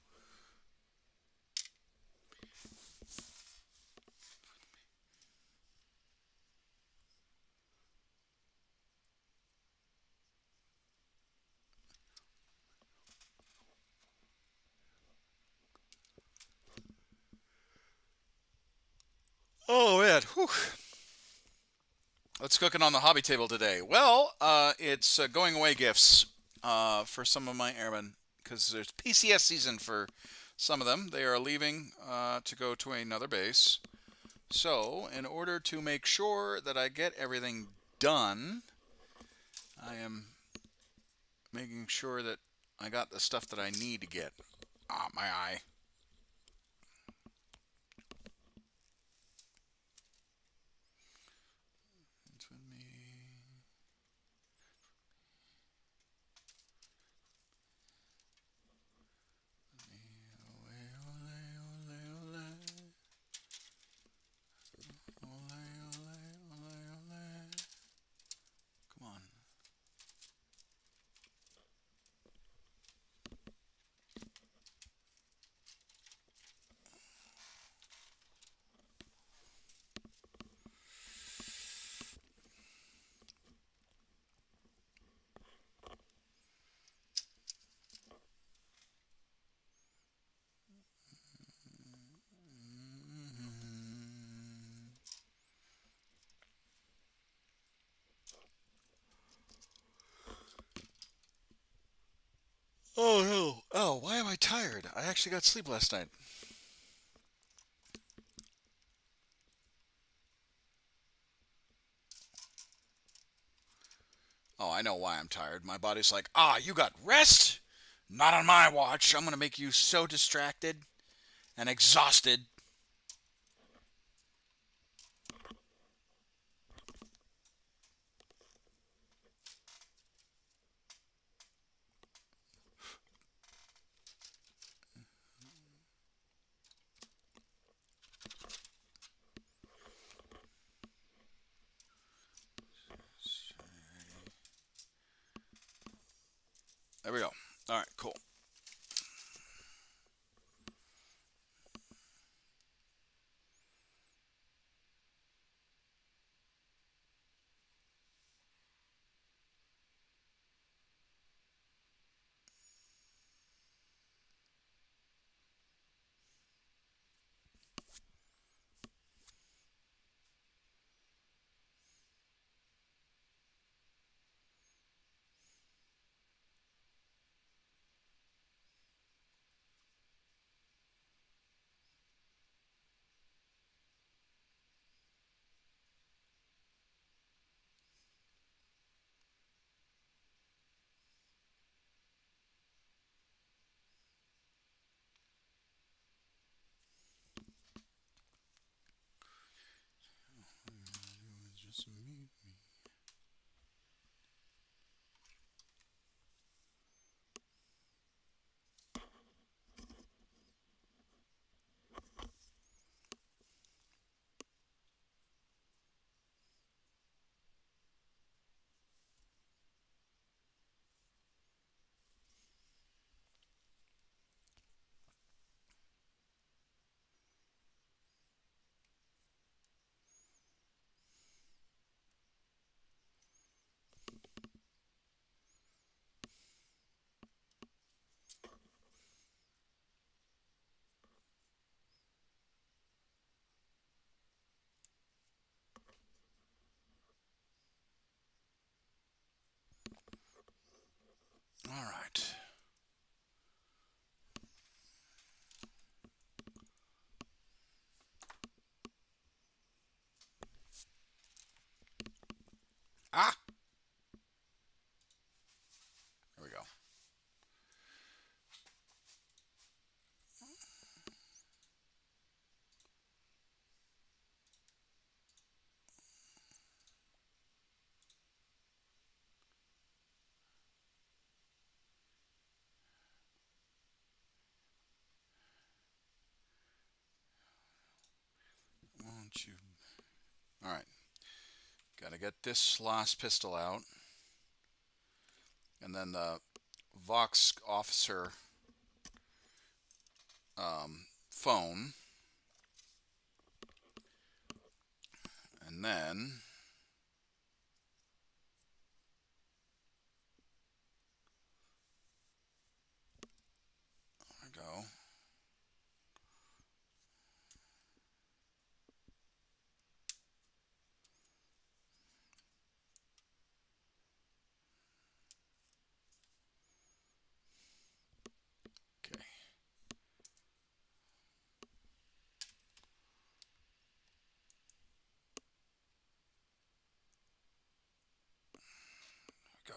Oh, man. Whew. What's cooking on the hobby table today? Well, it's going away gifts for some of my airmen because there's PCS season for some of them. They are leaving to go to another base. So, in order to make sure that I get everything done, I am making sure that I got the stuff that I need to get. Ah, my eye. It's with me. Come on. Oh no. Oh, why am I tired? I actually got sleep last night. Oh, I know why I'm tired. My body's like, you got rest? Not on my watch. I'm going to make you so distracted and exhausted. There we go. All right, cool. don't you... Alright. Gotta get this last pistol out. And then the Vox officer phone. And then... There we go. Okay. There we go.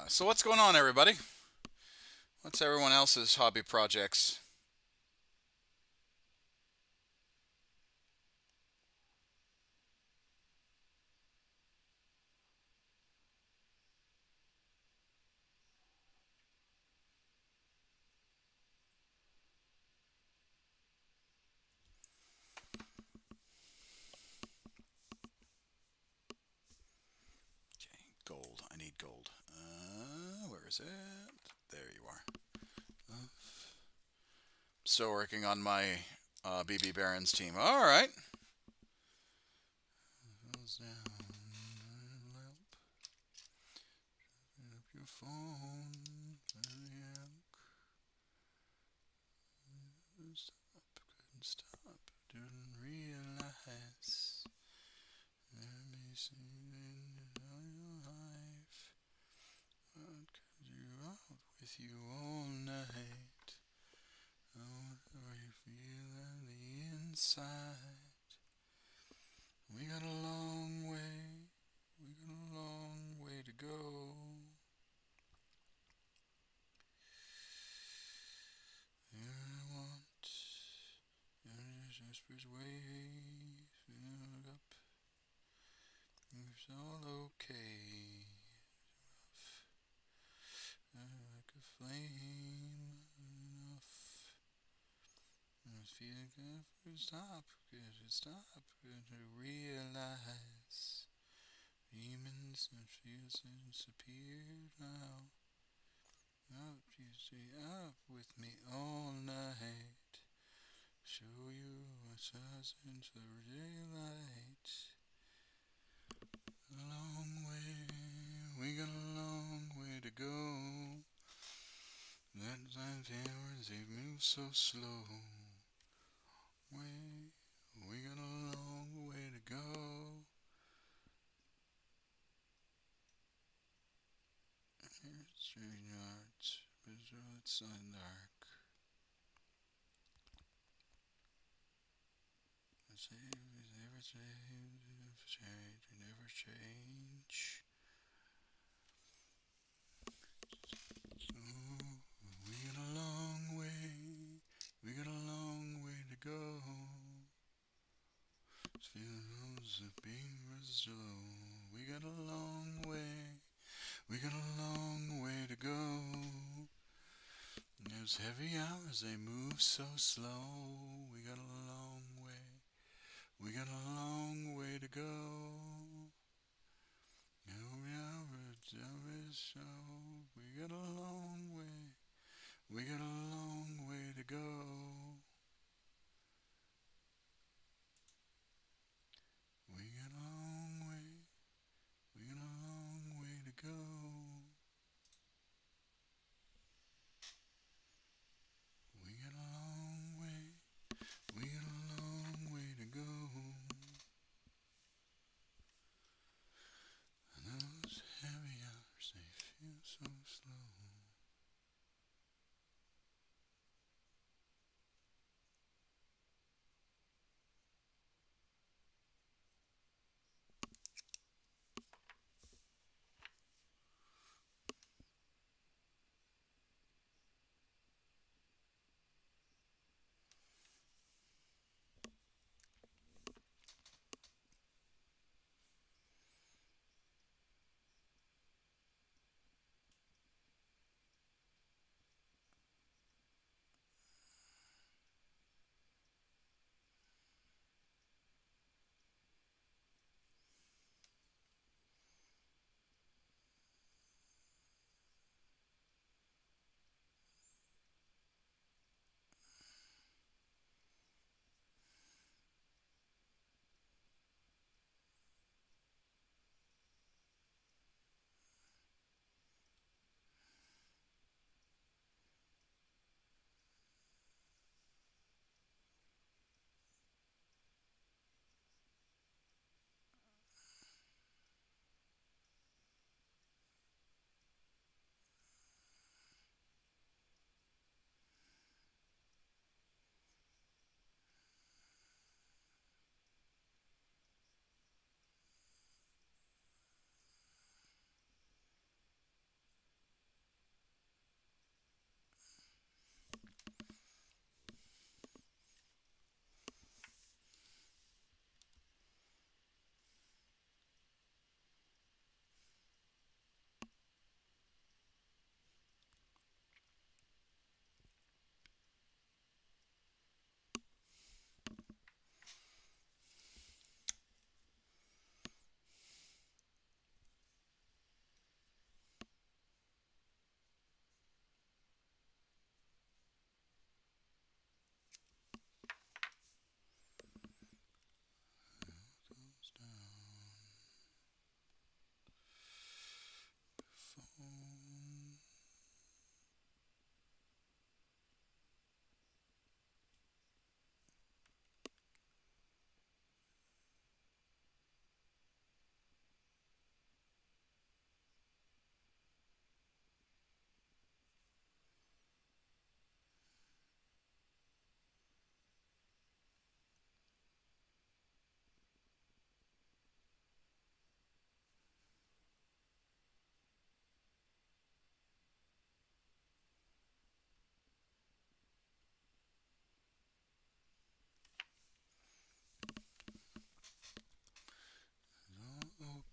So what's going on, everybody? What's everyone else's hobby projects? Okay, gold. I need gold. Where is it? There you are. Still working on my BB Barons team. All right. Your phone. Couldn't stop. Didn't realize. Let me see in your life. What could you out with you all night? Whatever you feel on the inside. We got a long way. We got a long way to go. Whispers wave, look up. It's all okay. Like a flame enough. I feel good for stop. Good to stop. Good to realize. Demons and fears disappeared now. Up, you stay up with me all night. Show you what's us into the daylight. A long way, we got a long way to go. That time cameras, they move so slow. We got a long way to go. Here's straight yards, but it's so dark. Never change. Oh, we got a long way. We got a long way to go. Feels of being slow. We got a long way. We got a long way to go. Those heavy hours, they move so slow. We got a long way. We got a long way to go. We got a long way. We got a long way to go. We got a long way. We got a long way to go. We got a long way. We got a long way to go. And those heavy hours, they feel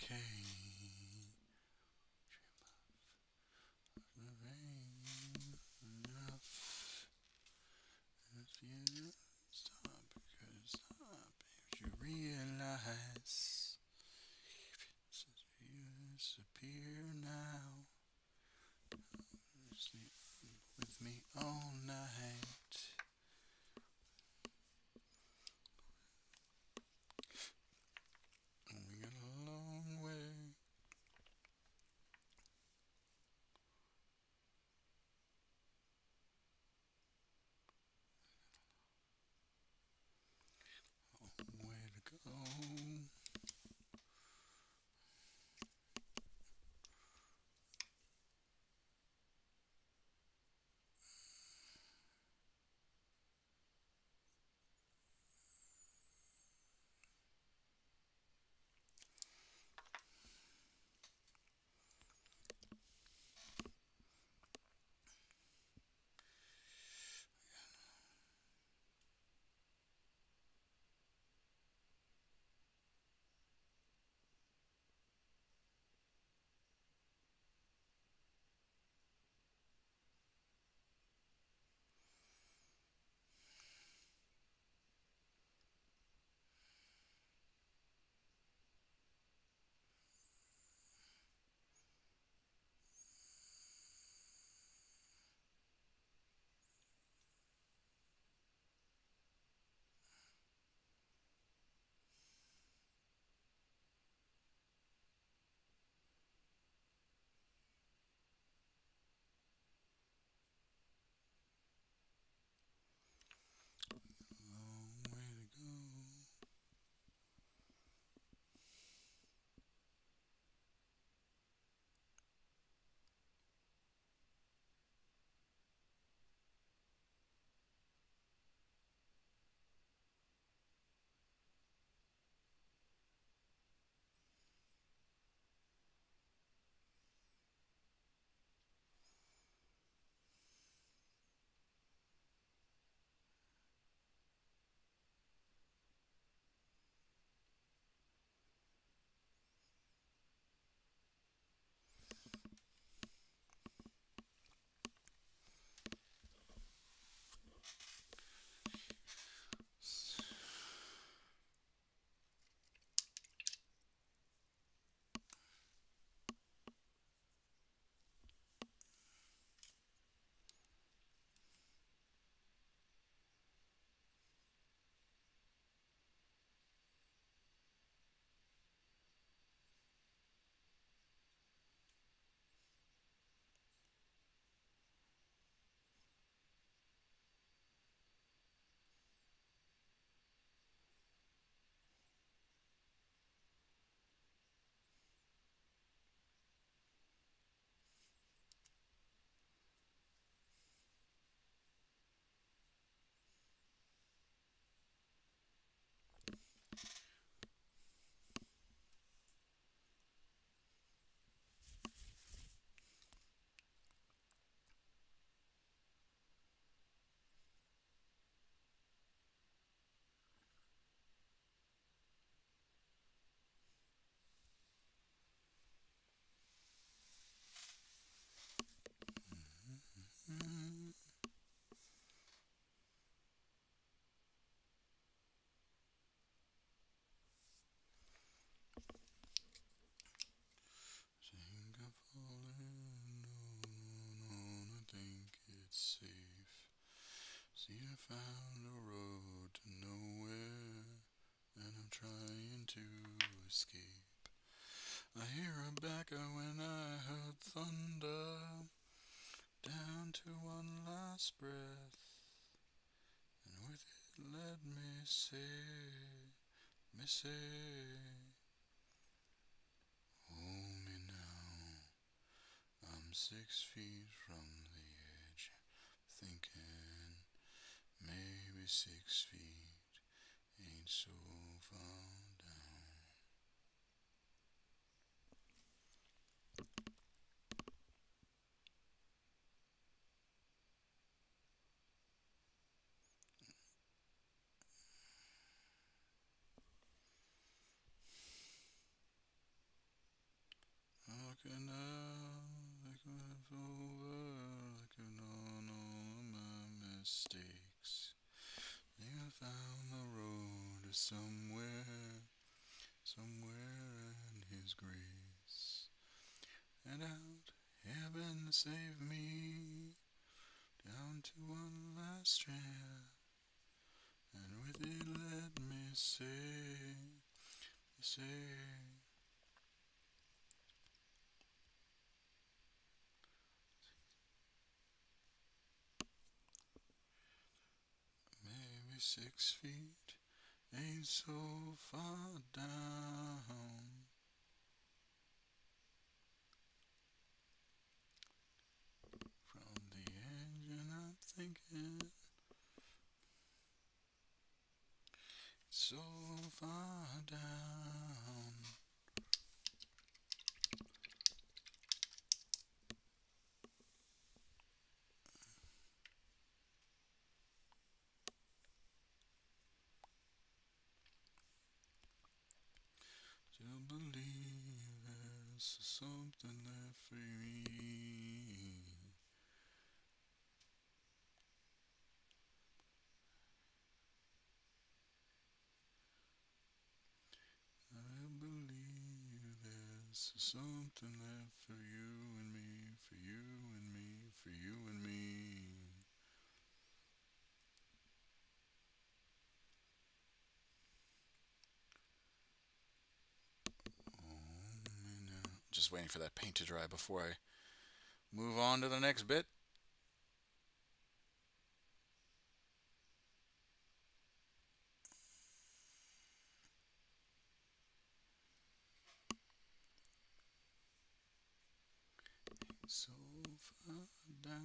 You realize you disappear now. Sleep with me all night. We got a long way. Way to go. Long way to go. Think I've fallen, no, I think it's safe. See, I found a road to nowhere, and I'm trying to escape. I hear a backer when I heard thunder, down to one last breath, and with it let me say, hold me now. I'm 6 feet from the edge, thinking maybe 6 feet ain't so far down. His grace, and out heaven save me, down to one last strand, and with it let me say, maybe 6 feet ain't so far down. From the engine I'm thinking, so far down. Still believe there's something left for me. I believe there's something left for you and me, for you and me, for you and me. Just waiting for that paint to dry before I move on to the next bit. So far down.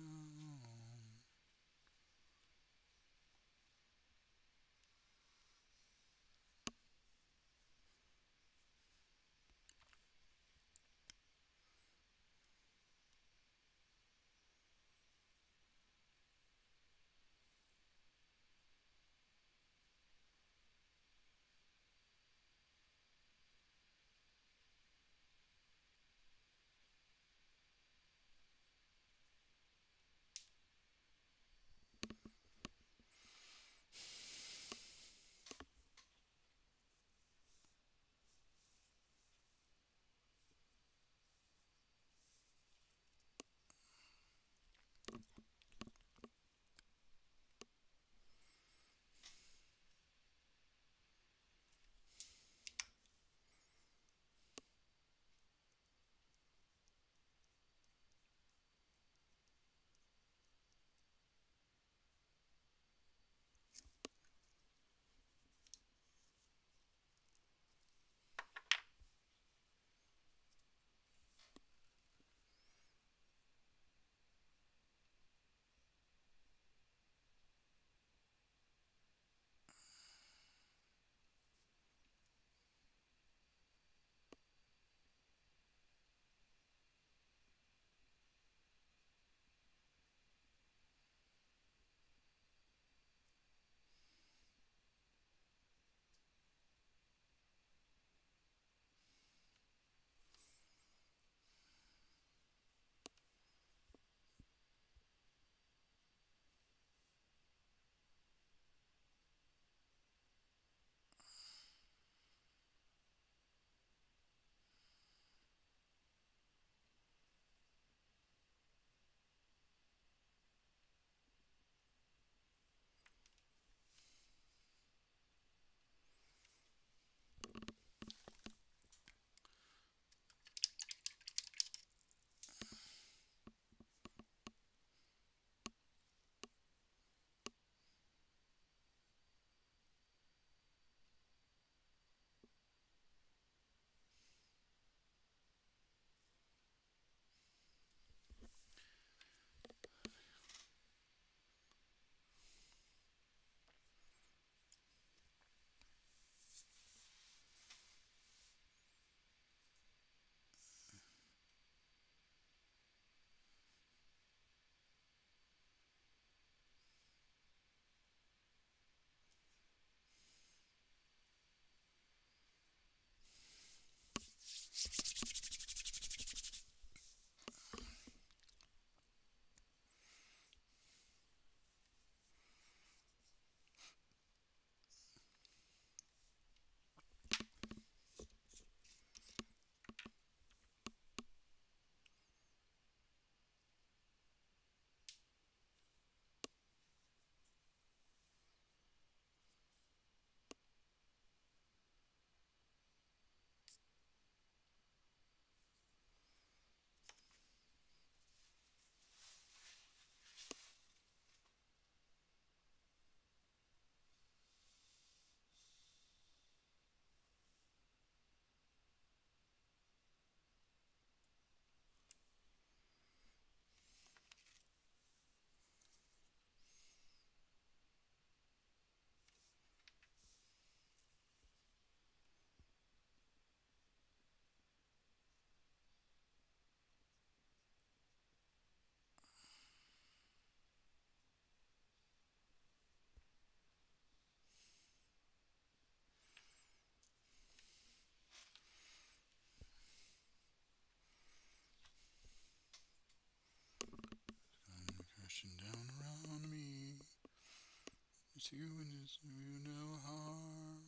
you no harm.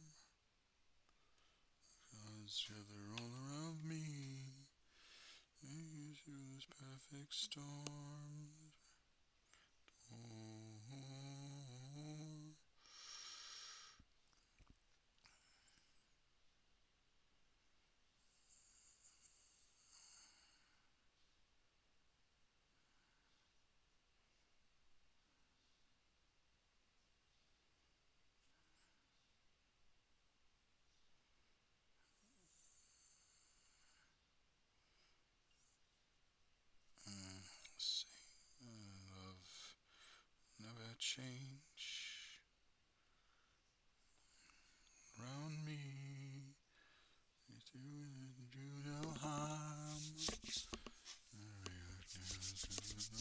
Clouds gather all around me. Take you through this perfect storm. Let's see. Love never change. Around me, do no harm.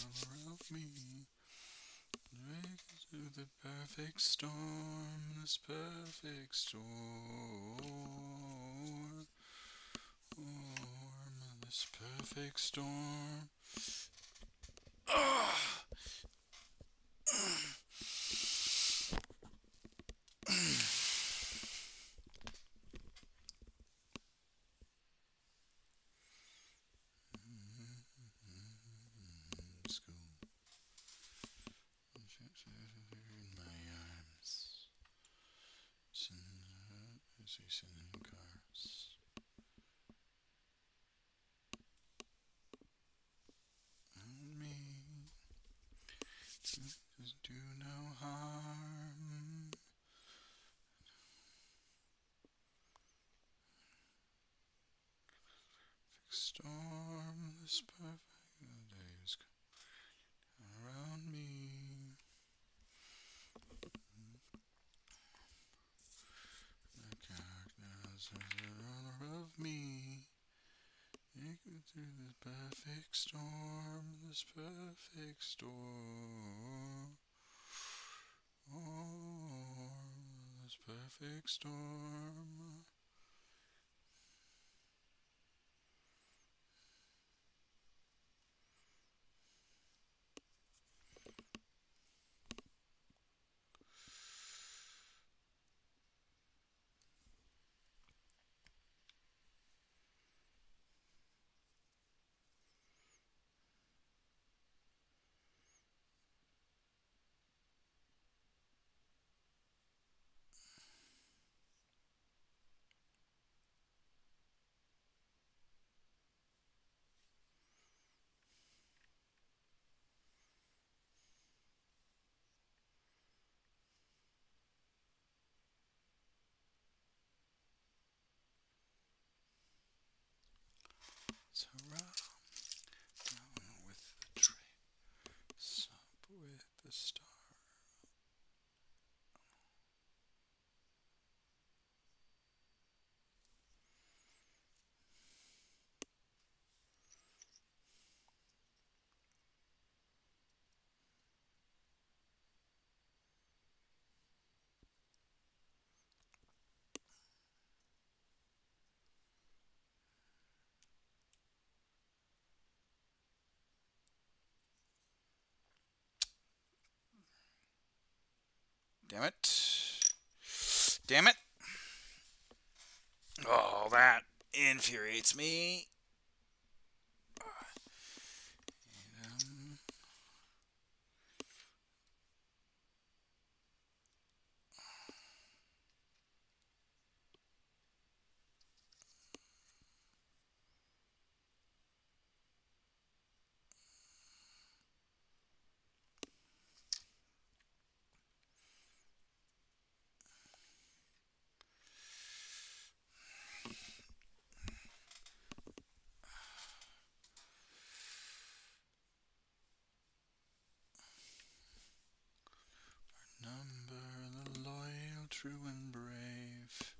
Around me, make it through the perfect storm. This perfect storm. This perfect storm. Sending cars. And me just do no harm. Storm this perfect days around me. The characters are all of me. Take it through this perfect storm. This perfect storm. This perfect storm. So round with the trace, up with the star. Damn it. Damn it. Oh, that infuriates me. Number the loyal, true and brave.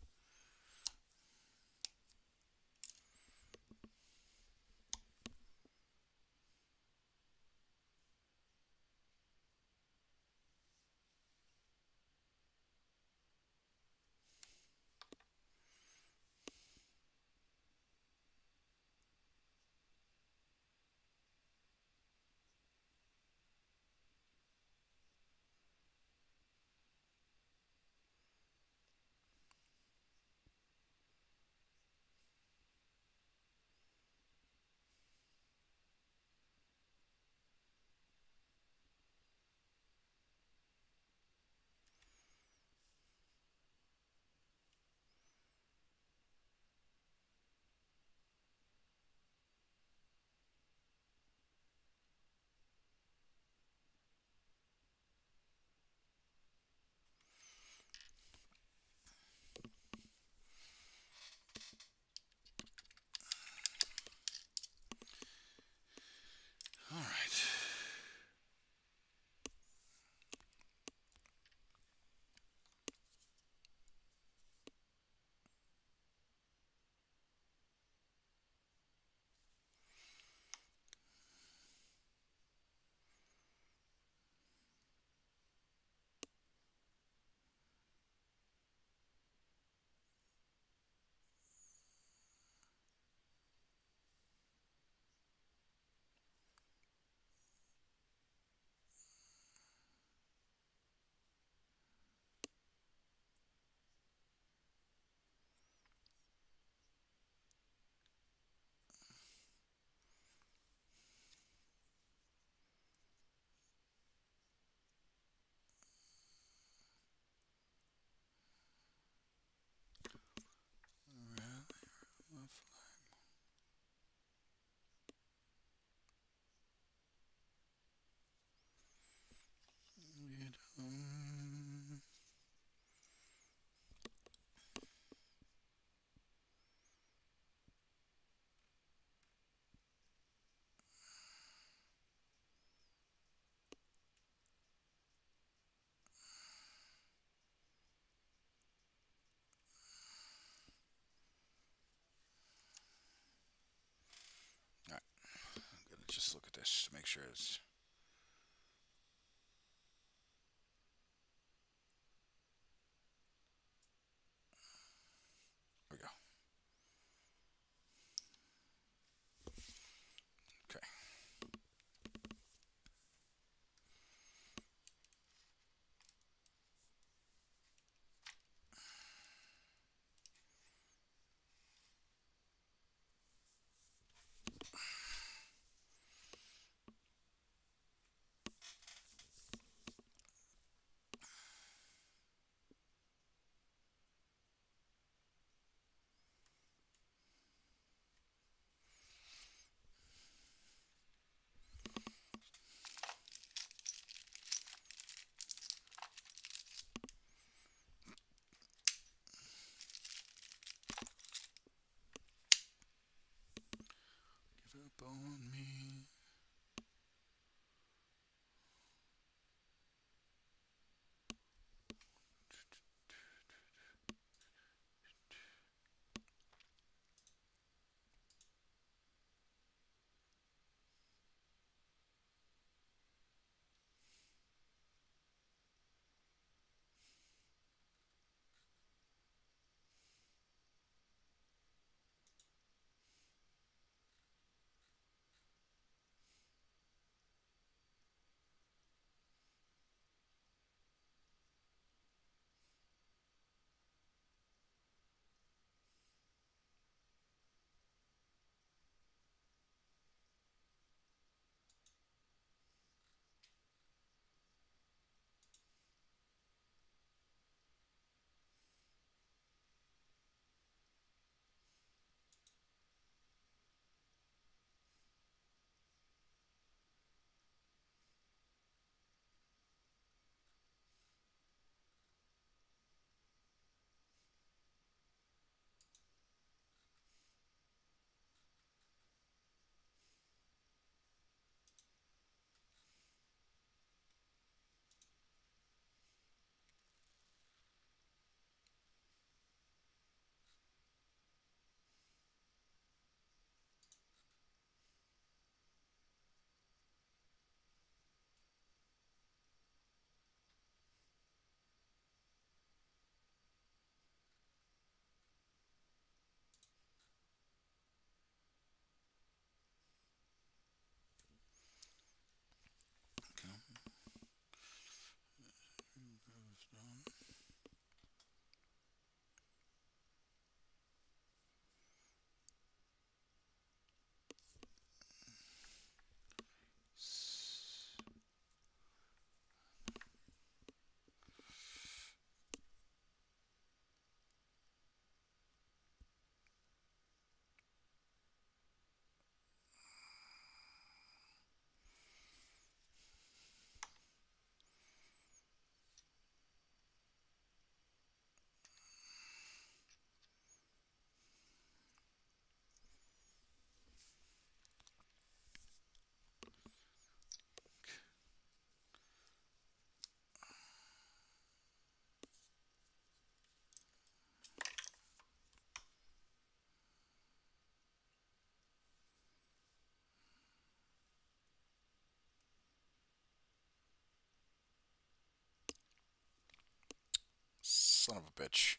pictures. There we go. Okay. Give up on me. Son of a bitch.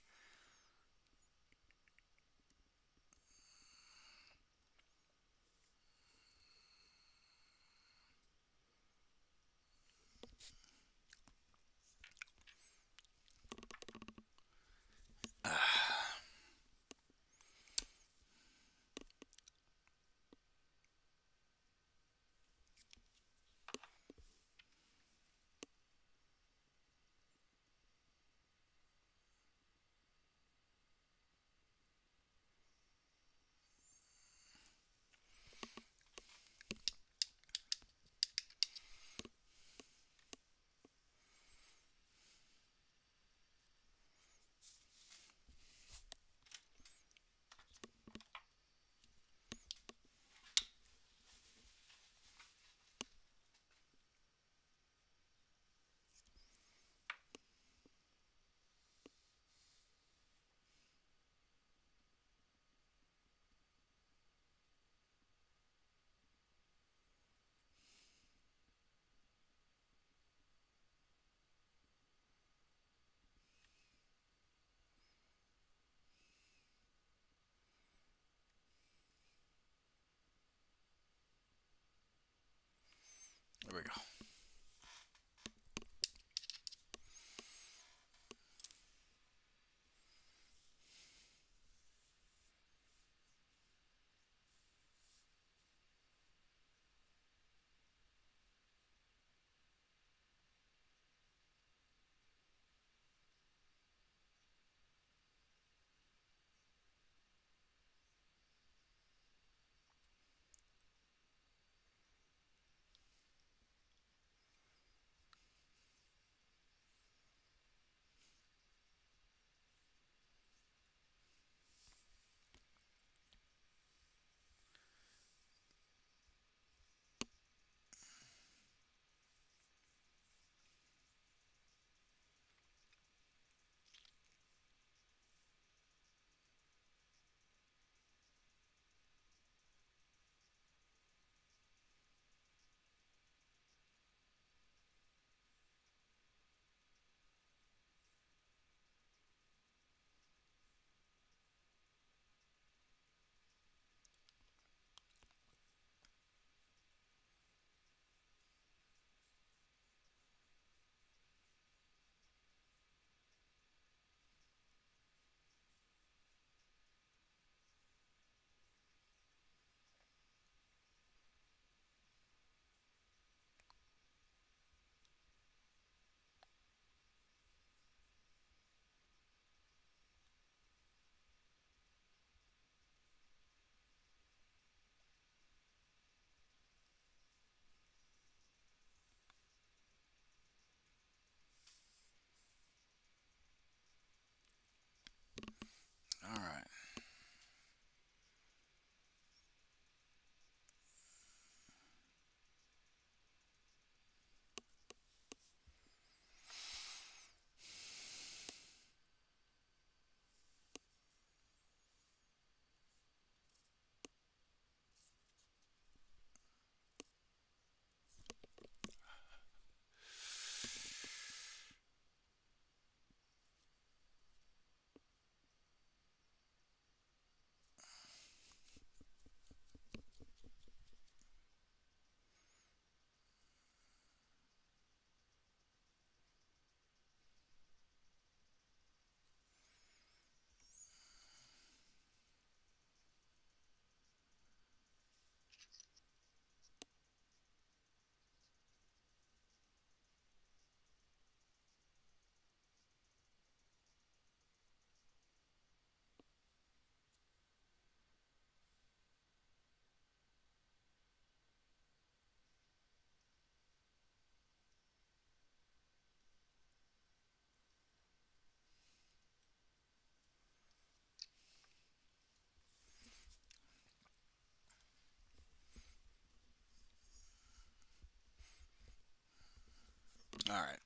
All right.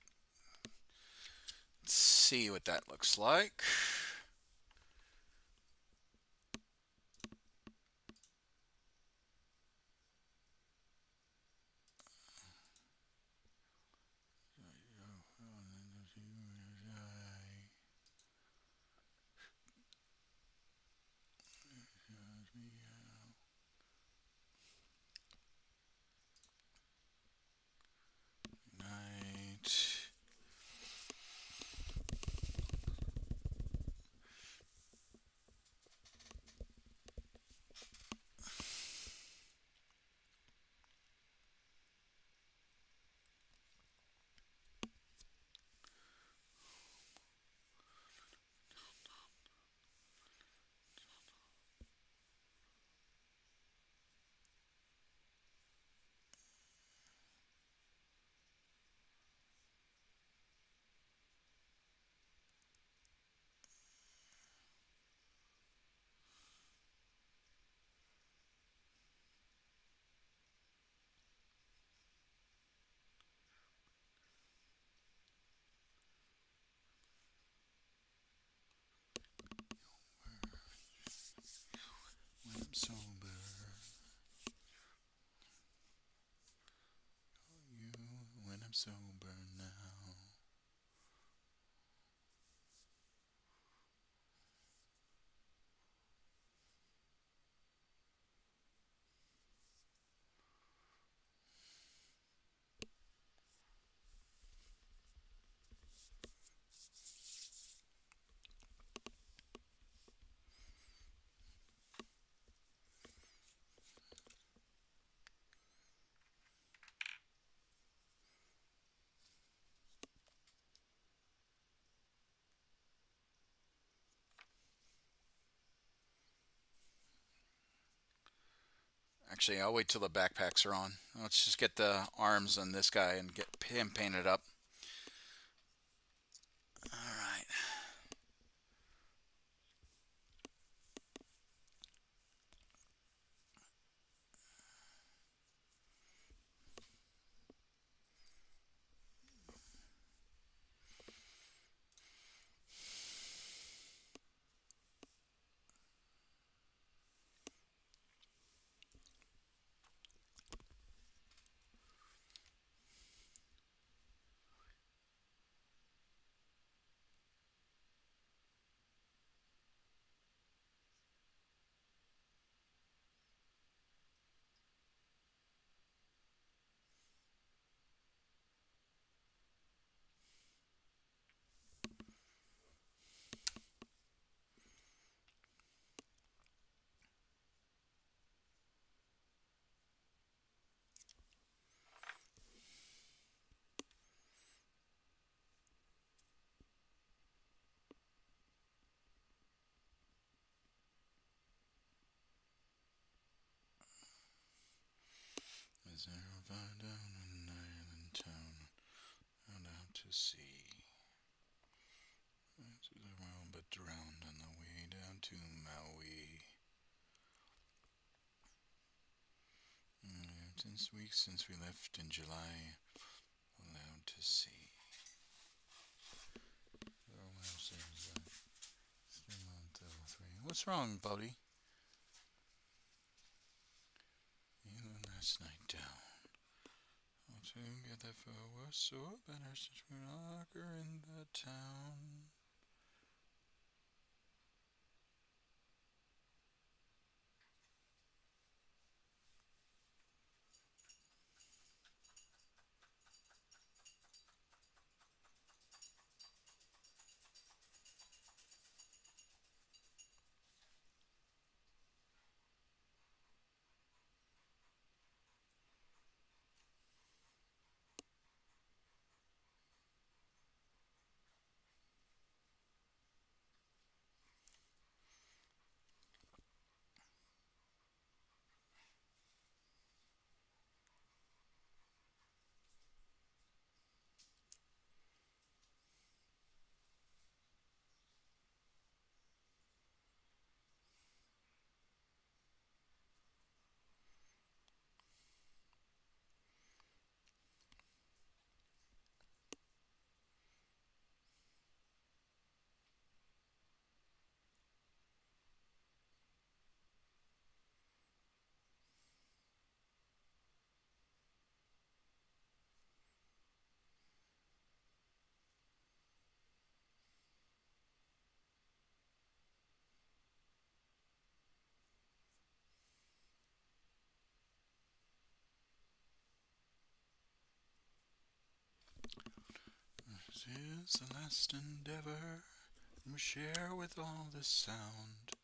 Let's see what that looks like. Night. When I'm sober. You when I'm sober now. Actually, I'll wait till the backpacks are on. Let's just get the arms on this guy and get him painted up. All right. Is there a fire down in an island town? Out to sea. To the world but drowned on the way down to Maui. Since weeks since we left in July, allowed to sea. What's wrong, buddy? You last night down. I'll soon get that for worse or better since we're no longer in the town. This is the last endeavor we share with all this sound.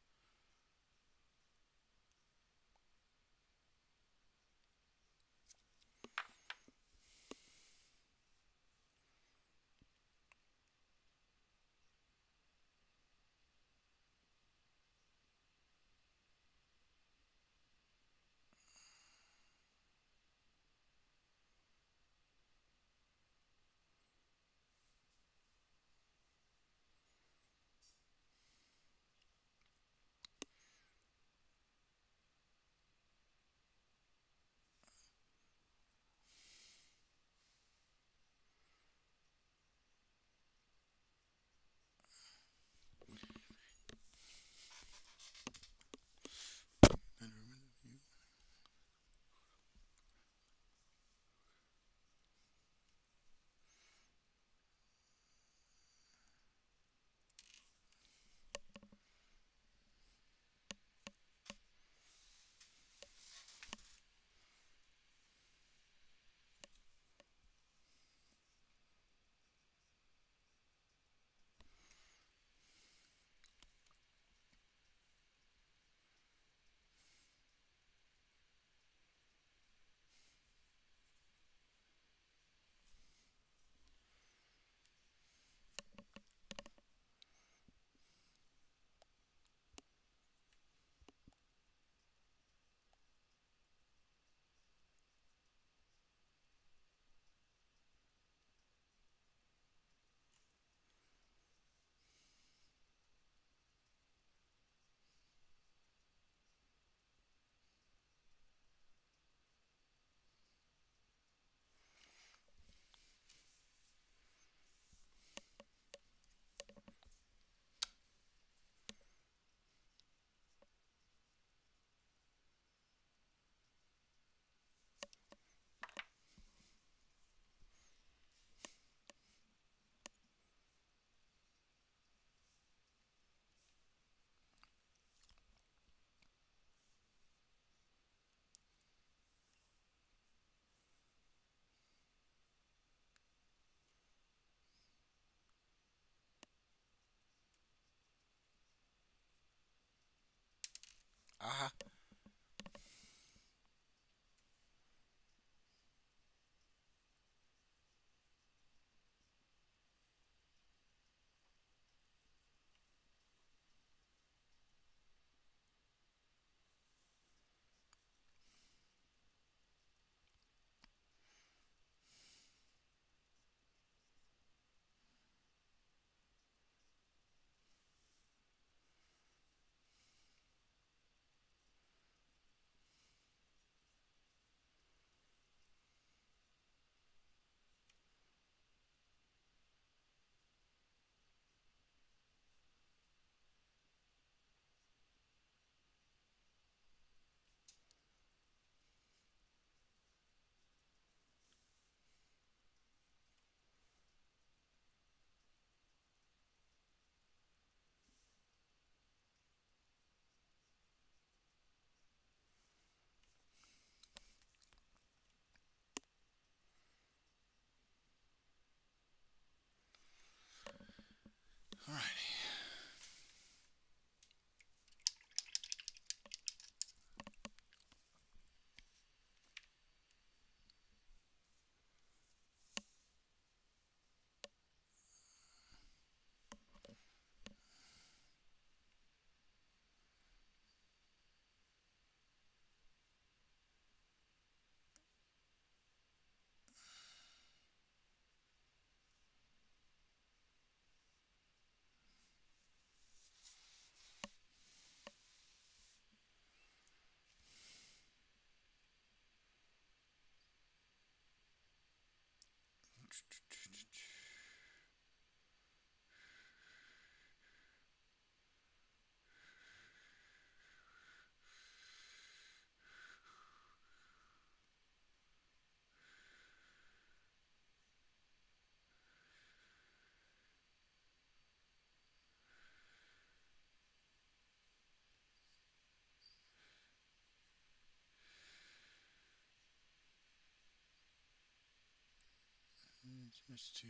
It's just too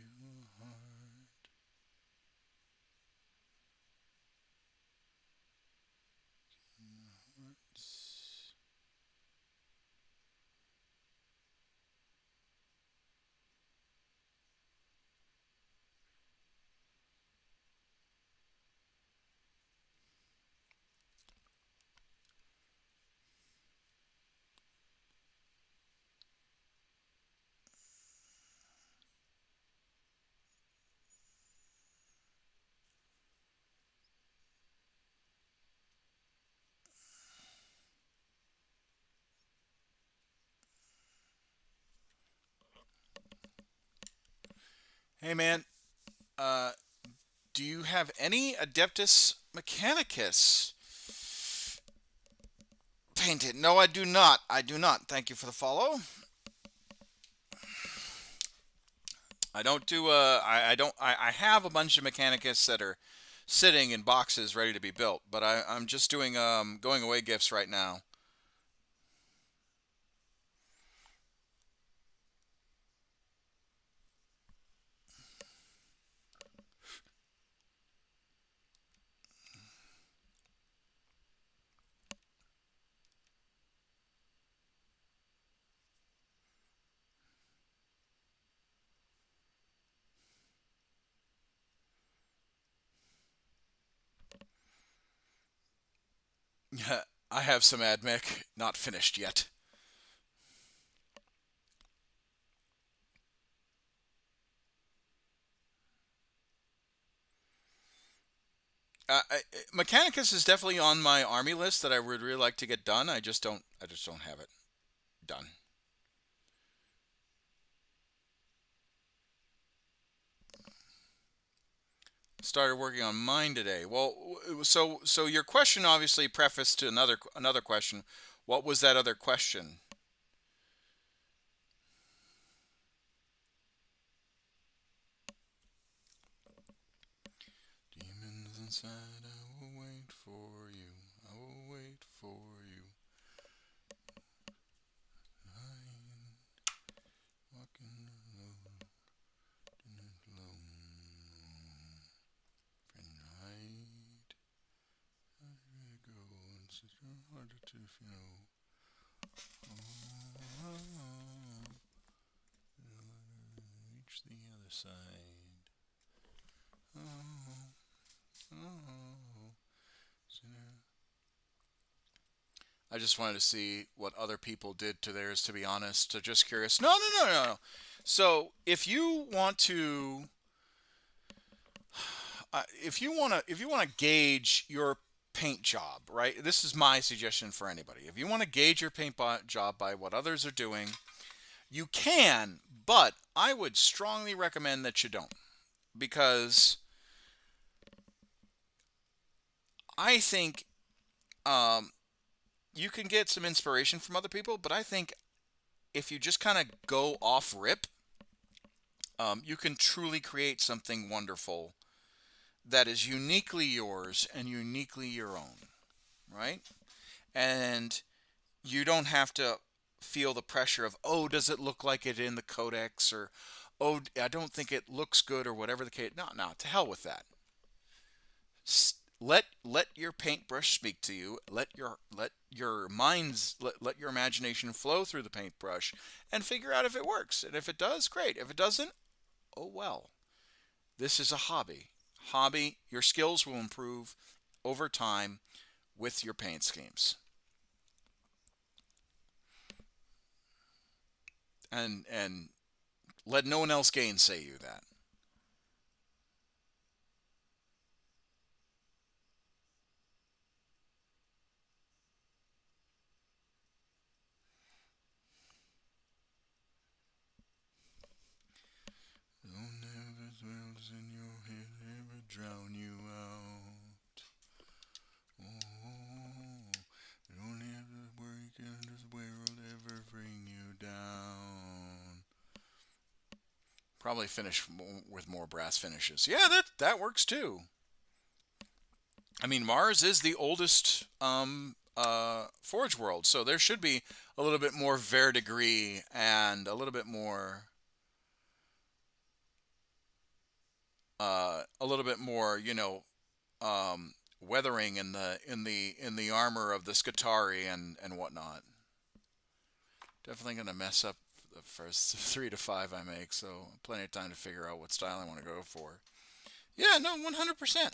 hard. Hearts. Hey man, uh, do you have any Adeptus Mechanicus painted? No, I do not. I do not. Thank you for the follow. I don't do. I don't. I have a bunch of Mechanicus that are sitting in boxes ready to be built, but I'm just doing going away gifts right now. I have some AdMech not finished yet. Mechanicus is definitely on my army list that I would really like to get done. I just don't. I just don't have it done. Started working on mine today. Well, so your question obviously prefaced to another question. What was that other question? Demons inside, I will wait for you. I will wait for you. I'm walking alone, friend, hide. I really go, it's harder to, reach the other side. Oh, oh, sinner. I just wanted to see what other people did to theirs, to be honest. So just curious. No, no, no, no, no. So if you want to gauge your paint job, right? This is my suggestion for anybody. If you want to gauge your paint job by what others are doing, you can, but I would strongly recommend that you don't, because I think you can get some inspiration from other people, but I think if you just kind of go off rip, you can truly create something wonderful that is uniquely yours and uniquely your own, right? And you don't have to feel the pressure of, oh, does it look like it in the codex, or oh, I don't think it looks good, or whatever the case. No, no, to hell with that. Let your paintbrush speak to you. Let your imagination flow through the paintbrush and figure out if it works. And if it does, great. If it doesn't, oh well. This is a hobby. Your skills will improve over time with your paint schemes. And let no one else gainsay you that. Don't never dwells in your head, ever drown you out. Oh, don't ever work in this world, ever bring you down. Probably finish with more brass finishes. Yeah, that works too. I mean, Mars is the oldest Forge world, so there should be a little bit more verdigris and a little bit more a little bit more, weathering in the armor of the Scutari and whatnot. Definitely gonna mess up the first 3 to 5 I make, so plenty of time to figure out what style I want to go for. Yeah, no, 100%.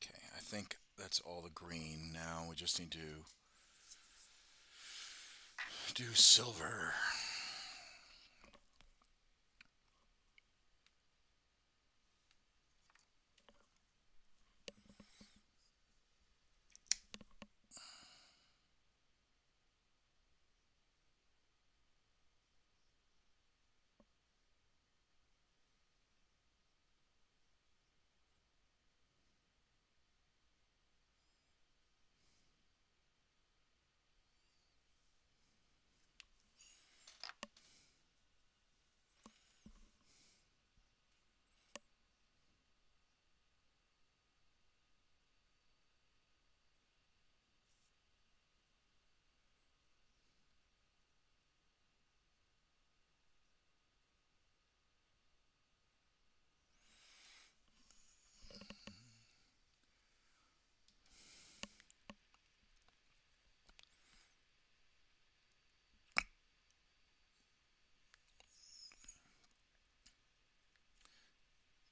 Okay, I think that's all the green. Now we just need to do silver.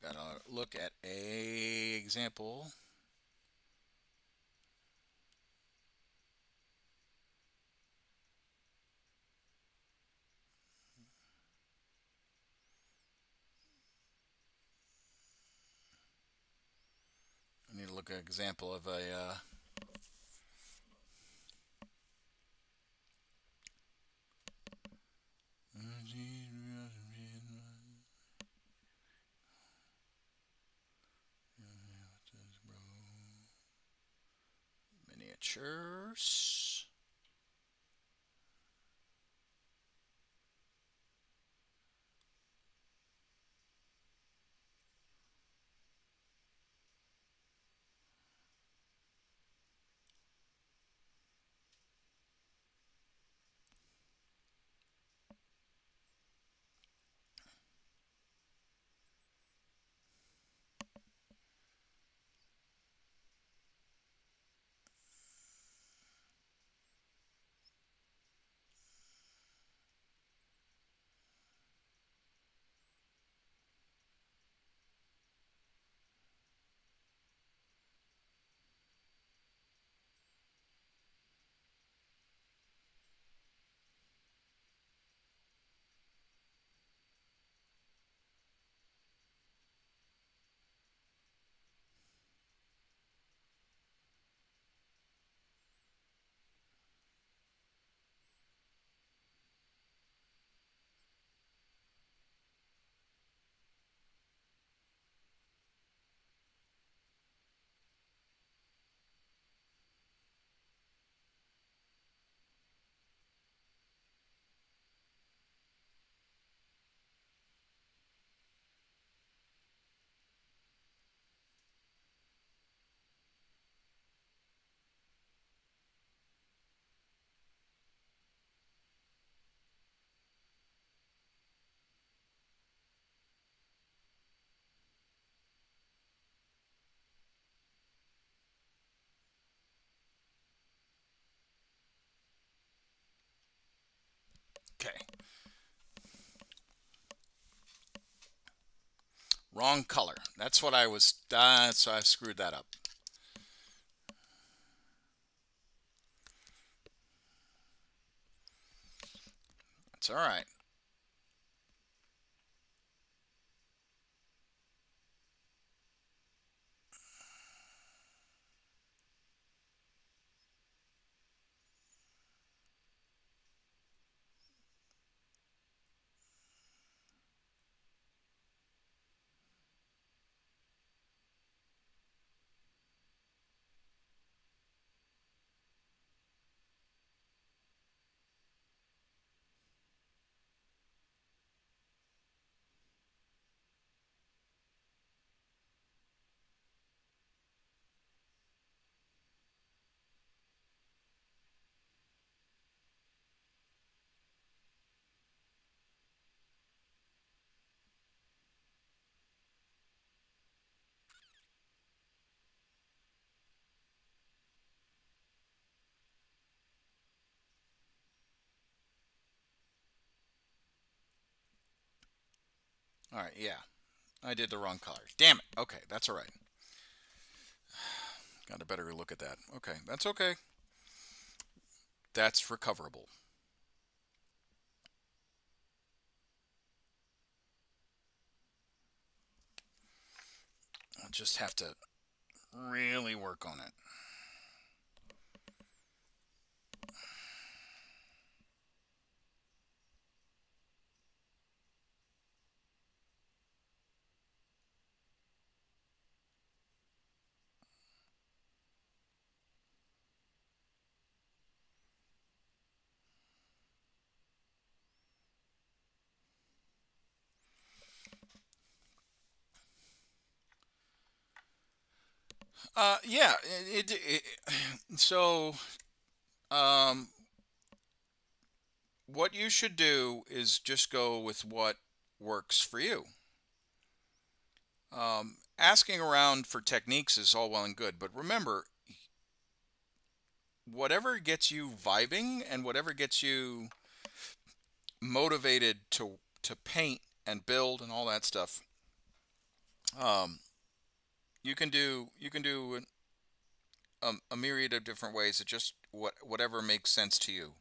Gotta look at a example. I need to look at an example of a Miniatures. Okay. Wrong color. That's what I was. So I screwed that up. It's all right. All right. Yeah. I did the wrong color. Damn it. Okay. That's all right. Got a better look at that. Okay. That's okay. That's recoverable. I'll just have to really work on it. Yeah. So, um, what you should do is just go with what works for you. Asking around for techniques is all well and good, but remember, whatever gets you vibing and whatever gets you motivated to paint and build and all that stuff, um, you can do a myriad of different ways. It just whatever makes sense to you.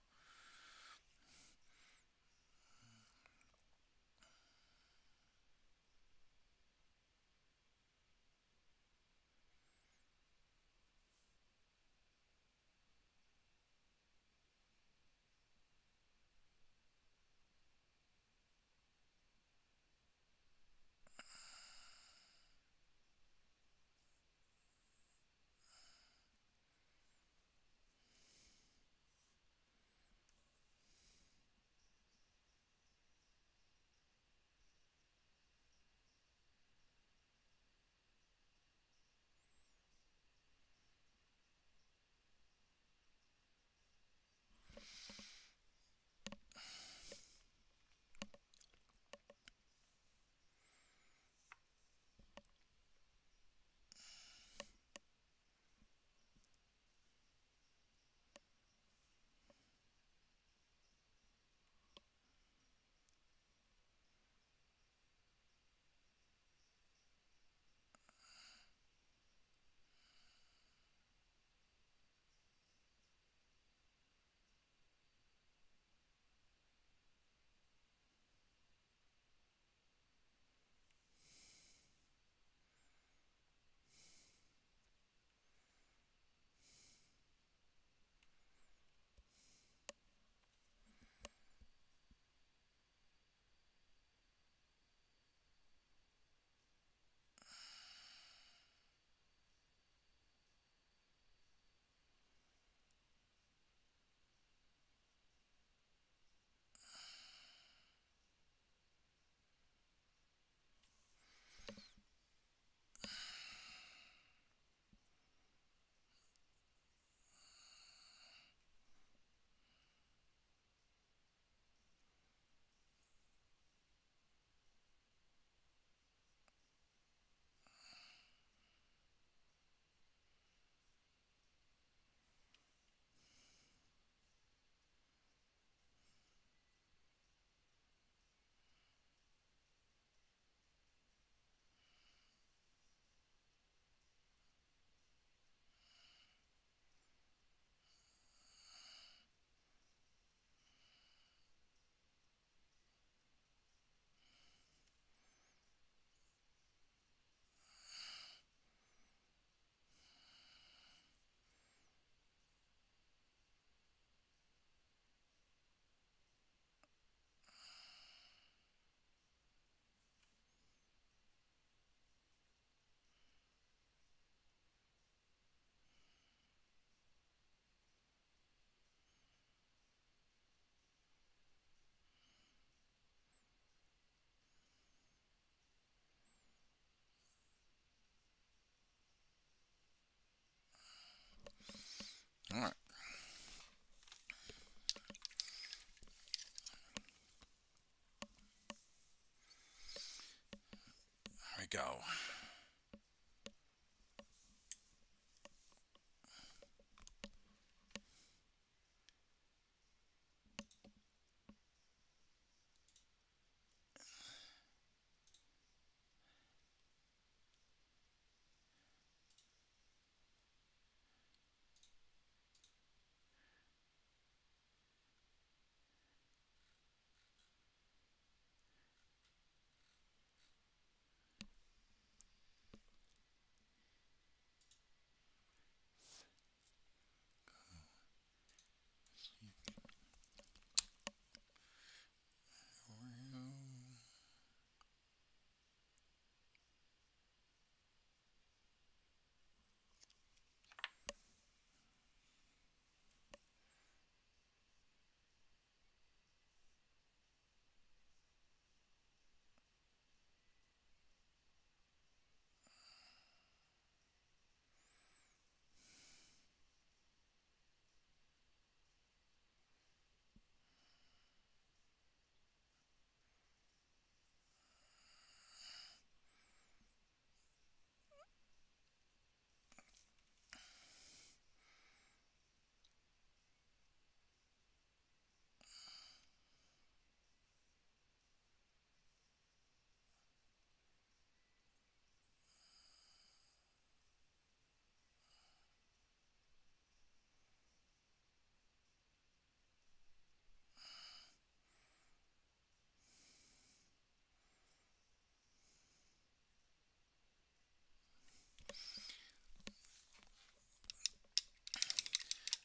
go.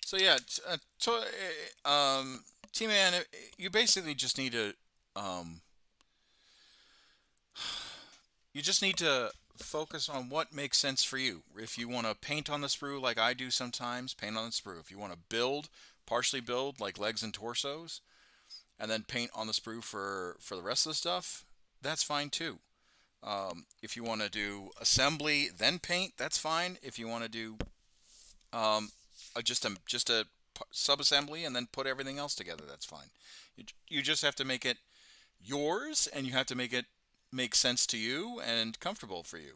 So yeah, T-Man, you basically just need to, um, you just need to focus on what makes sense for you. If you want to paint on the sprue like I do sometimes, paint on the sprue. If you want to build, partially build like legs and torsos, and then paint on the sprue for the rest of the stuff, that's fine too. If you want to do assembly then paint, that's fine. If you want to do um, just a sub assembly and then put everything else together, that's fine. You just have to make it yours, and you have to make it make sense to you and comfortable for you.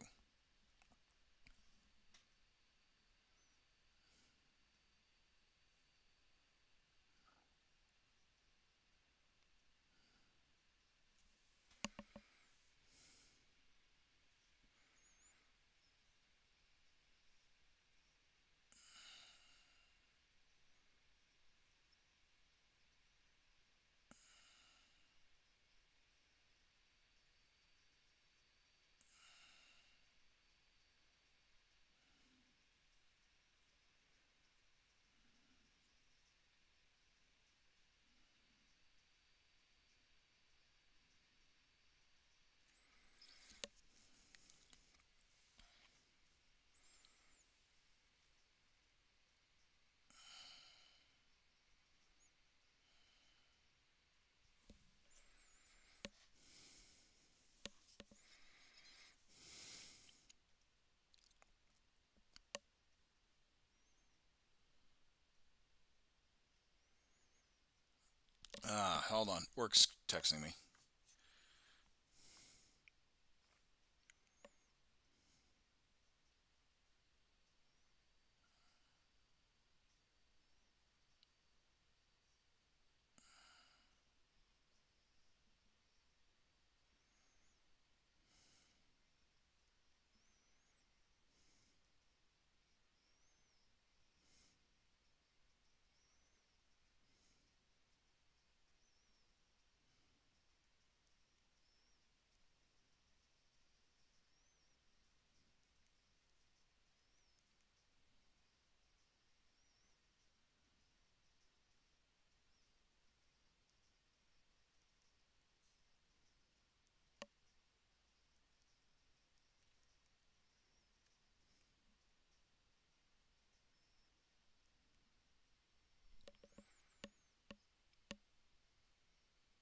Hold on. Work's texting me.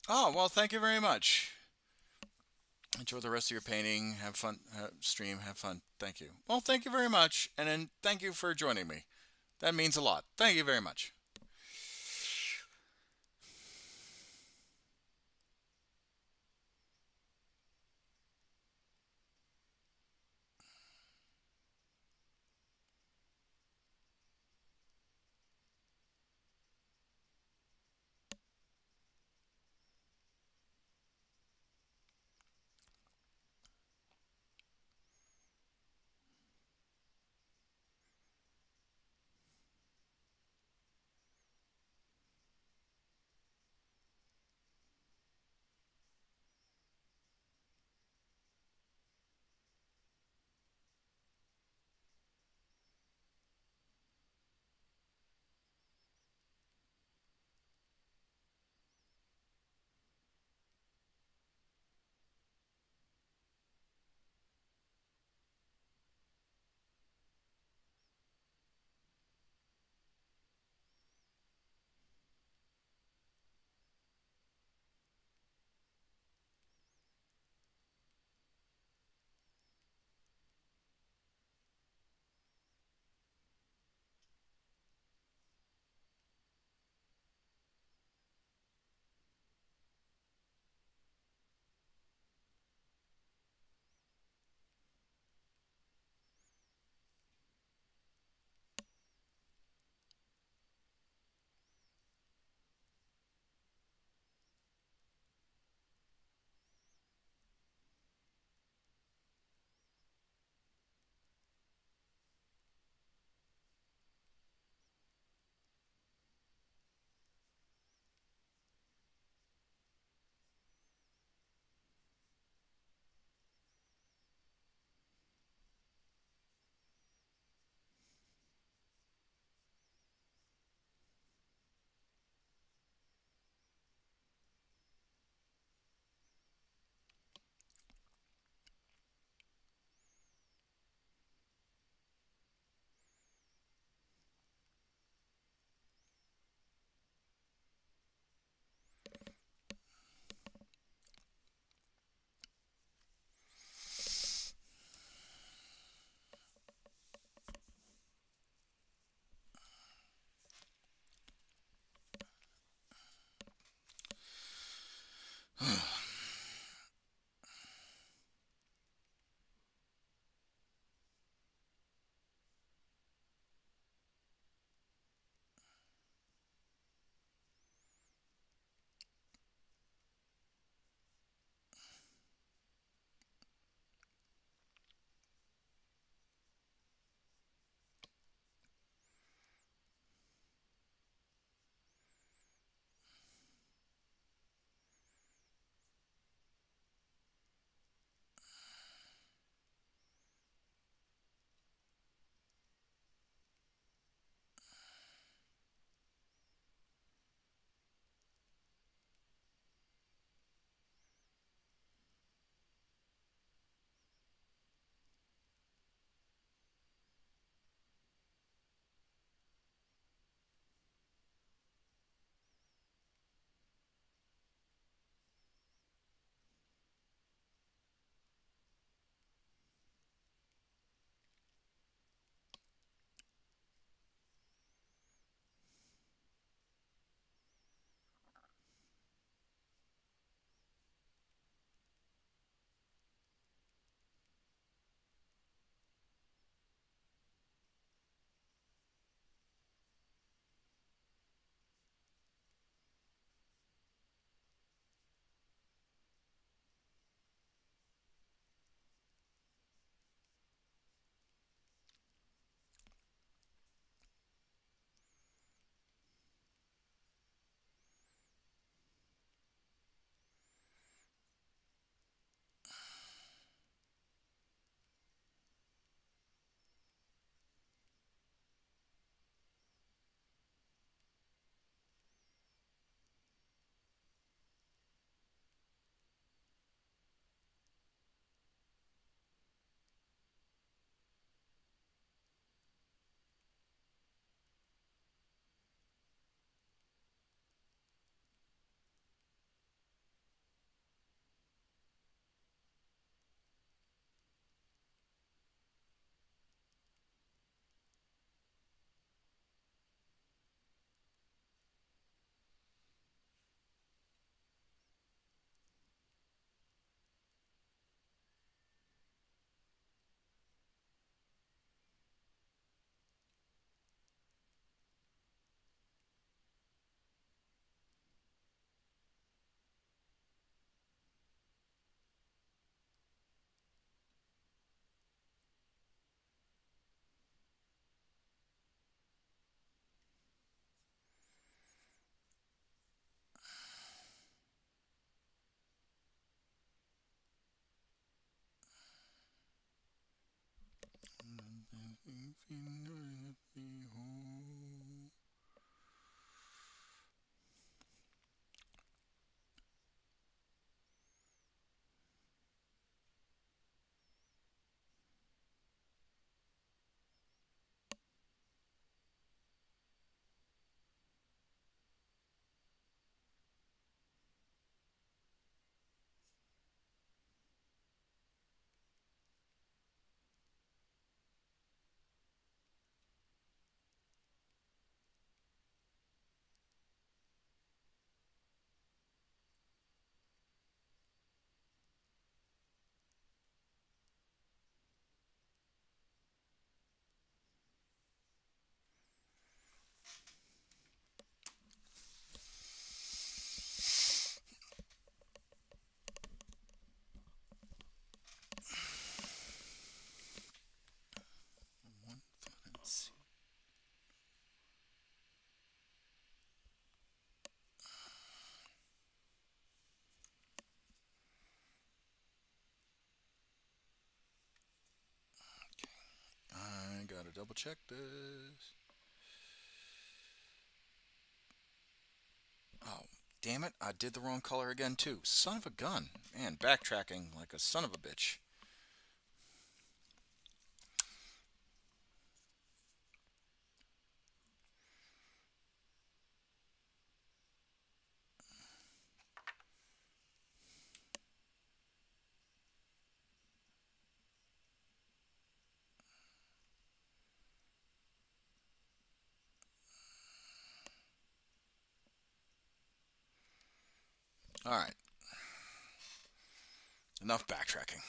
Oh, well, thank you very much. Enjoy the rest of your painting. Have fun. Stream. Have fun. Thank you. Well, thank you very much. And then thank you for joining me. That means a lot. Thank you very much. I gotta double check this. Oh, damn it. I did the wrong color again, too. Son of a gun. Man, backtracking like a son of a bitch. Alright. Enough backtracking.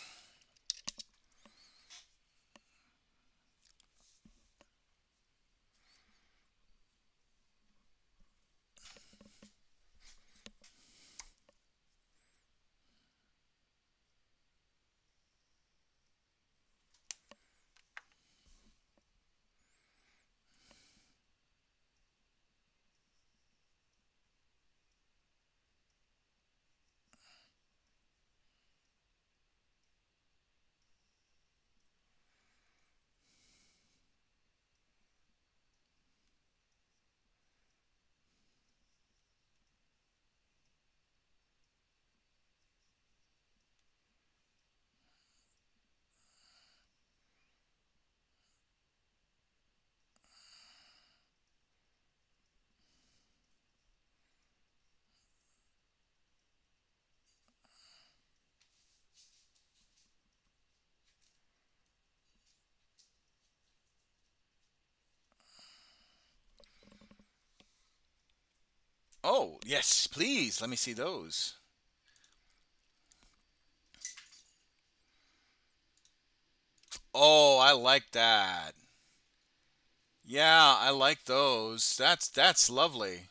Oh, yes, please. Let me see those. Oh, I like that. Yeah, I like those. That's lovely.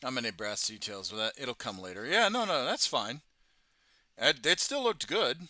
How many brass details? Well, that it'll come later. Yeah, no, no, that's fine. It still looked good.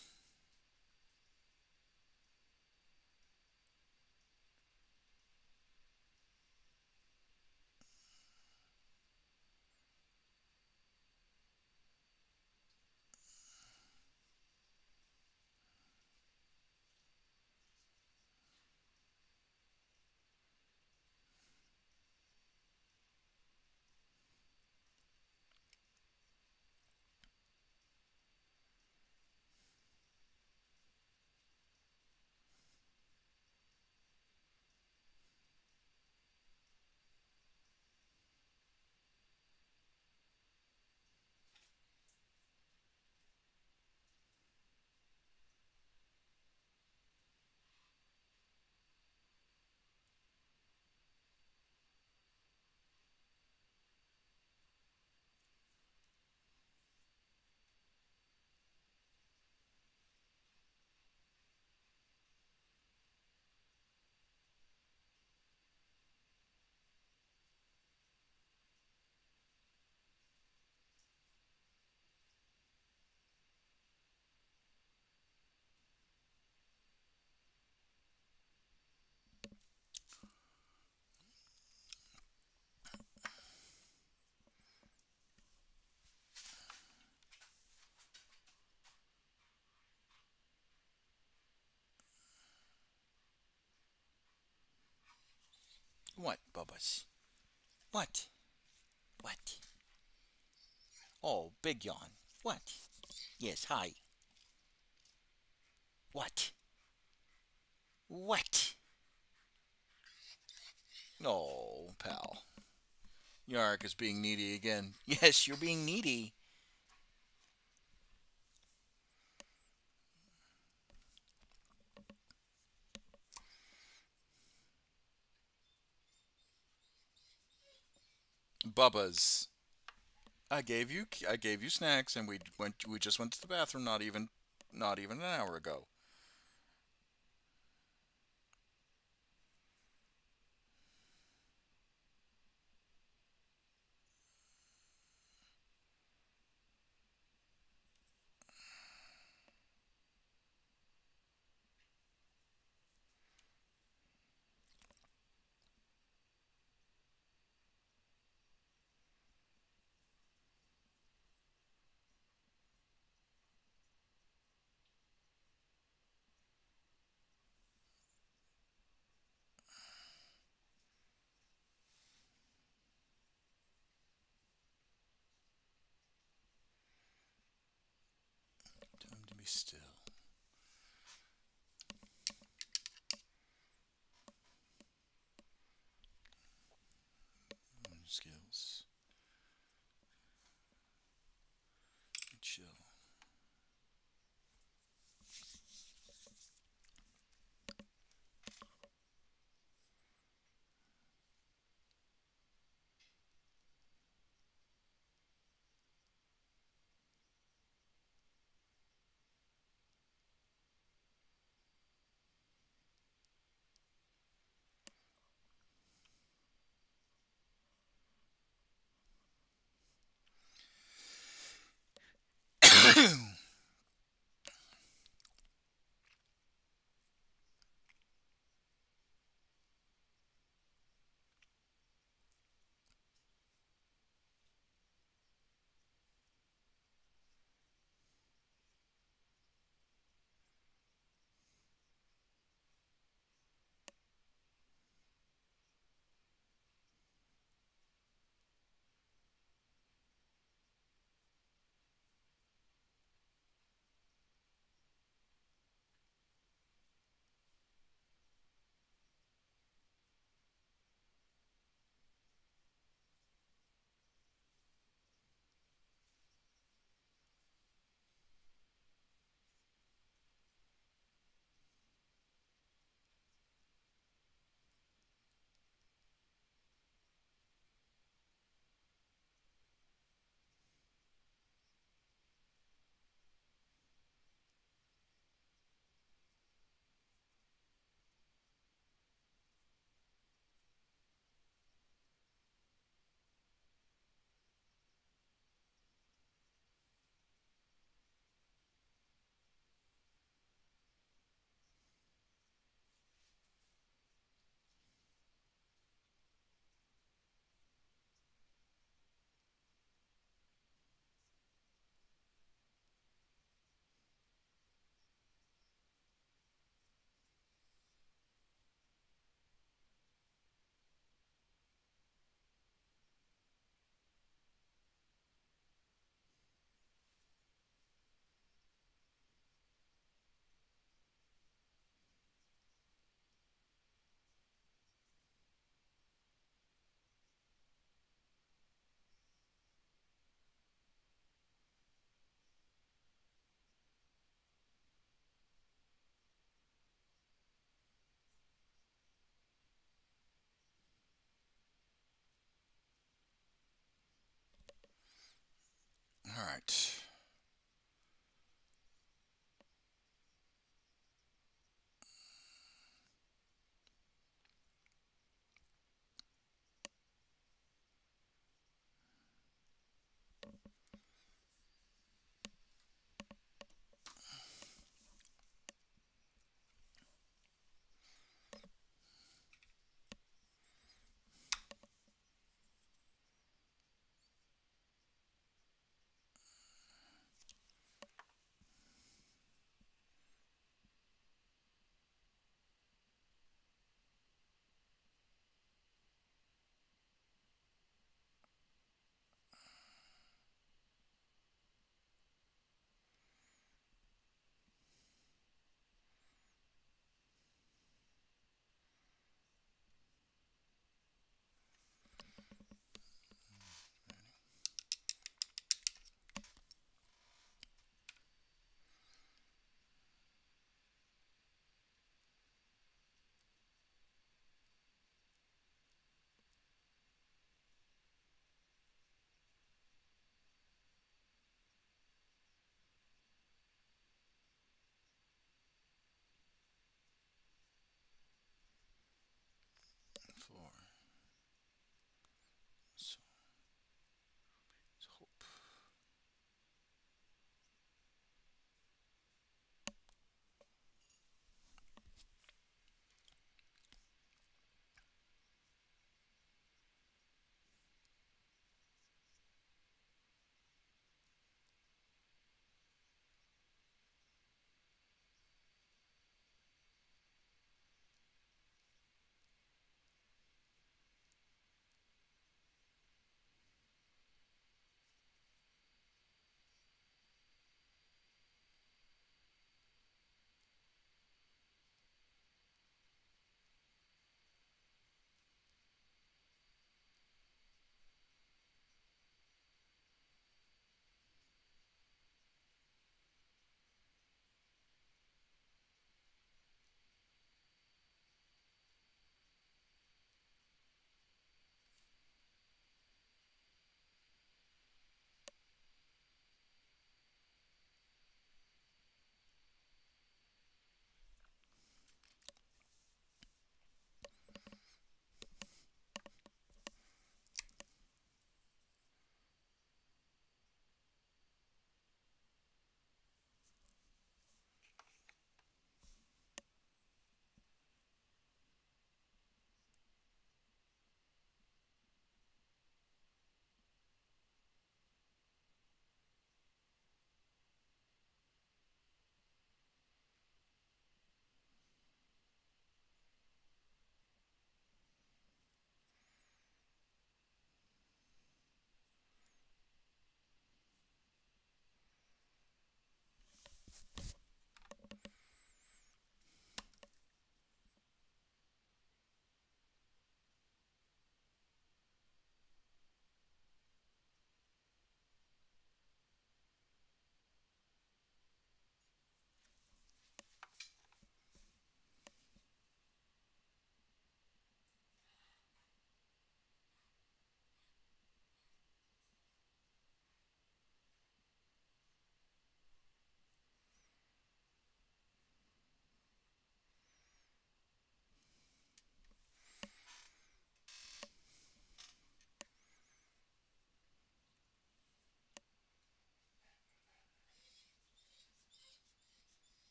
What, Bubbas? What? What? Oh, big yawn. What? Yes, hi. What? What? Oh, pal. Yark is being needy again. Yes, you're being needy. Bubba's. I gave you snacks and we just went to the bathroom not even an hour ago. still. Skills. Chill.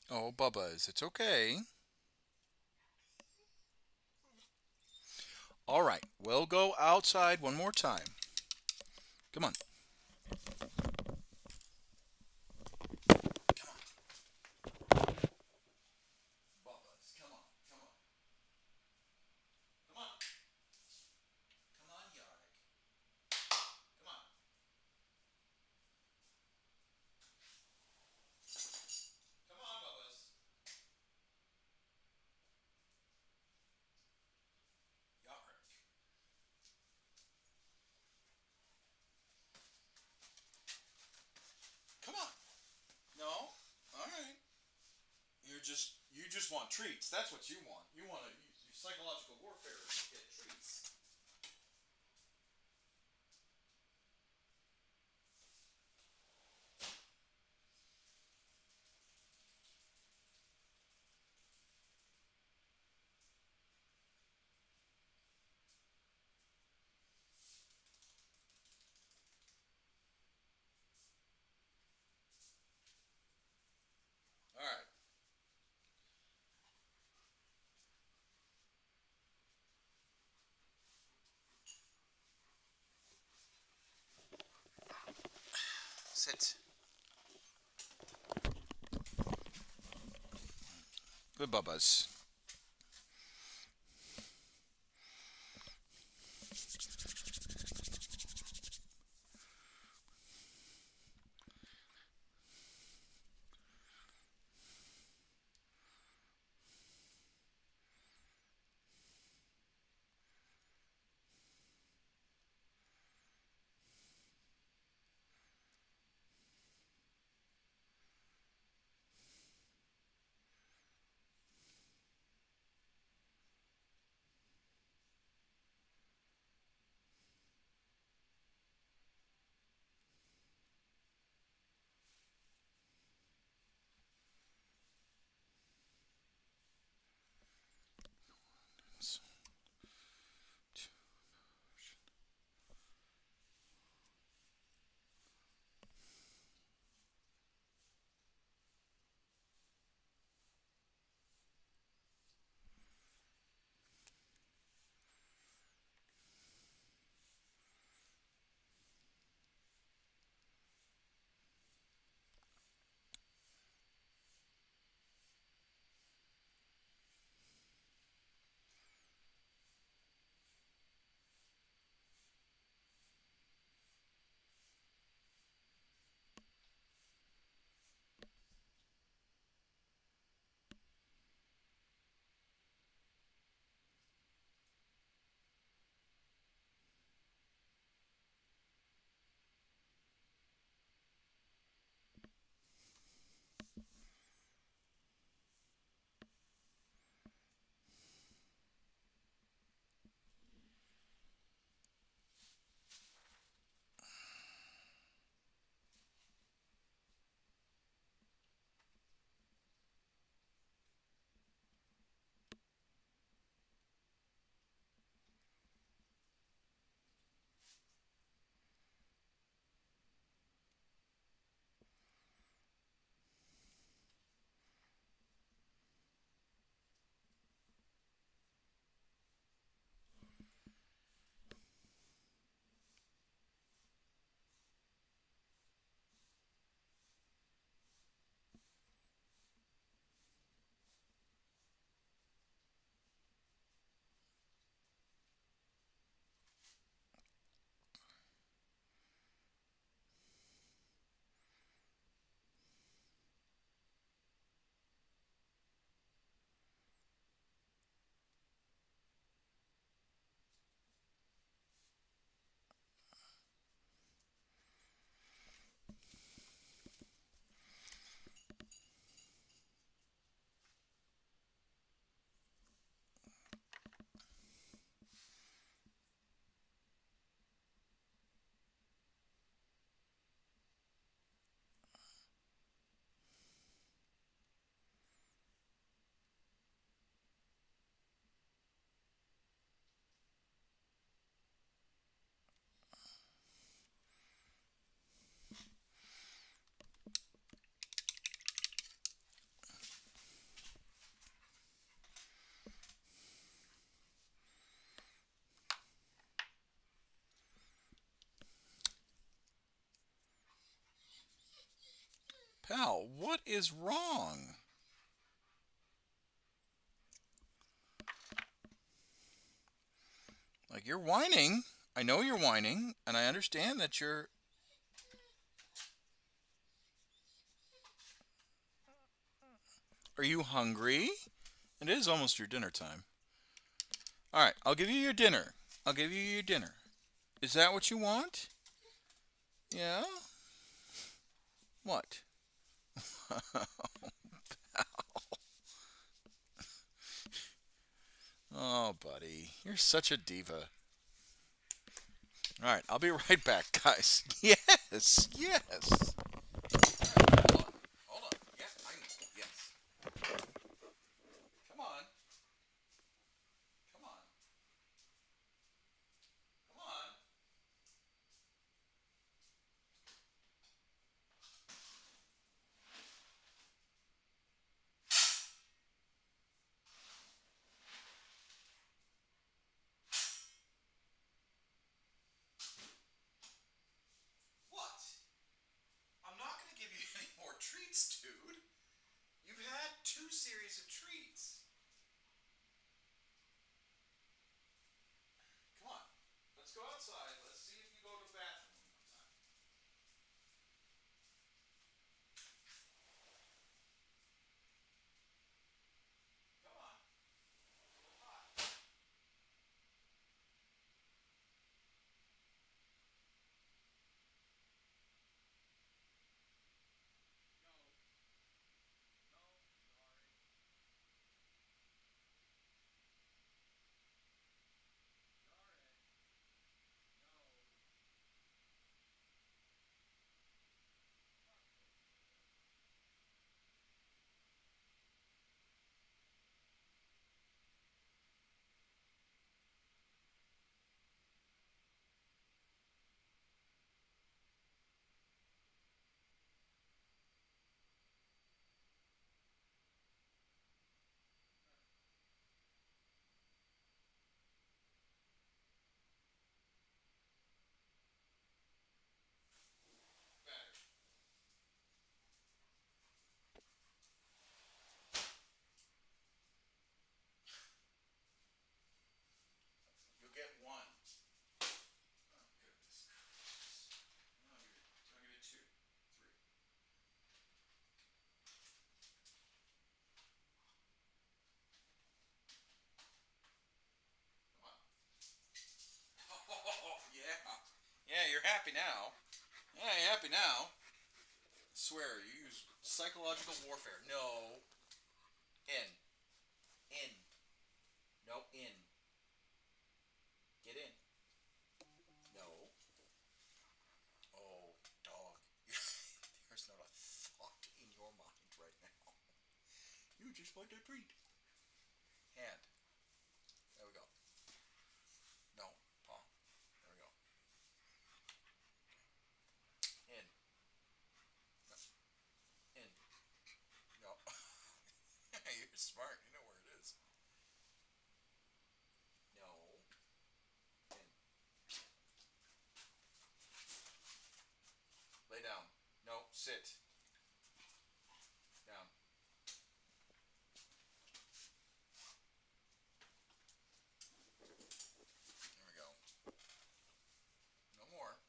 Oh, Bubba's, it's okay. All right, we'll go outside one more time. Come on. Come on. Bubba's, come on, come on. Come on. Come on, Yarg. Come on. Come on, Bubba's. Yarg. Come on. No? All right. You just want treats. That's what you want. You want to use psychological warfare to get treats. All right. Sit. Good Bubba's. hell? What is wrong? Like, you're whining. I know you're whining, and I understand that you're... Are you hungry? It is almost your dinner time. All right, I'll give you your dinner. I'll give you your dinner. Is that what you want? Yeah? What? Oh, buddy, you're such a diva. All right, I'll be right back, guys. Yes, yes. Hold on, hold on. Yes, I know. Yes. Come on. Come on. Come on. What? I'm not going to give you any more treats, dude. You've had 2 series of treats. Come on. Let's go outside. Let's see if you go to the bathroom one more time. Come on. It's a little hot. No. No. Sorry. Sorry. No. Better. You'll get 1. Oh, goodness gracious. I'll give you 2. 3. Come on. Oh, yeah. Yeah, you're happy now. Yeah, you're happy now. I swear, you use psychological warfare. No. In. In. No, in. Get in. No. Oh, dog. There's not a thought in your mind right now. You just want to treat. Hand. There we go. No, paw. There we go. In. No. In. No. You're smart. You know where it is. No. In. Lay down. No, sit. Down. There we go. No more.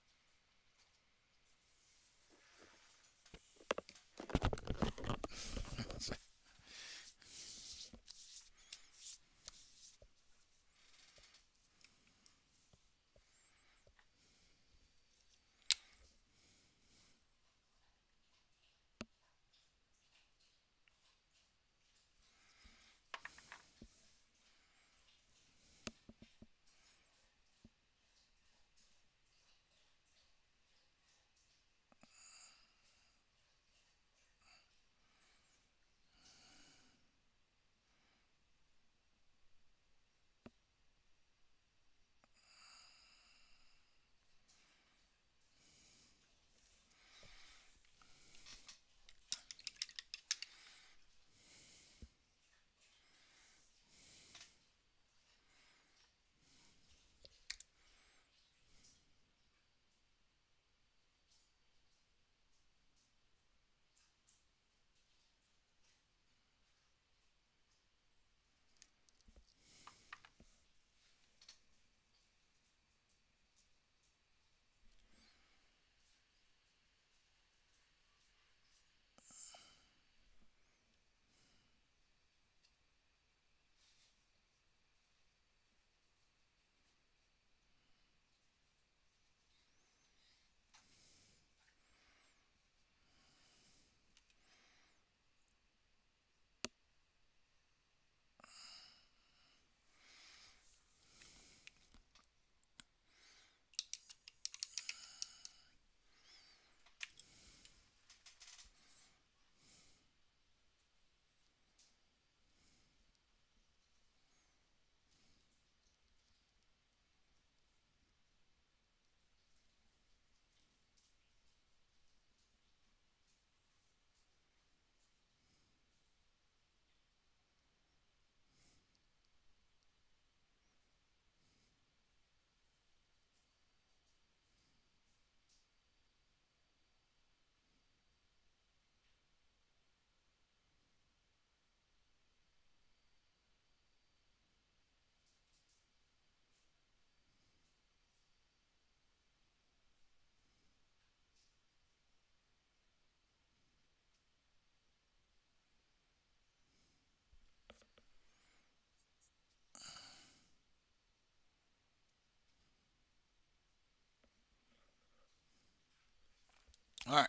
All right.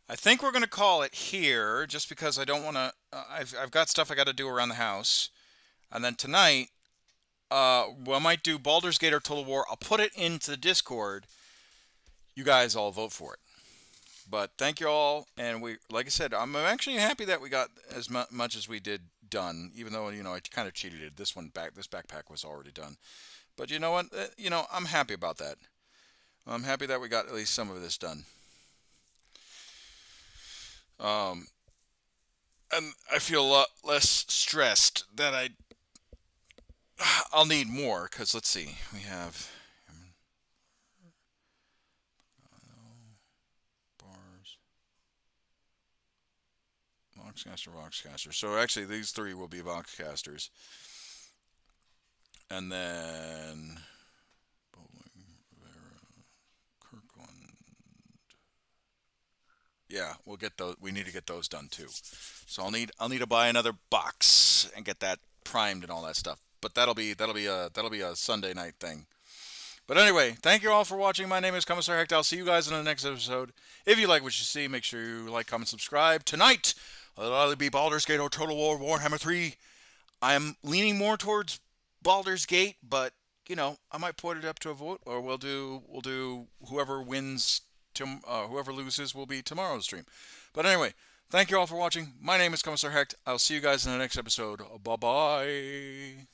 I think we're going to call it here just because I don't want to. I've got stuff I got to do around the house. And then tonight, I might do Baldur's Gate or Total War. I'll put it into the Discord. You guys all vote for it. But thank you all. And like I said, I'm actually happy that we got as much as we did done, even though, I kind of cheated it. This backpack was already done. But you know what? I'm happy about that. I'm happy that we got at least some of this done. And I feel a lot less stressed that I'll need more, because let's see. We have bars, Voxcaster. So actually these three will be Voxcasters. And then Bowling, Rivera, Kirkland. Yeah, we'll get those. We need to get those done too. So I'll need to buy another box and get that primed and all that stuff. But that'll be a Sunday night thing. But anyway, thank you all for watching. My name is Commissar Hecht. I'll see you guys in the next episode. If you like what you see, make sure you like, comment, subscribe. Tonight, it'll either be Baldur's Gate or Total War Warhammer 3. I am leaning more towards Baldur's Gate, but I might put it up to a vote, or we'll do whoever wins. Whoever loses will be tomorrow's stream. But anyway, thank you all for watching. My name is Commissar Hecht. I'll see you guys in the next episode. Bye bye.